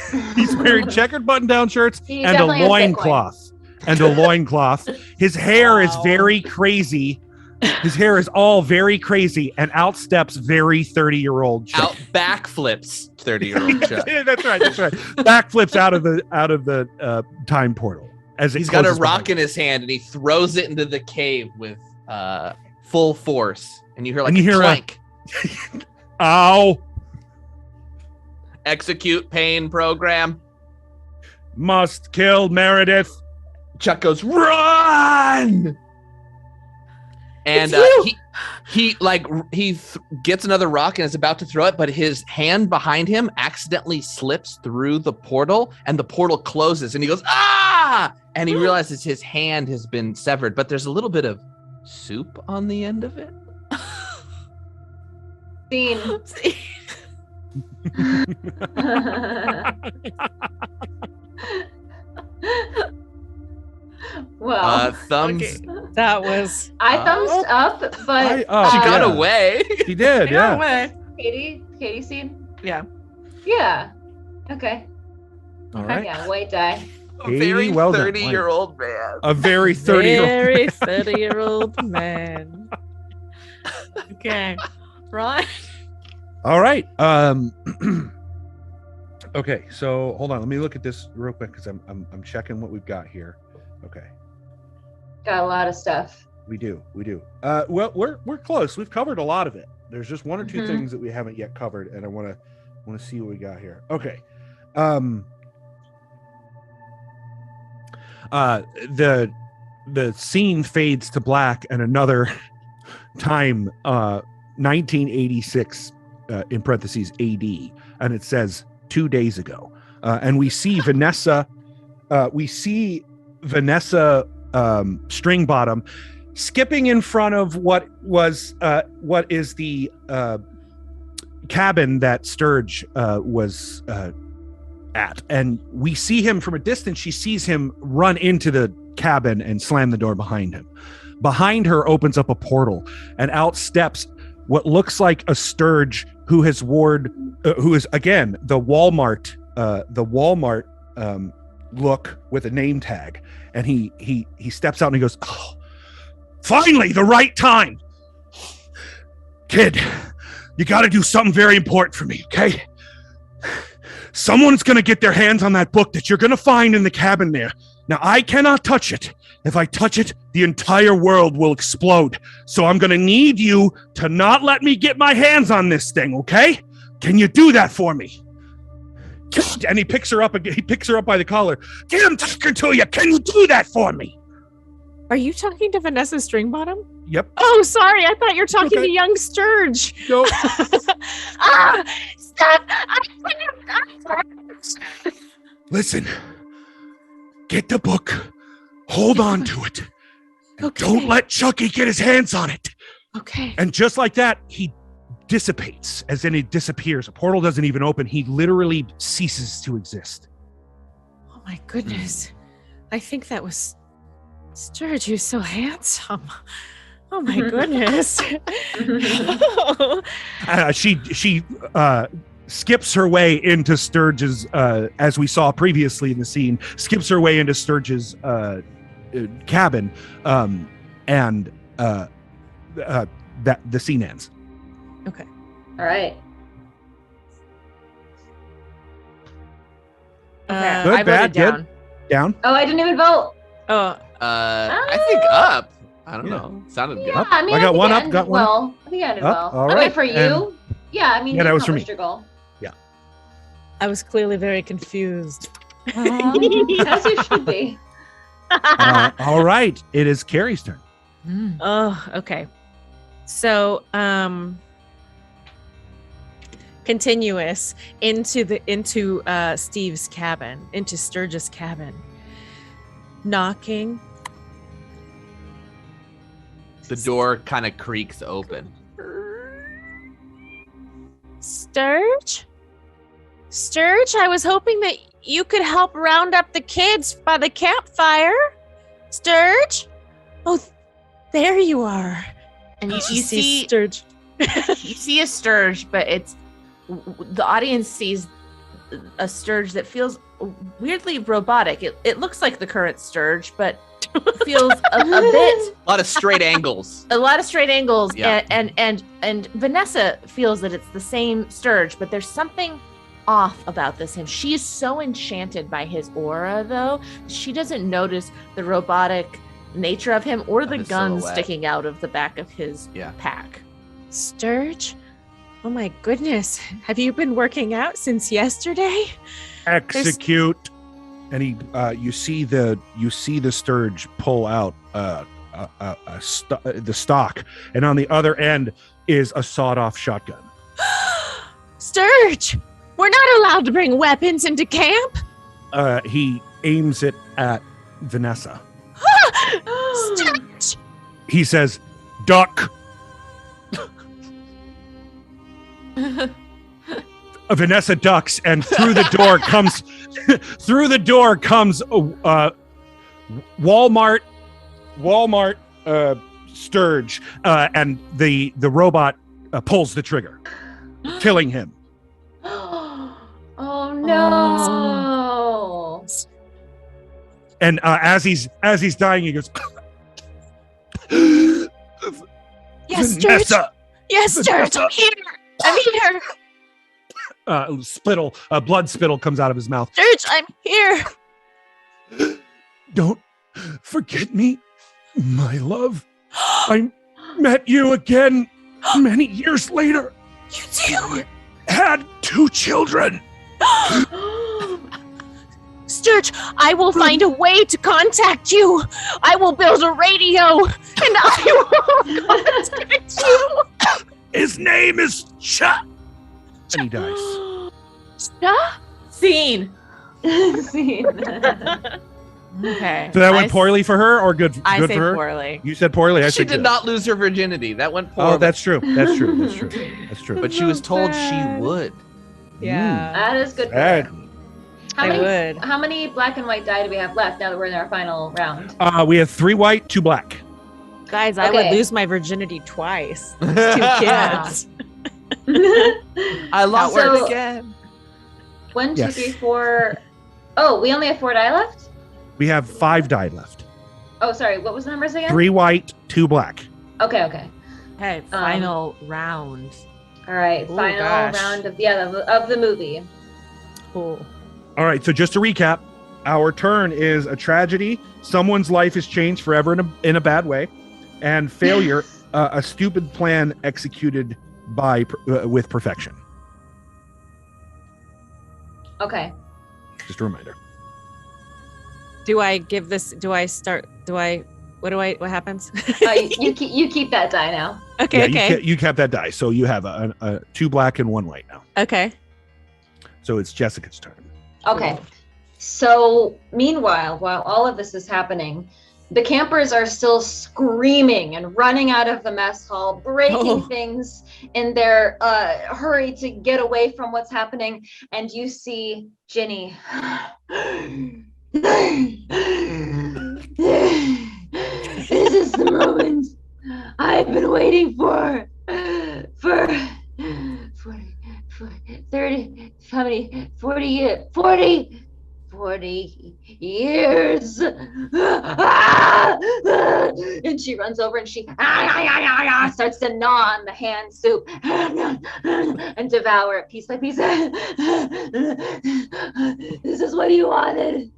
wearing checkered button-down shirts He's and a definitely a thick loincloth. And a loincloth. His hair is very crazy. His hair is all very crazy, and out steps very 30-year-old Chuck. Out backflips 30-year-old Chuck. Yeah, that's right. Backflips out of the time portal as He's got a rock in his hand and he throws it into the cave with full force, and you hear like a clank. Ow! Execute pain program. Must kill Meredith. Chuck goes, run! And he gets another rock and is about to throw it, but his hand behind him accidentally slips through the portal, and the portal closes, and he goes, ah! And he realizes his hand has been severed, but there's a little bit of soup on the end of it. Scene. Well, thumbs. Okay. That was. I thumbs up, but She got away. She did, yeah. Way. Katie scene. Yeah. Yeah. Okay. All right. Yeah. White die. A very well done. 30-year-old man. A very 30-year-old. Very 30-year-old man. Okay. Right. All right. Okay, so hold on. Let me look at this real quick because I'm checking what we've got here. Okay. Got a lot of stuff. We do. Well, we're close. We've covered a lot of it. There's just one or two things that we haven't yet covered, and I want to see what we got here. Okay. The scene fades to black, and another time, 1986, in parentheses AD, and it says 2 days ago, and we see Vanessa. Stringbottom skipping in front of what is the cabin that Sturge was at, and we see him from a distance. She sees him run into the cabin and slam the door behind him. Behind her opens up a portal, and out steps what looks like a Sturge who is again the Walmart look with a name tag, and he steps out and he goes, oh, finally the right time, kid, you got to do something very important for me, okay? Someone's gonna get their hands on that book that you're gonna find in the cabin there. Now I cannot touch it. If I touch it, the entire world will explode. So I'm gonna need you to not let me get my hands on this thing, okay? Can you do that for me? And he picks her up by the collar. Get him talking to you. Can you do that for me? Are you talking to Vanessa Stringbottom? Yep. Oh, sorry. I thought you were talking to young Sturge. Nope. Stop. Listen, get the book. Hold on to it. And don't let Chucky get his hands on it. Okay. And just like that, he dissipates, as in he disappears. A portal doesn't even open. He literally ceases to exist. Oh my goodness. I think that was Sturge. You're so handsome. Oh my goodness. She skips her way into Sturge's, as we saw previously in the scene, skips her way into Sturge's cabin, and that the scene ends. Okay. All right. Okay. Good, I voted bad, down. good. Down. Oh, I didn't even vote. Oh, I think up. I don't know. Sounded good. Yeah, I mean, I got think one I up, ended got one well. I think I ended up. well. All I right. mean, for you, yeah. I mean, Yeah, you that was for me. accomplished your goal. I was clearly very confused. As you should be. All right. It is Kari's turn. Oh, okay. So, continuous into Steve's cabin, into Sturge's cabin. Knocking. The door kind of creaks open. Sturge? Sturge, I was hoping that you could help round up the kids by the campfire. Sturge? Oh, there you are. And you Just see Sturge. you see a Sturge, but the audience sees a Sturge that feels weirdly robotic. It looks like the current Sturge, but feels a bit A lot of straight angles. Yeah. and Vanessa feels that it's the same Sturge, but there's something off about this him. She's so enchanted by his aura, though, she doesn't notice the robotic nature of him or the his gun silhouette. sticking out of the back of his Yeah. pack. Sturge? Oh my goodness. Have you been working out since yesterday? Execute. And he, you see the Sturge pull out the stock, and on the other end is a sawed-off shotgun. Sturge! We're not allowed to bring weapons into camp. He aims it at Vanessa. Sturge! He says, "Duck." Vanessa ducks, and through the door comes Walmart Sturge, and the robot pulls the trigger, killing him. Oh no. And as he's dying, he goes, Yes, Sturge! Vanessa. Yes, Sturge! I'm here! I'm here! Blood spittle comes out of his mouth. Sturge, I'm here! Don't forget me, my love. I met you again many years later. You do! Had 2 children. Sturge, I will find a way to contact you. I will build a radio, and I will contact you. His name is Chuck. And he dies. Stop. Scene. Scene. Okay. So that went poorly for her, or good? I Good say for her. poorly. You said poorly. I She said did good. not lose her virginity. That went poorly. Oh, that's true. That's true. That's true. That's true. But she was told she would. Yeah. That is good. Bad. How many black and white die do we have left now that we're in our final round? We have 3 white, 2 black. Guys, I Okay. would lose my virginity twice. 2 kids. I lost So- it again. 1, 2, Yes. 3, 4. Oh, we only have 4 die left? We have 5 die left. Oh, sorry. What was the numbers again? 3 white, 2 black. Okay. Okay, final round. All right. Ooh, Final gosh. round of the movie. Cool. All right. So just to recap, our turn is a tragedy. Someone's life is changed forever in a bad way, and failure, a stupid plan executed with perfection. Okay. Just a reminder. Do I give this? Do I start? What happens? You keep that die now. Okay, Yeah, okay. You kept that die, so you have a 2 black and 1 white now. Okay. So it's Jessica's turn. Okay. So meanwhile, while all of this is happening, the campers are still screaming and running out of the mess hall, breaking things in their hurry to get away from what's happening. And you see Ginny. This is the moment I've been waiting for 30, how many, 40 years. And she runs over and she starts to gnaw on the hand soup and devour it piece by piece. This is what you wanted.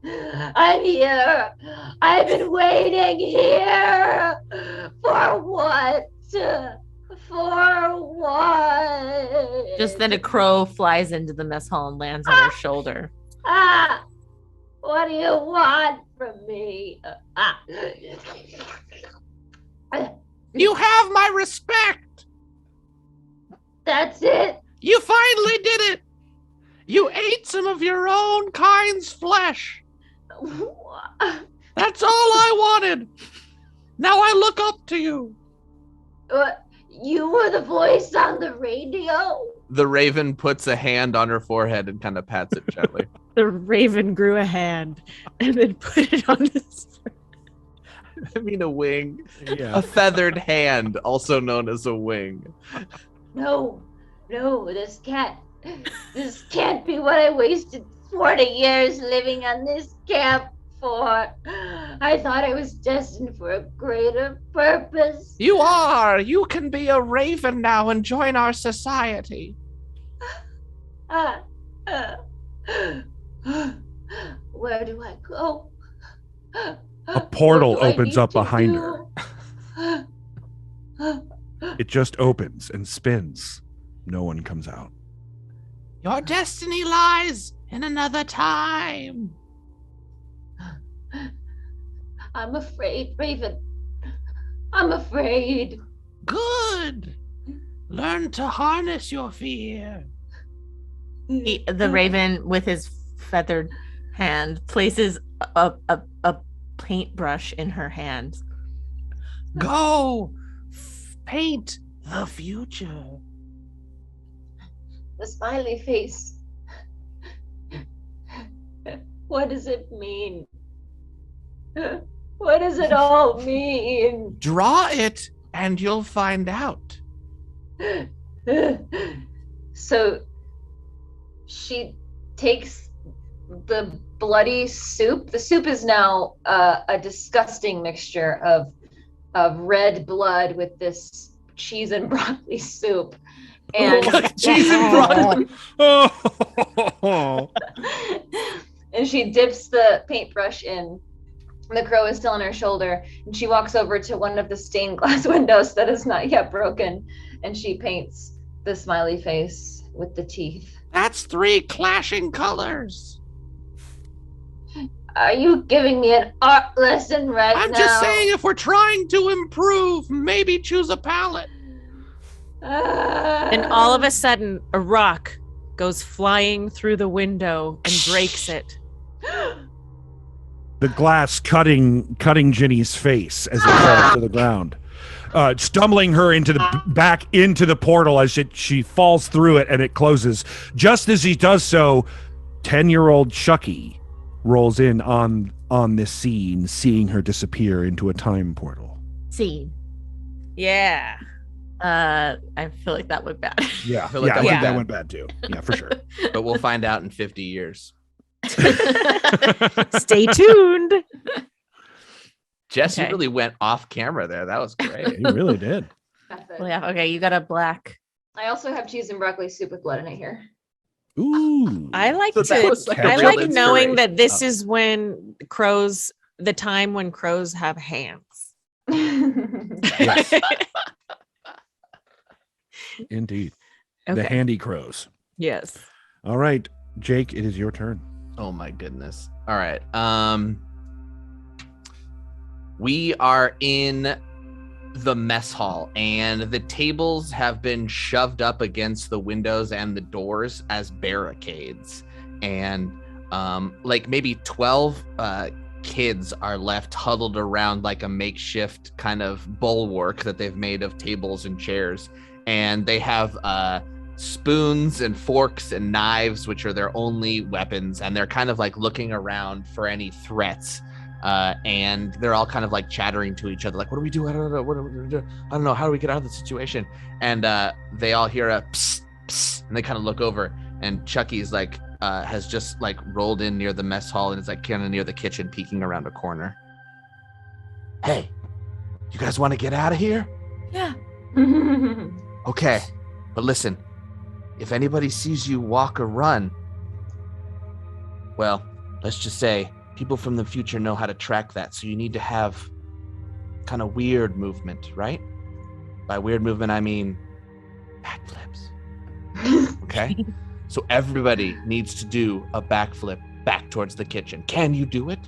I'm here. I've been waiting here. For what? For what? Just then a crow flies into the mess hall and lands on her shoulder. What do you want from me? You have my respect. That's it. You finally did it. You ate some of your own kind's flesh. That's all I wanted. Now I look up to you. You were the voice on the radio? The raven puts a hand on her forehead and kind of pats it gently. The raven grew a hand and then put it on his. I mean, a wing. Yeah. A feathered hand, also known as a wing. No, this can't be what I wasted 40 years living on this camp for. I thought I was destined for a greater purpose. You are. You can be a raven now and join our society. Where do I go? A portal What do I opens need up to behind do? her. It just opens and spins. No one comes out. Your destiny lies in another time. I'm afraid, Raven. I'm afraid. Good. Learn to harness your fear. The raven, with his feathered hand, places a paintbrush in her hand. Go. Paint the future. The smiley face. What does it mean? What does it all mean? Draw it and you'll find out. So she takes the bloody soup. The soup is now a disgusting mixture of red blood with this cheese and broccoli soup. And Cheese and broccoli. Oh. and she dips the paintbrush in. The crow is still on her shoulder, and she walks over to one of the stained glass windows that is not yet broken, and she paints the smiley face with the teeth. That's 3 clashing colors. Are you giving me an art lesson right now? I'm just saying, if we're trying to improve, maybe choose a palette. And all of a sudden, a rock goes flying through the window and breaks it. The glass cutting Ginny's face as it falls to the ground, stumbling her into the back into the portal as she falls through it, and it closes. Just as he does so, 10-year-old Chucky rolls in on this scene, seeing her disappear into a time portal. Scene. Yeah. I feel like that went bad. Yeah, feel like I that think went that bad. went bad too. Yeah, for sure. But we'll find out in 50 years. Stay tuned. Jess, Okay. you really went off camera there. That was great. You really did. Well, yeah. Okay, you got a black. I also have cheese and broccoli soup with blood in it here. Ooh. I like So that to. was like a I real like knowing that this inspiration. is when crows, the time when crows have hands. Yes, indeed. The Okay. handy crows. Yes. All right, Jake, it is your turn. Oh my goodness. All right. We are in the mess hall, and the tables have been shoved up against the windows and the doors as barricades. And like maybe 12 kids are left huddled around like a makeshift kind of bulwark that they've made of tables and chairs. And they have spoons and forks and knives, which are their only weapons, and they're kind of like looking around for any threats. And they're all kind of like chattering to each other, like, what do we do? I don't know. What do we do? I don't know. How do we get out of the situation? And they all hear a psst, psst, and they kind of look over, and Chucky's like has just like rolled in near the mess hall and is like kind of near the kitchen, peeking around a corner. Hey, you guys want to get out of here? Yeah. Okay, but listen, if anybody sees you walk or run, well, let's just say people from the future know how to track that. So you need to have kind of weird movement, right? By weird movement, I mean backflips. Okay? So everybody needs to do a backflip back towards the kitchen. Can you do it?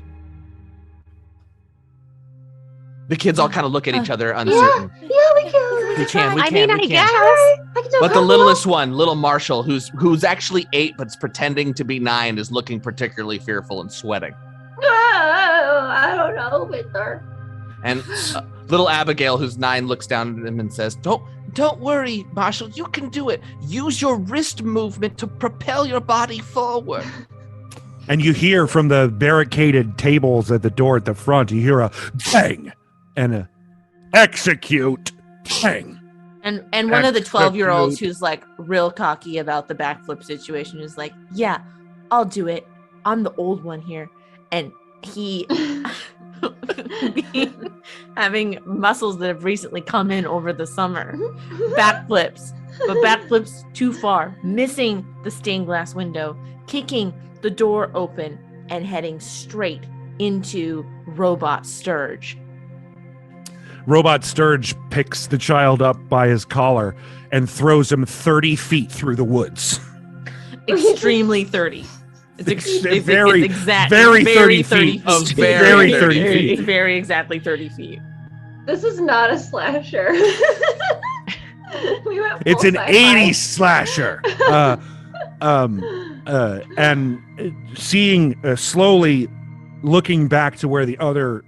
The kids all kind of look at each other uncertain. Yeah, we can. We can, we I can, mean, we I can. guess. I can do a But the couple. littlest one, little Marshall, who's actually 8 but's pretending to be 9, is looking particularly fearful and sweating. I don't know, Victor. And little Abigail, who's 9, looks down at him and says, "Don't worry, Marshall. You can do it. Use your wrist movement to propel your body forward." And you hear from the barricaded tables at the door at the front, you hear a bang and a execute bang. And one of the 12-year-olds Execute. who's like real cocky about the backflip situation is like, yeah, I'll do it. I'm the old one here. And he having muscles that have recently come in over the summer, backflips, but backflips too far, missing the stained glass window, kicking the door open and heading straight into Robot Sturge. Robot Sturge picks the child up by his collar and throws him 30 feet through the woods. Extremely 30. It's very exact, very 30 feet. Oh, Very 30 feet. It's very exactly 30 feet. This is not a slasher. We went It's full an sci-fi. 80s slasher. And seeing slowly looking back to where the other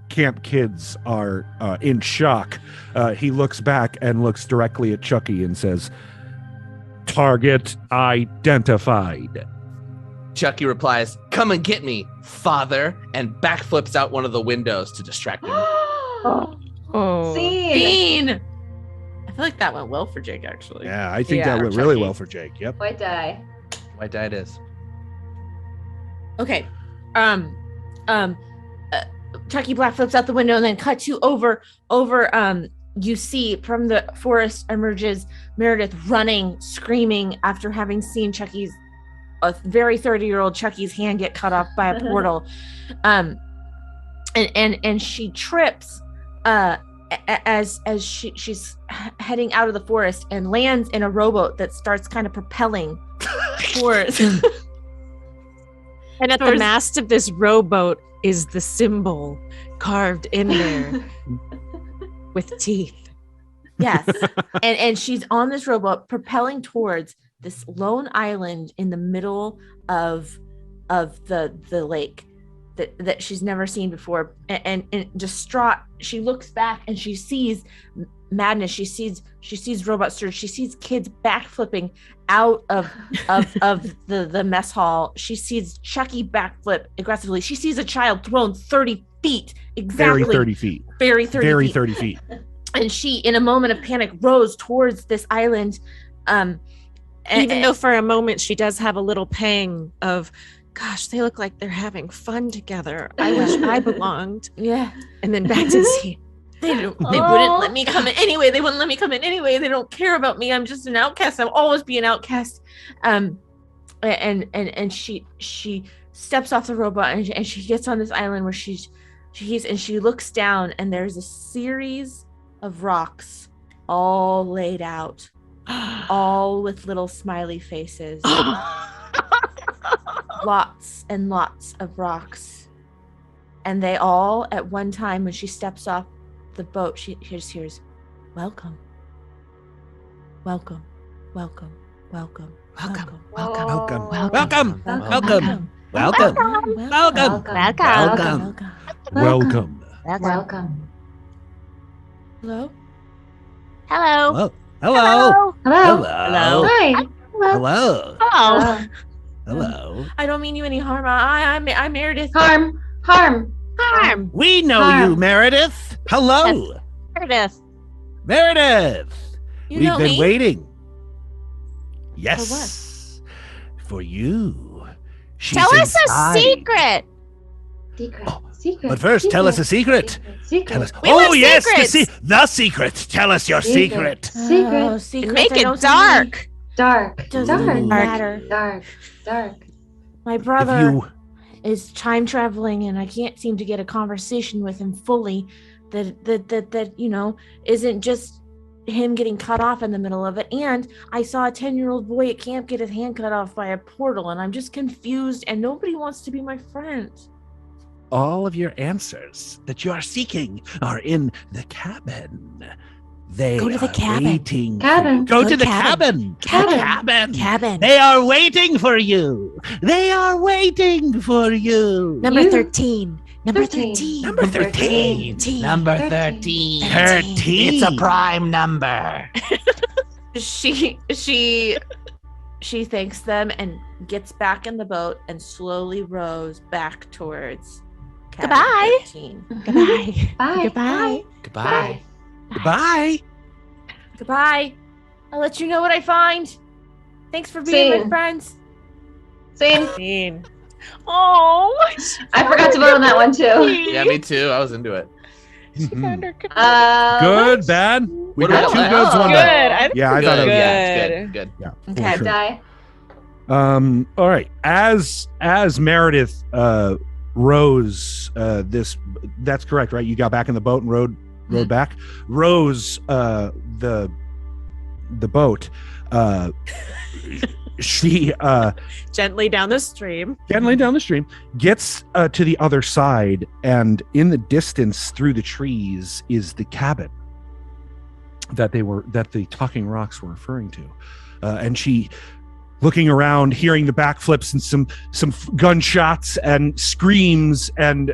camp kids are in shock, he looks back and looks directly at Chucky and says, "Target identified." Chucky replies, "Come and get me, father," and backflips out one of the windows to distract him. Oh. Scene. Bean! I feel like that went well for Jake, actually. Yeah, I think Yeah, that went really Chucky. well for Jake. Yep. White die. White die it is. Okay. Chucky Black flips out the window and then cut to over. You see from the forest emerges Meredith running, screaming after having seen a very 30-year-old Chucky's hand get cut off by a portal. And she trips as she's heading out of the forest and lands in a rowboat that starts kind of propelling towards. And at the mast of this rowboat is the symbol carved in there with teeth. Yes. and she's on this rowboat propelling towards this lone island in the middle of the lake that she's never seen before. And distraught, she looks back and she sees madness. She sees Robot Sturge. She sees kids backflipping out of the mess hall. She sees Chucky backflip aggressively. She sees a child thrown 30 feet. Exactly. Very 30 feet. Very 30 Very feet. 30 feet. And she, in a moment of panic, rows towards this island. Even though for a moment she does have a little pang of, gosh, they look like they're having fun together. I wish I belonged. Yeah. And then back to see. They wouldn't let me come in anyway. They wouldn't let me come in anyway. They don't care about me. I'm just an outcast. I'll always be an outcast. And she steps off the robot and she gets on this island where she looks down and there's a series of rocks all laid out, all with little smiley faces. Lots and lots of rocks. And they all, at one time, when she steps off the boat, she hears, "Welcome. Welcome. Welcome. Welcome. Welcome. Welcome. Whoa. Welcome. Welcome. Welcome. Welcome. Welcome. Welcome. Hello? Hello. Hello. Hello. Hello. Hi. Hello. Oh. Hello. I don't mean you any harm. I'm Meredith. Harm. We know Hi. you, Meredith. Hello. Meredith. Meredith. You We've know been me? waiting. Yes. For you. She's Tell us a inside. secret. Secret. Oh, Secret. But first, tell us a secret. Secret. Tell us. We Oh, love yes, secrets. the secret. Tell us your secret. Secret. Oh, secrets. Make I it don't see dark. Dark. Doesn't Dark. matter. Dark. My If brother you is time traveling and I can't seem to get a conversation with him fully that isn't just him getting cut off in the middle of it. And I saw a 10-year-old boy at camp get his hand cut off by a portal and I'm just confused and nobody wants to be my friend. all of your answers that you are seeking are in the cabin. They Go to the are cabin. waiting. Cabin. Go Go to the cabin. cabin. Cabin. Cabin. They are waiting for you. They are waiting for you. Number You- 13. Number 13. 13. Number 13. 13. Number 13. 13. 13. It's a prime number. She thanks them and gets back in the boat and slowly rows back towards cabin Goodbye. 13. Goodbye. Bye. Goodbye. Goodbye. Goodbye. Goodbye. I'll let you know what I find. Thanks for being my Same. friends. Same. Scene. Oh, I forgot to vote on that one too. Yeah, me too. I was into it. Mhm. Let's- Good, bad. We What got about two that? goods, one good. bad. I think Yeah, I we're thought it Good. was Yeah, it's good. Yeah, for Okay. sure. Die. All right. As Meredith rows that's correct, right? You got back in the boat and rowed back. Rows the boat. She gently down the stream. gently down the stream gets to the other side, and in the distance through the trees is the cabin that the talking rocks were referring to, and she, looking around, hearing the backflips and some gunshots and screams and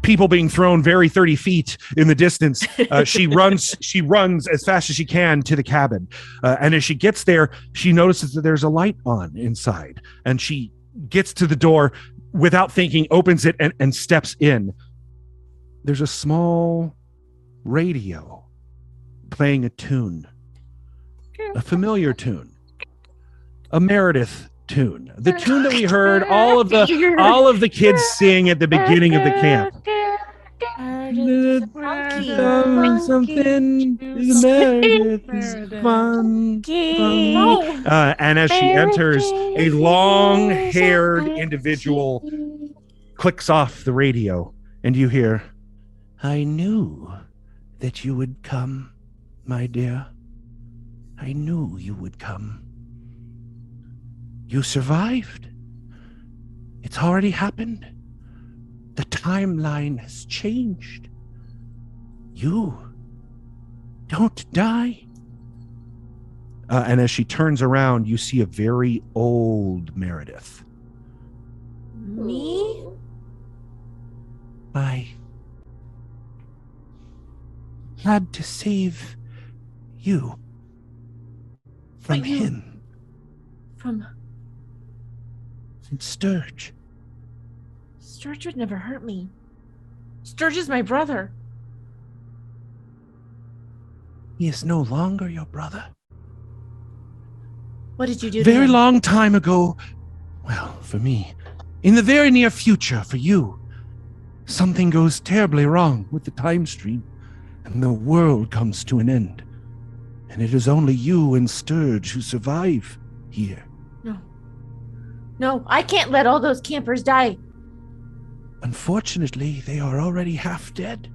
people being thrown very 30 feet in the distance, she runs as fast as she can to the cabin, and as she gets there, she notices that there's a light on inside, and she gets to the door without thinking, opens it, and steps in. There's a small radio playing a tune, a familiar tune, a Meredith tune, the tune that we heard all of the kids sing at the beginning of the camp. Something Meredith is fun. And as she enters, a long-haired individual clicks off the radio, and you hear, "I knew that you would come, my dear. I knew you would come. You survived. It's already happened. The timeline has changed. You don't die." And as she turns around, you see a very old Meredith. Me? I had to save you from But you- him, From from Sturge. Sturge would never hurt me. Sturge is my brother. He is no longer your brother. What did you do to Very him? long time ago, well, for me, in the very near future for you, something goes terribly wrong with the time stream, and the world comes to an end. And it is only you and Sturge who survive here. No, I can't let all those campers die. Unfortunately, they are already half dead,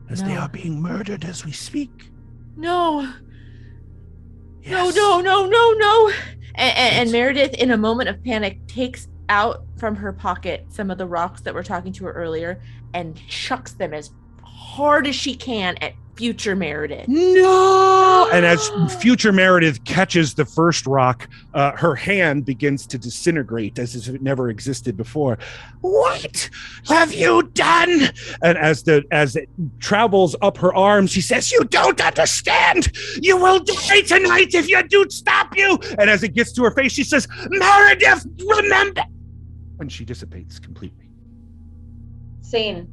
as they No. are being murdered as we speak. No. Yes. No. And Meredith, in a moment of panic, takes out from her pocket some of the rocks that were talking to her earlier and chucks them as hard as she can at future Meredith. No! And as future Meredith catches the first rock, her hand begins to disintegrate as if it never existed before. What have you done? And as it travels up her arm, she says, "You don't understand. You will die tonight if you do stop you." And as it gets to her face, she says, "Meredith, remember." And she dissipates completely. Scene.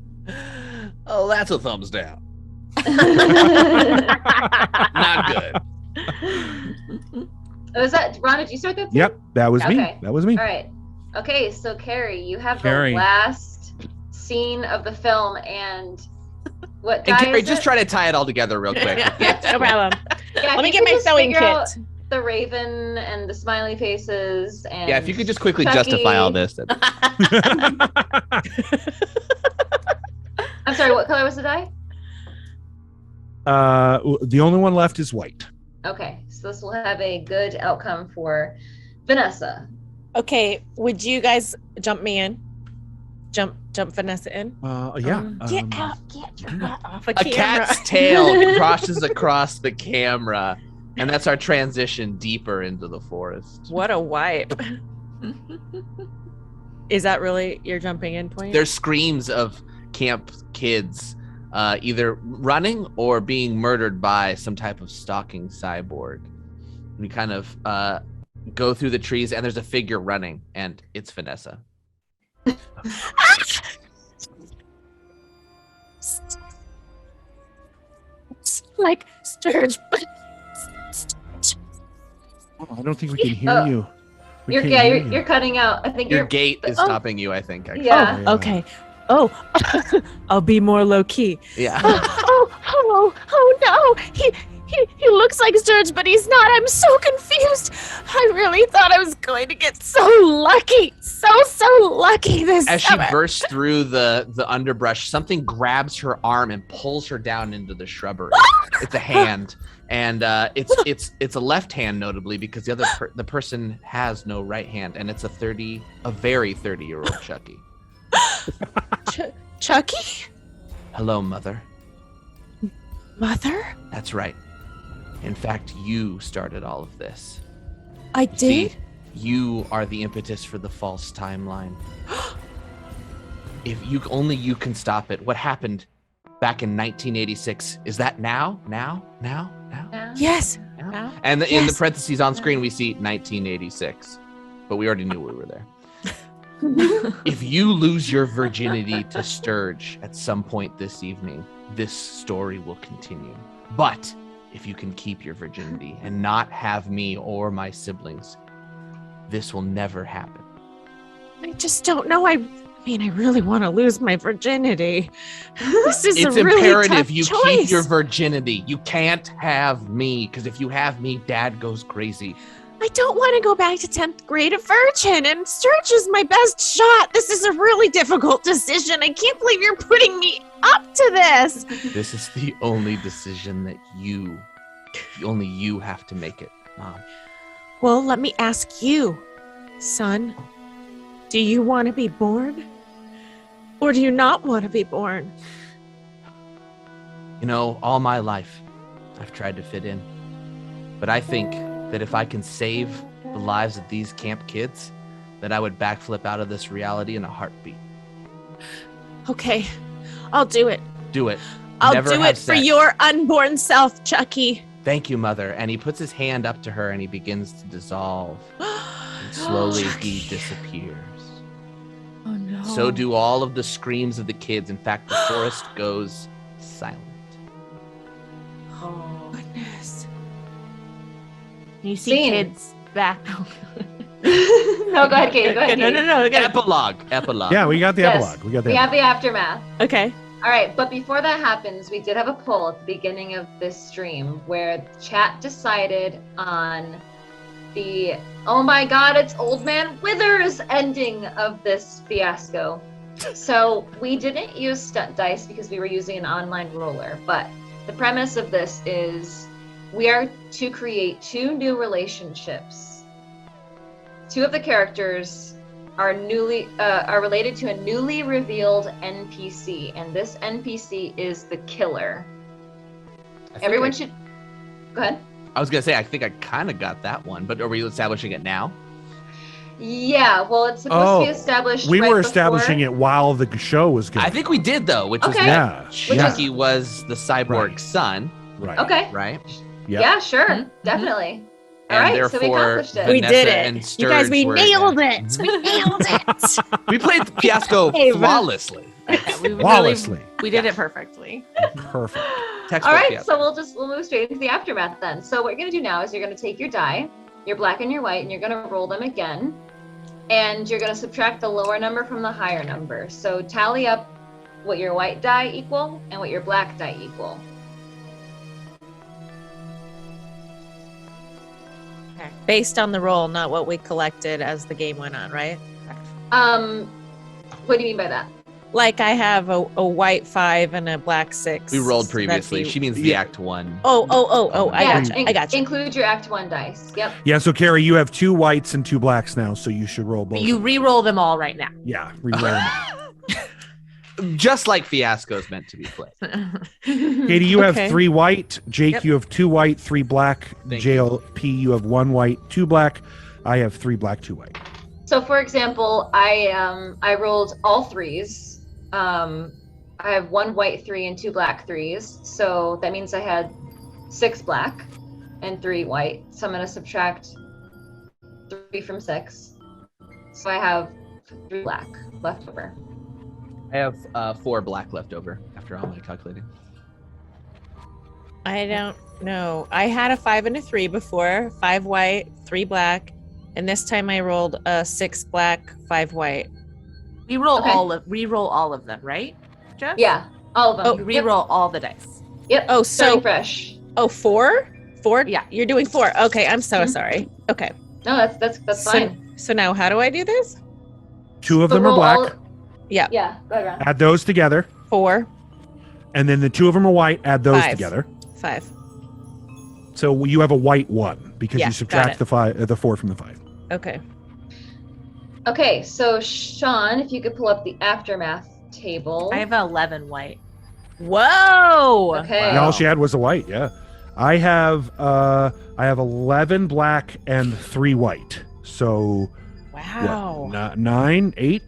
Oh, that's a thumbs down. Not good. Was that Ron? Did you start that? Yep, that was me. Okay. That was me. All right. Okay, so Kari, you have Kari. the last scene of the film, and what And guy Kari, is just it? try to tie it all together real quick. No problem. Yeah, Let me if get you my could just sewing figure kit. out The raven and the smiley faces, and Yeah, if you could just quickly Chucky. justify all this. I'm sorry, what color was the die? The only one left is white. Okay, so this will have a good outcome for Vanessa. Okay, would you guys jump me in? Jump Vanessa in? Yeah. Get your butt off a A camera. cat's tail crosses across the camera, and that's our transition deeper into the forest. What a wipe. Is that really your jumping in point? There's screams of camp kids either running or being murdered by some type of stalking cyborg. We kind of go through the trees, and there's a figure running, and it's Vanessa. Like Sturge. I don't think we can hear you. You're can't yeah, hear you're, you. you're cutting out. I think Your you're gate is oh, stopping you, I think. Actually. Yeah. Oh, okay. Oh, I'll be more low key. Yeah. Oh no! He looks like Sturge, but he's not. I'm so confused. I really thought I was going to get so lucky, so lucky this As she summer. bursts through the underbrush, something grabs her arm and pulls her down into the shrubbery. It's a hand, and it's a left hand, notably, because the person has no right hand, and it's a very 30-year-old Chucky. Chucky, Hello, mother. mother, That's right. In fact, you started all of this. I did. See, you are the impetus for the false timeline. If you can stop it. What happened back in 1986? Is that now? Yes. Now? And in the Yes. parentheses on screen, we see 1986, but we already knew we were there. If you lose your virginity to Sturge at some point this evening, this story will continue. But if you can keep your virginity and not have me or my siblings, this will never happen. I just don't know. I mean, I really want to lose my virginity. This is It's a really imperative tough you choice. keep your virginity. You can't have me, because if you have me, Dad goes crazy. I don't want to go back to 10th grade a virgin, and Sturge is my best shot. This is a really difficult decision. I can't believe you're putting me up to this. This is the only decision that only you have to make it, Mom. Well, let me ask you, son. Do you want to be born? Or do you not want to be born? You know, all my life, I've tried to fit in. But I think that if I can save the lives of these camp kids, that I would backflip out of this reality in a heartbeat. Okay, I'll do it. Do it. I'll Never do have it for sex. your unborn self, Chucky. Thank you, Mother. And he puts his hand up to her and he begins to dissolve. And slowly he disappears. Oh no. So do all of the screams of the kids. In fact, the forest goes silent. Oh. Goodness. You see Scene. kids back. No, go ahead, Katie. Go ahead, No, Katie. no, okay. Epilogue. Yeah, we got the Yes. epilogue. We got the We have the aftermath. Okay. All right, but before that happens, we did have a poll at the beginning of this stream where chat decided on the "oh my god, it's Old Man Withers" ending of this fiasco. So we didn't use stunt dice because we were using an online roller, but the premise of this is we are to create two new relationships. Two of the characters are related to a newly revealed NPC, and this NPC is the killer. Everyone should go ahead. I was gonna say, I think I kind of got that one, but are we establishing it now? Yeah, well, it's supposed to be established. We right were establishing before. it while the show was going. I think we did though, which was Okay. that Yeah. Chucky was the cyborg Right. son, Right. Okay. right? Yep. Yeah, sure, Mhm. definitely. All And right, therefore, so we accomplished it. We Vanessa did it. and You guys, Sturge we were- nailed it. We nailed it. We played Fiasco Hey, flawlessly. We Flawlessly. we did it perfectly. Perfect. All right, so we'll move straight into the aftermath then. So what you're gonna do now is you're gonna take your die, your black and your white, and you're gonna roll them again, and you're gonna subtract the lower number from the higher number. So tally up what your white die equal and what your black die equal. Okay. Based on the roll, not what we collected as the game went on, right? What do you mean by that? Like I have a white 5 and a black 6. We rolled So that'd previously. be- She means the Act 1. Oh, I Yeah, got you. I got you. Include your Act 1 dice. Yep. Yeah, so Kari, you have 2 whites and 2 blacks now, so you should roll both. But you re-roll them all right now. Yeah, re-roll them. Just like Fiasco is meant to be played. Katie, you have Okay. 3 white. Jake, Yep. you have 2 white, 3 black. Thank you. JLP, you have 1 white, 2 black. I have 3 black, 2 white. So for example, I rolled all 3s. I have 1 white 3 and 2 black 3s. So that means I had 6 black and 3 white. So I'm going to subtract 3 from 6. So I have 3 black left over. I have 4 black left over after all my calculating. I don't know. I had a 5 and a 3 before. 5 white, 3 black, And this time I rolled 6 black, 5 white. We roll Okay. re-roll all of them, right, Jeff? Yeah, all of them. You re-roll all the dice. Yep. Oh, starting so fresh. oh, 4? 4? Yeah. You're doing 4. Okay, I'm so Mhm. sorry. Okay. No, that's fine. So now how do I do this? 2 of So them are roll black. all- Yeah. Yeah, go ahead, Ron. Add those together. 4, And then the 2 of them are white. Add those 5. together. 5. So you have a white 1 because Yeah, you got subtract it. the 4 from the 5. Okay. Okay, so Sean, if you could pull up the aftermath table. I have 11 white. Whoa. Okay. And all she had was a white. Yeah, I have 11 black and 3 white. So Wow. what? 9, 8,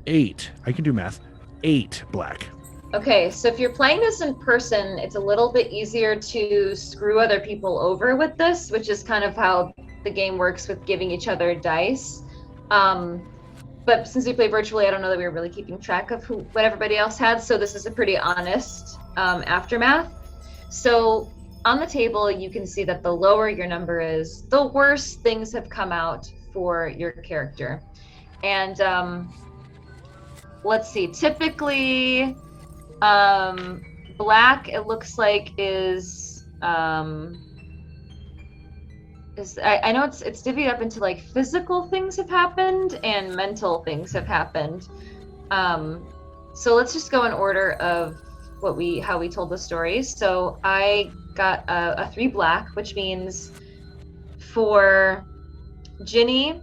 8. I can do math. 8 black. Okay, so if you're playing this in person, it's a little bit easier to screw other people over with this, which is kind of how the game works with giving each other dice. But since we play virtually, I don't know that we were really keeping track of what everybody else had. So this is a pretty honest aftermath. So on the table, you can see that the lower your number is, the worse things have come out for your character. And let's see, typically black, it looks like is I know it's divvied up into like physical things have happened and mental things have happened. So let's just go in order of how we told the story. So I got a 3 black, which means for Ginny,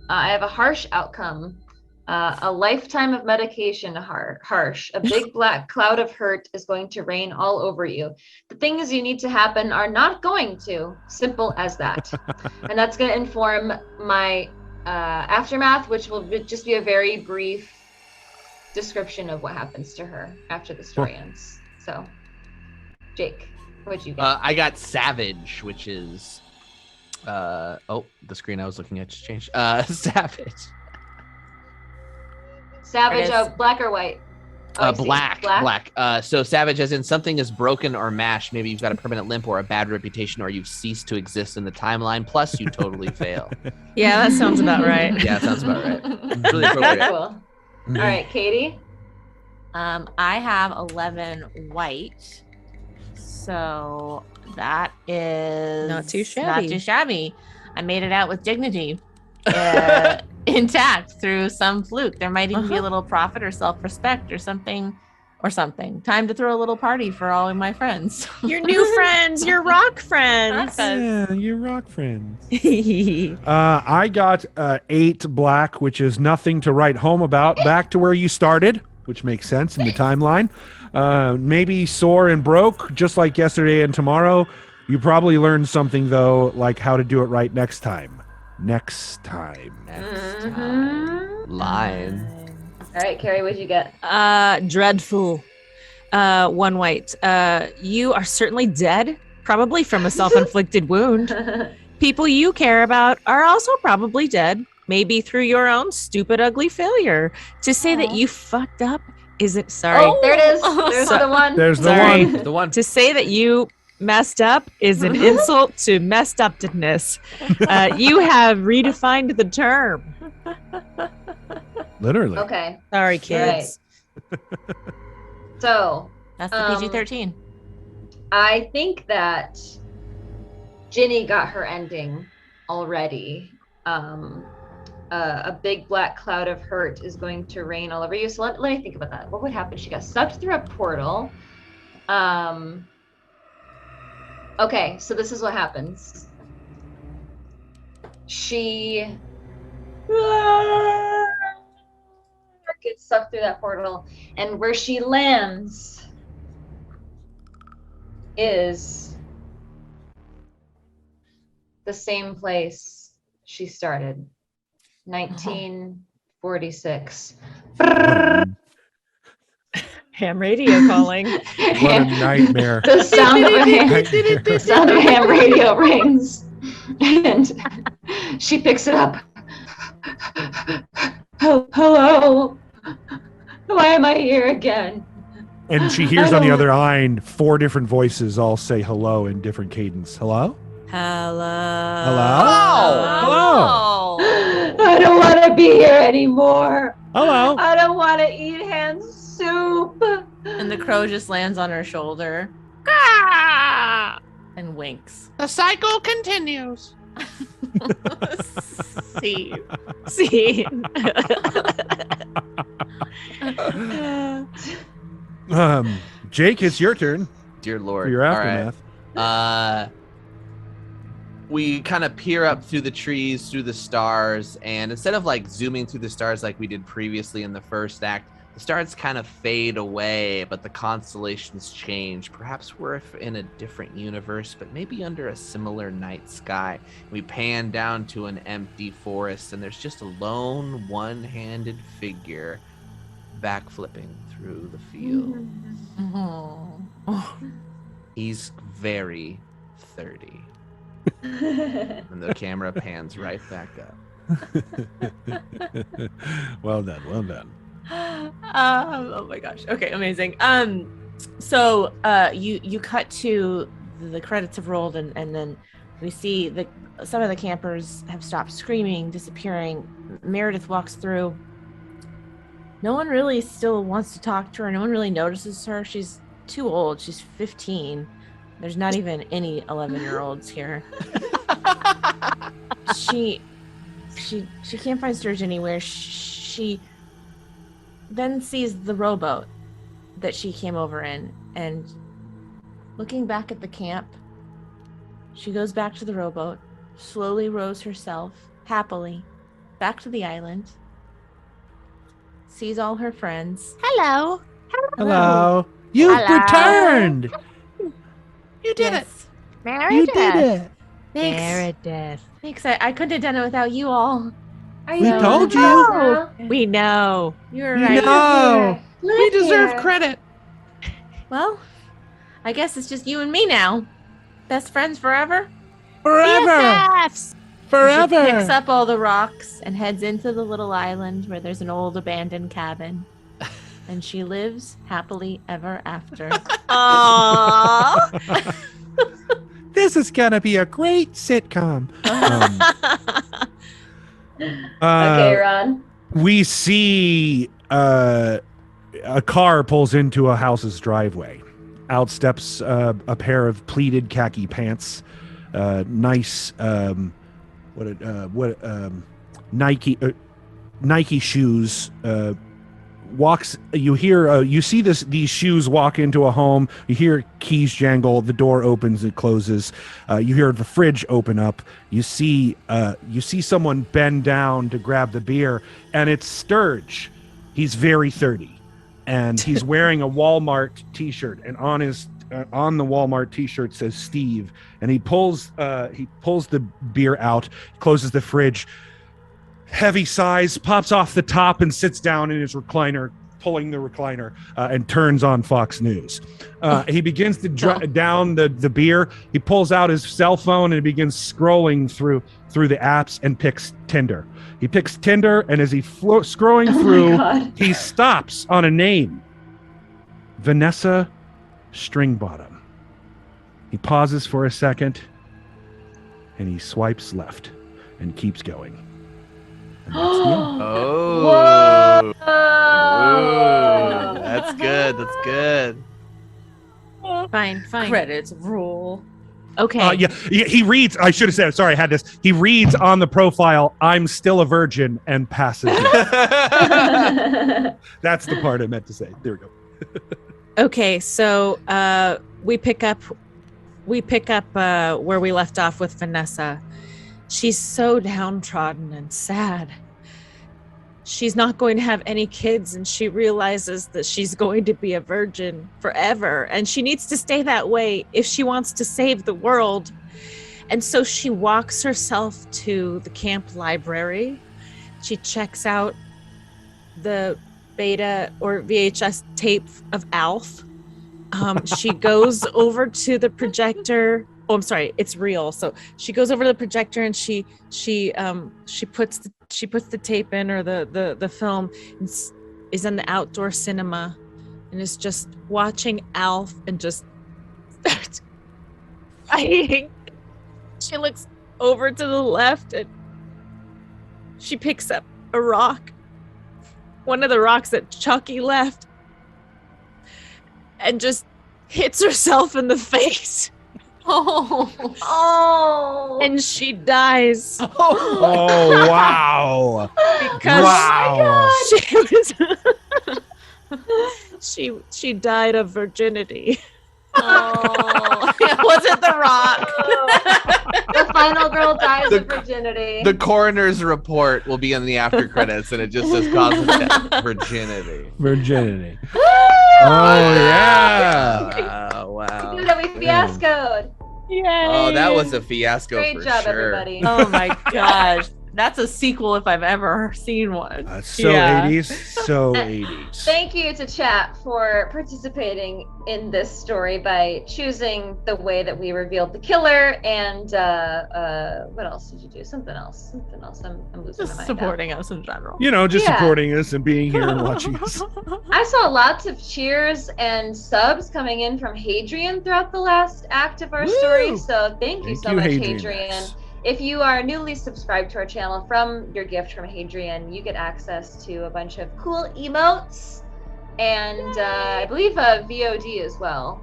I have a harsh outcome. A lifetime of medication harsh. A big black cloud of hurt is going to rain all over you. The things you need to happen are not going to. Simple as that. And that's going to inform my aftermath, which will just be a very brief description of what happens to her after the story ends. So, Jake, what'd you get? I got Savage, which is the screen I was looking at just changed. Savage. Savage, There it is. black or white? Oh, I see. Black. So Savage, as in something is broken or mashed. Maybe you've got a permanent limp or a bad reputation, or you've ceased to exist in the timeline. Plus, you totally fail. Yeah, that sounds about right. Yeah, that sounds about right. It's really Very appropriate. cool. All right, Katie. I have 11 white. So that is Not too Not shabby. too shabby. I made it out with dignity. Intact through some fluke. There might even be a little profit or self-respect or something. Time to throw a little party for all of my friends. Your new friends, your rock friends. Yeah, you rock friends. I got 8 black, which is nothing to write home about. Back to where you started, which makes sense in the timeline. Maybe sore and broke, just like yesterday and tomorrow. You probably learned something, though, like how to do it right next time. Next time. Line. All right, Kari, what'd you get? Dreadful. 1 white. You are certainly dead, probably from a self-inflicted wound. People you care about are also probably dead, maybe through your own stupid, ugly failure. To say that you fucked up isn't sorry. Oh, there it is. There's the one. There's the Sorry. one. The one. To say that you messed up is an insult to messed upness. You have redefined the term. Literally. Okay, Sorry, kids. so That's the PG-13. I think that Ginny got her ending already. A big black cloud of hurt is going to rain all over you. So let me think about that. What would happen? She got sucked through a portal. Okay, so this is what happens. She gets sucked through that portal, and where she lands is the same place she started. 1946. Ham radio calling. What a nightmare. The sound of a ham, Nightmare. the sound of a ham radio rings, and she picks it up. Hello. Why am I here again? And she hears on the other line 4 different voices all say hello in different cadence. Hello? Hello. Hello? I don't want to be here anymore. Hello. I don't want to eat hand soup. And the crow just lands on her shoulder. Ah! And winks. The cycle continues. See. Jake, it's your turn Dear Lord. for your All right. aftermath. We kind of peer up through the trees, through the stars, and instead of like zooming through the stars like we did previously in the first act, the stars kind of fade away, but the constellations change. Perhaps we're in a different universe, but maybe under a similar night sky. We pan down to an empty forest, and there's just a lone, one-handed figure backflipping through the field. He's very 30. And the camera pans right back up. Well done. Well done. Oh my gosh. Okay, amazing. So you cut to the credits have rolled, and then we see some of the campers have stopped screaming, disappearing. Meredith walks through. No one really still wants to talk to her. No one really notices her. She's too old. She's 15. There's not even any 11-year-olds here. She can't find Sturge anywhere. She then sees the rowboat that she came over in, and looking back at the camp, she goes back to the rowboat, slowly rows herself happily back to the island, sees all her friends. Hello. Hello. You've Hello. returned. You did it. Meredith. You did it. Thanks. Meredith. Thanks. I couldn't have done it without you all. We told you. Oh, We know. You were You right. know. We deserve credit. Well, I guess it's just you and me now. Best friends forever. Forever. BFFs. She picks Forever. up all the rocks and heads into the little island where there's an old abandoned cabin. And she lives happily ever after. Aww. This is gonna be a great sitcom. okay, Ron. We see a car pulls into a house's driveway. Out steps a pair of pleated khaki pants, nice Nike shoes. You see these shoes walk into a home. You hear keys jangle. The door opens, it closes. You hear the fridge open up. You see someone bend down to grab the beer, and it's Sturge. He's very 30, and he's wearing a Walmart t-shirt, and on the Walmart t-shirt says Steve, and he pulls the beer out, closes the fridge. Heavy sighs, pops off the top, and sits down in his recliner, pulling the recliner, and turns on Fox News. He begins to down the beer. He pulls out his cell phone and begins scrolling through the apps and picks Tinder. He picks Tinder, and as he scrolling through, he stops on a name, Vanessa Stringbottom. He pauses for a second, and he swipes left and keeps going. And that's the end. Oh. Whoa. Ooh, that's good. That's good. Fine. Credits roll. Okay. He reads. I should have said. Sorry, I had this. He reads on the profile, "I'm still a virgin," and passes it. That's the part I meant to say. There we go. Okay, so we pick up where we left off with Vanessa. She's so downtrodden and sad. She's not going to have any kids, and she realizes that she's going to be a virgin forever, and she needs to stay that way if she wants to save the world. And so she walks herself to the camp library. She checks out the beta or VHS tape of Alf. She goes over to the projector. Oh, I'm sorry, it's real. So she goes over to the projector and she puts the tape in, or the film, and is in the outdoor cinema and is just watching Alf and just starts crying. She looks over to the left and she picks up a rock. One of the rocks that Chucky left. And just hits herself in the face. Oh. And she dies. Oh, wow. Because Wow. she died of virginity. Oh, was it the rock? The final girl dies of virginity. The coroner's report will be in the after credits, and it just says cause of death, virginity. Virginity. Oh, yeah. Oh, wow. We knew that we fiascoed. Yay. Oh, that was a fiasco Great for job, sure. everybody. Oh my gosh. That's a sequel if I've ever seen one. So Yeah. 80s. So 80s. Thank you to chat for participating in this story by choosing the way that we revealed the killer. And what else did you do? Something else. I'm losing Just my mind supporting us in general. You know, just Yeah. supporting us and being here and watching us. now. I saw lots of cheers and subs coming in from Hadrian throughout the last act of our story. So thank you so much, Hadrian. If you are newly subscribed to our channel from your gift from Hadrian, you get access to a bunch of cool emotes and I believe VOD as well.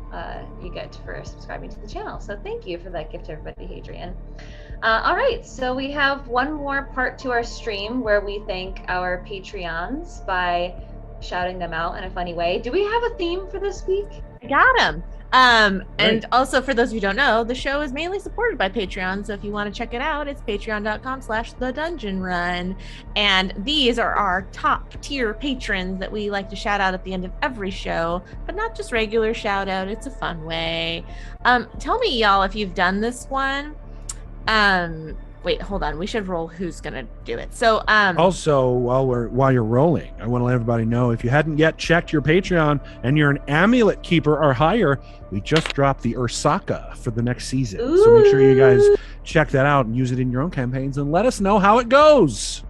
You get for subscribing to the channel. So thank you for that gift, everybody, Hadrian. All right, so we have one more part to our stream where we thank our Patreons by shouting them out in a funny way. Do we have a theme for this week? I got him. And also for those of you who don't know, the show is mainly supported by Patreon. So if you want to check it out, it's patreon.com/thedungeonrun. And these are our top tier patrons that we like to shout out at the end of every show, but not just regular shout out. It's a fun way. Tell me, y'all, if you've done this one. Wait, hold on. We should roll who's gonna do it. So Also, while you're rolling, I want to let everybody know, if you hadn't yet checked your Patreon and you're an amulet keeper or higher, we just dropped the Ursaka for the next season. So make sure you guys check that out and use it in your own campaigns and let us know how it goes.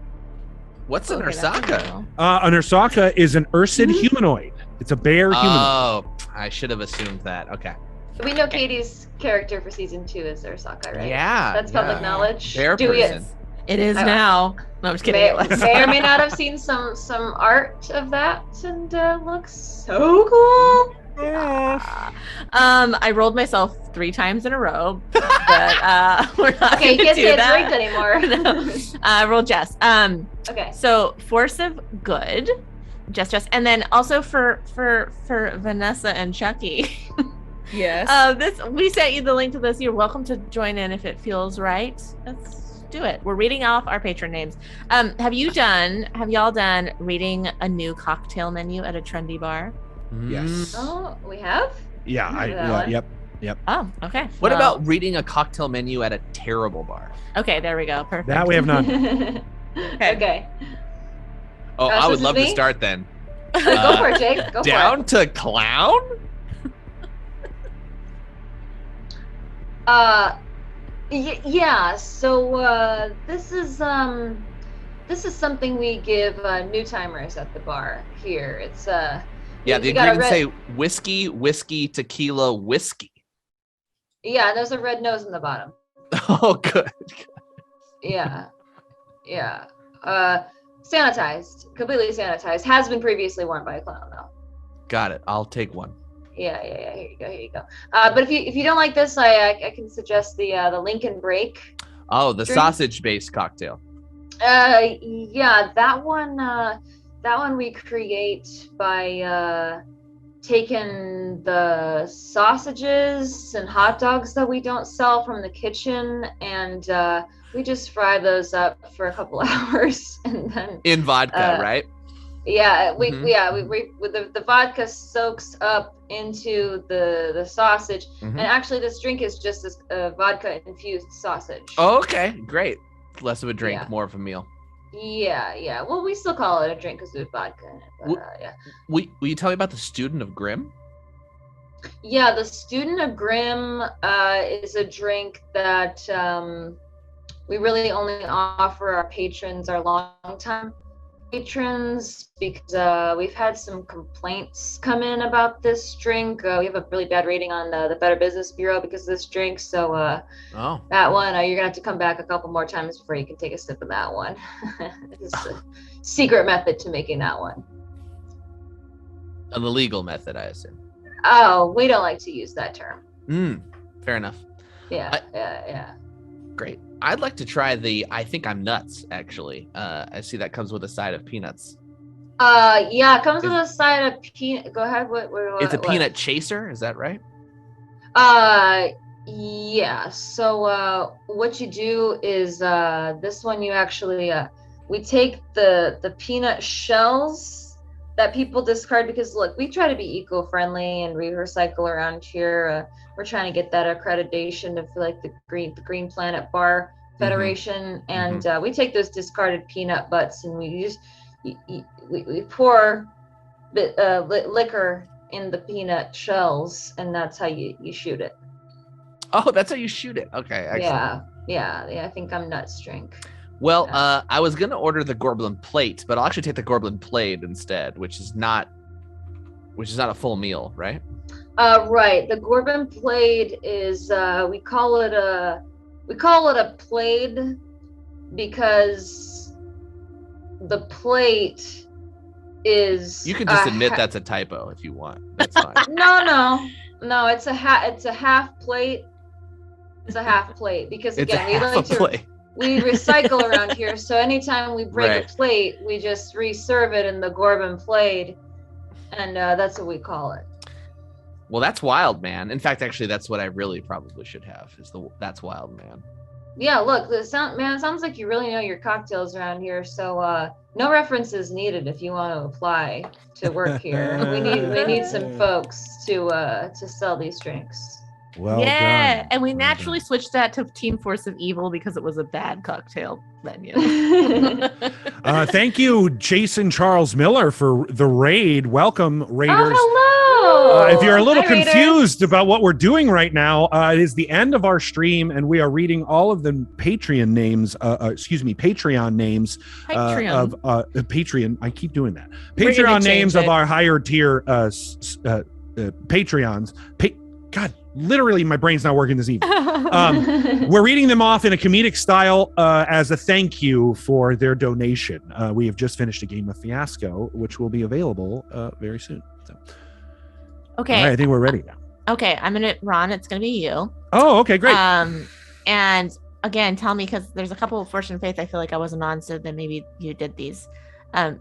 What's an okay, that's Ursaka? cool. An Ursaka is an Ursid humanoid. It's a bear humanoid. Oh, I should have assumed that. Okay. We know Katie's character for season 2 is Ursaka, right? Yeah. That's public knowledge. Bear Do we person. It is Oh. now. No, I'm just kidding. may, It was. may or may not have seen some art of that, and looks so cool. I rolled myself 3 times in a row, but we're not Okay, you gonna can't do say it's that. rigged anymore. No. I rolled Jess. Okay. So force of good, Jess, and then also for Vanessa and Chucky. Yes. We sent you the link to this. You're welcome to join in if it feels right. Let's do it. We're reading off our patron names. Have y'all done reading a new cocktail menu at a trendy bar? Yes. Oh, we have? Yeah. Yep. Oh, okay. What Well, about reading a cocktail menu at a terrible bar? Okay, there we go. Perfect. That we have not. Okay. Oh, So I would this is love to me? start then. Go for it, Jake. Go Down to clown? for it. Yeah. So this is something we give new timers at the bar here. It's Yeah, you the got a ingredients red- say whiskey, tequila, whiskey. Yeah, and there's a red nose in the bottom. Oh, good. Yeah. Sanitized, completely sanitized. Has been previously worn by a clown though. Got it. I'll take one. Yeah. Here you go. But if you don't like this, I can suggest the Lincoln Break. Oh, the Drink. sausage-based cocktail. Yeah, that one we create by taking the sausages and hot dogs that we don't sell from the kitchen, and we just fry those up for a couple hours, and then In vodka, right? yeah, we Mhm. with the vodka soaks up into the sausage, Mhm. and actually this drink is just this vodka infused sausage. Oh, okay, great. Less of a drink, Yeah. more of a meal. Yeah. Well, we still call it a drink because we have vodka in it. But, yeah. Will you tell me about the Student of Grimm? Yeah, the Student of Grimm is a drink that we really only offer our patrons, our long-time patrons because we've had some complaints come in about this drink. We have a really bad rating on the Better Business Bureau because of this drink. So that one, you're gonna have to come back a couple more times before you can take a sip of that one. It's a secret method to making that one. An illegal method, I assume. Oh, we don't like to use that term. Fair enough. Yeah. Great. I'd like to try the I Think I'm Nuts, actually. I see that comes with a side of peanuts. Yeah, it comes with a side of peanut. Go ahead. What it's a peanut chaser, is that right? Yeah. So what you do is this one you actually we take the peanut shells that people discard because look, we try to be eco-friendly and we recycle around here. We're trying to get that accreditation of like the Green Planet Bar Federation, and we take those discarded peanut butts and we pour liquor in the peanut shells, and that's how you shoot it. Oh, that's how you shoot it. Okay, excellent. Yeah. I think I'm nuts drink. Well, I was gonna order the Gorblin plate, but I'll actually take the Gorblin plate instead, which is not a full meal, right? Right. The Gorblin plate is we call it a plate because the plate is. You can just admit that's a typo if you want. That's fine. No. It's a half plate. It's a half plate because again we recycle around here, so anytime we break a plate, we just reserve it in the Gorblin plate, and that's what we call it. Well, that's wild, man. In fact, actually, that's what I really probably should have is that's wild, man. Yeah, look, it sounds like you really know your cocktails around here, so no references needed if you want to apply to work here. we need some folks to sell these drinks. Well done. And we naturally switched that to Team Force of Evil because it was a bad cocktail menu. Thank you, Jason Charles Miller, for the raid. Welcome, Raiders. Oh, hello. If you're a little Hi, confused about what we're doing right now, it is the end of our stream, and we are reading all of the Patreon names. Patreon names of Patreon. I keep doing that. Patreon names of our higher tier Patreons. God. Literally, my brain's not working this evening. We're reading them off in a comedic style as a thank you for their donation. We have just finished a game of Fiasco, which will be available very soon. So. Okay. All right, I think we're ready now. Okay, Ron, it's gonna be you. Oh, okay, great. And again, tell me, because there's a couple of Fortune Faith I feel like I wasn't on, so then maybe you did these.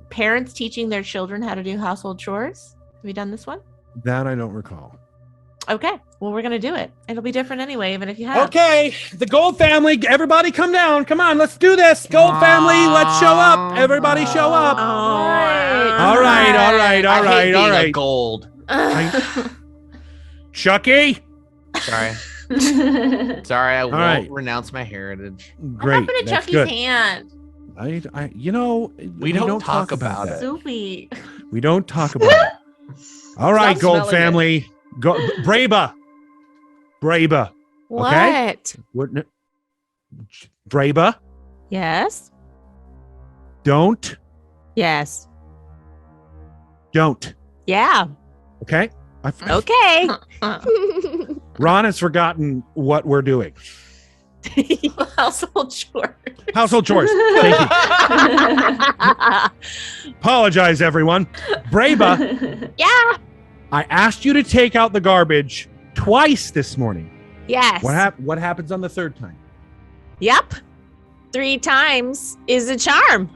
Parents teaching their children how to do household chores. Have you done this one? That I don't recall. Okay, well, we're going to do it. It'll be different anyway, even if you have. Okay, the Gold family, everybody come down. Come on, let's do this. Gold family, let's show up. Everybody show up. All right. Gold. Chucky? Sorry, I won't renounce my heritage. Great. What happened to Chucky's hand? We don't talk about it. Soupy. We don't talk about it. All right, Gold family. Go Braba. Okay? What? Braba. Yes. Don't. Yes. Don't. Yeah. Okay? Okay. Ron has forgotten what we're doing. Household chores. Household chores. Thank you. Apologize, everyone. Braba. Yeah. I asked you to take out the garbage twice this morning. Yes. What happens on the third time? Yep. 3 times is a charm.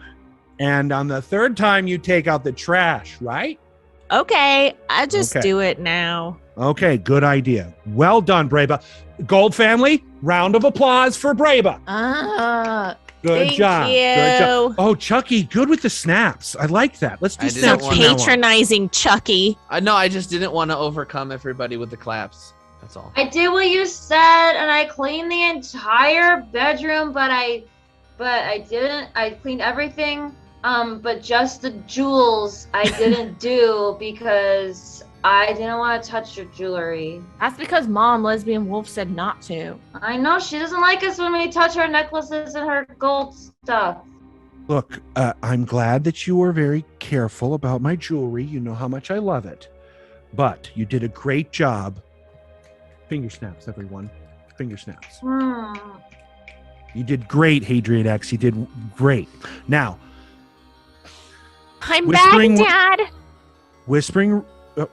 And on the third time, you take out the trash, right? Okay. I just do it now. Okay, good idea. Well done, Braba. Gold family, round of applause for Braba. Good job. Good job. Oh, Chucky, good with the snaps. I like that. Let's do snaps. So patronizing, Chucky. No, I just didn't want to overcome everybody with the claps. That's all. I did what you said, and I cleaned the entire bedroom, but I didn't. I cleaned everything, but just the jewels I didn't do because I didn't want to touch your jewelry. That's because Mom, Lesbian Wolf, said not to. I know, she doesn't like us when we touch her necklaces and her gold stuff. Look, I'm glad that you were very careful about my jewelry. You know how much I love it. But you did a great job. Finger snaps, everyone. Finger snaps. You did great, Hadrian X. You did great. Now, I'm back, Dad. Whispering,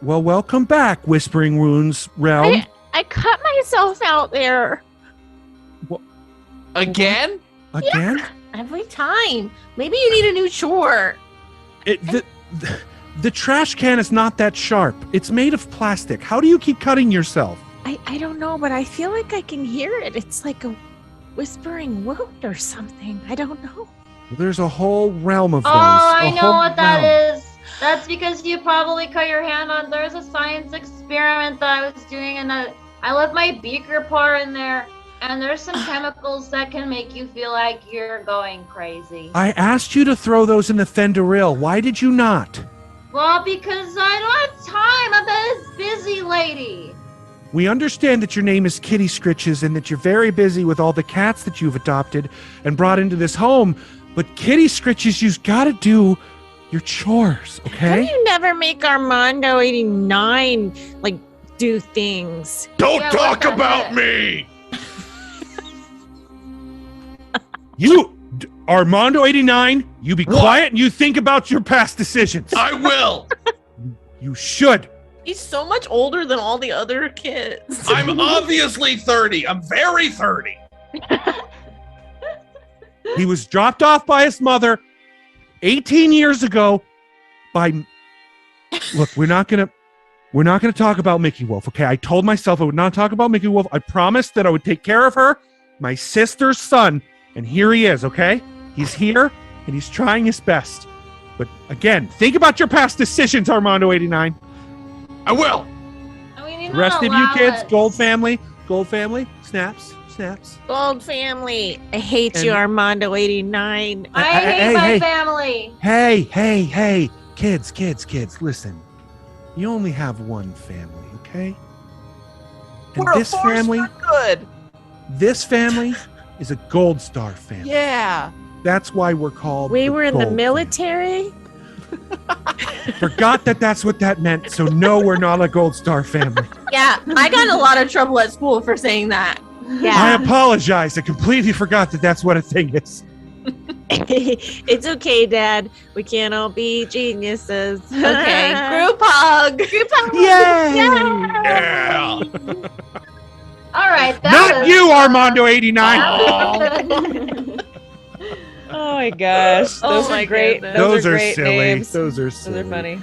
welcome back, Whispering Runes Realm. I cut myself out there. Again? Again? Yeah, every time. Maybe you need a new chore. The trash can is not that sharp. It's made of plastic. How do you keep cutting yourself? I don't know, but I feel like I can hear it. It's like a whispering wound or something. I don't know. There's a whole realm of those. Oh, I know whole what that realm. is. That's because you probably cut your hand on. There's a science experiment that I was doing, and I left my beaker pour in there, and there's some chemicals that can make you feel like you're going crazy. I asked you to throw those in the Fenderill. Why did you not? Well, because I don't have time. I'm this busy lady. We understand that your name is Kitty Scritches and that you're very busy with all the cats that you've adopted and brought into this home. But Kitty Scritches, you've got to do your chores, How do okay? you never make Armando 89 like do things? Don't Yeah, talk what the about heck? me. Armando 89, you be What? quiet and you think about your past decisions. I will. You should. He's so much older than all the other kids. I'm obviously 30. I'm very 30. He was dropped off by his mother 18 years ago by Look, we're not going to talk about Mickey Wolf, okay? I told myself I would not talk about Mickey Wolf. I promised that I would take care of her, my sister's son, and here he is, okay? He's here and he's trying his best. But again, think about your past decisions, Armando 89. I will. I mean, The rest of you kids, Gold family, snaps. Gold family. I hate you, And- Armando 89. I Hey, hate my hey. family. Hey, kids, listen. You only have one family, okay? And We're a this force family, for good. this family is a Gold Star family. Yeah. That's why we're called We were in the Gold military. family. Forgot that's what that meant. So no, we're not a Gold Star family. Yeah, I got in a lot of trouble at school for saying that. I Yeah. apologize. I completely forgot that's what a thing is. It's okay, Dad. We can't all be geniuses. Okay, group hug. Yay! Yeah. All right. That Not was- you, Armando 89. Oh my gosh. Those my are great. goodness. Those are are great silly. names. Those are Those silly. are funny.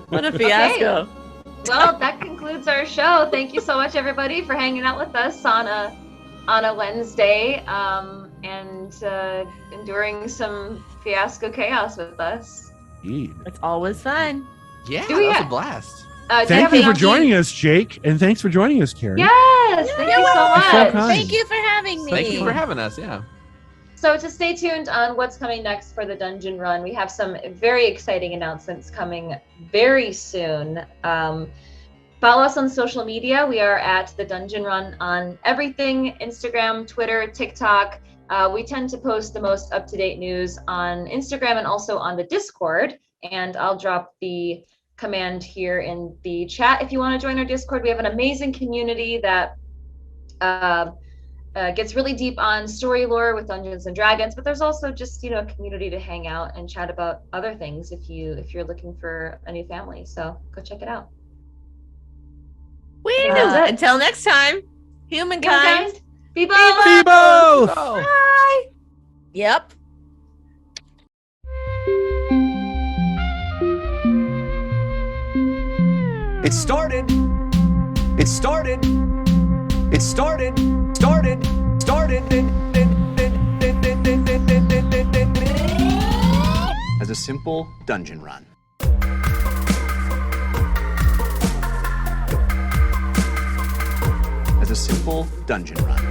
What a fiasco. Well, that concludes our show. Thank you so much, everybody, for hanging out with us on a Wednesday and enduring some fiasco chaos with us. Indeed. It's always fun. Yeah, Do we that was have- a blast. Thank you for joining us, Jake, and thanks for joining us, Kari. Yes, thank you so welcome. So much. kind. Thank you for having me. Thank you for having us. Yeah. So to stay tuned on what's coming next for the Dungeon Run, we have some very exciting announcements coming very soon. Follow us on social media. We are at the Dungeon Run on everything: Instagram, Twitter, TikTok. We tend to post the most up-to-date news on Instagram and also on the Discord. And I'll drop the command here in the chat if you want to join our Discord. We have an amazing community that gets really deep on story lore with Dungeons and Dragons, but there's also just a community to hang out and chat about other things if you're looking for a new family. So go check it out. Woo! That's it. Until next time, humankind. Be bold. Be both! Oh. Yep. It started. It started. It started. Started. As a simple dungeon run. As a simple dungeon run.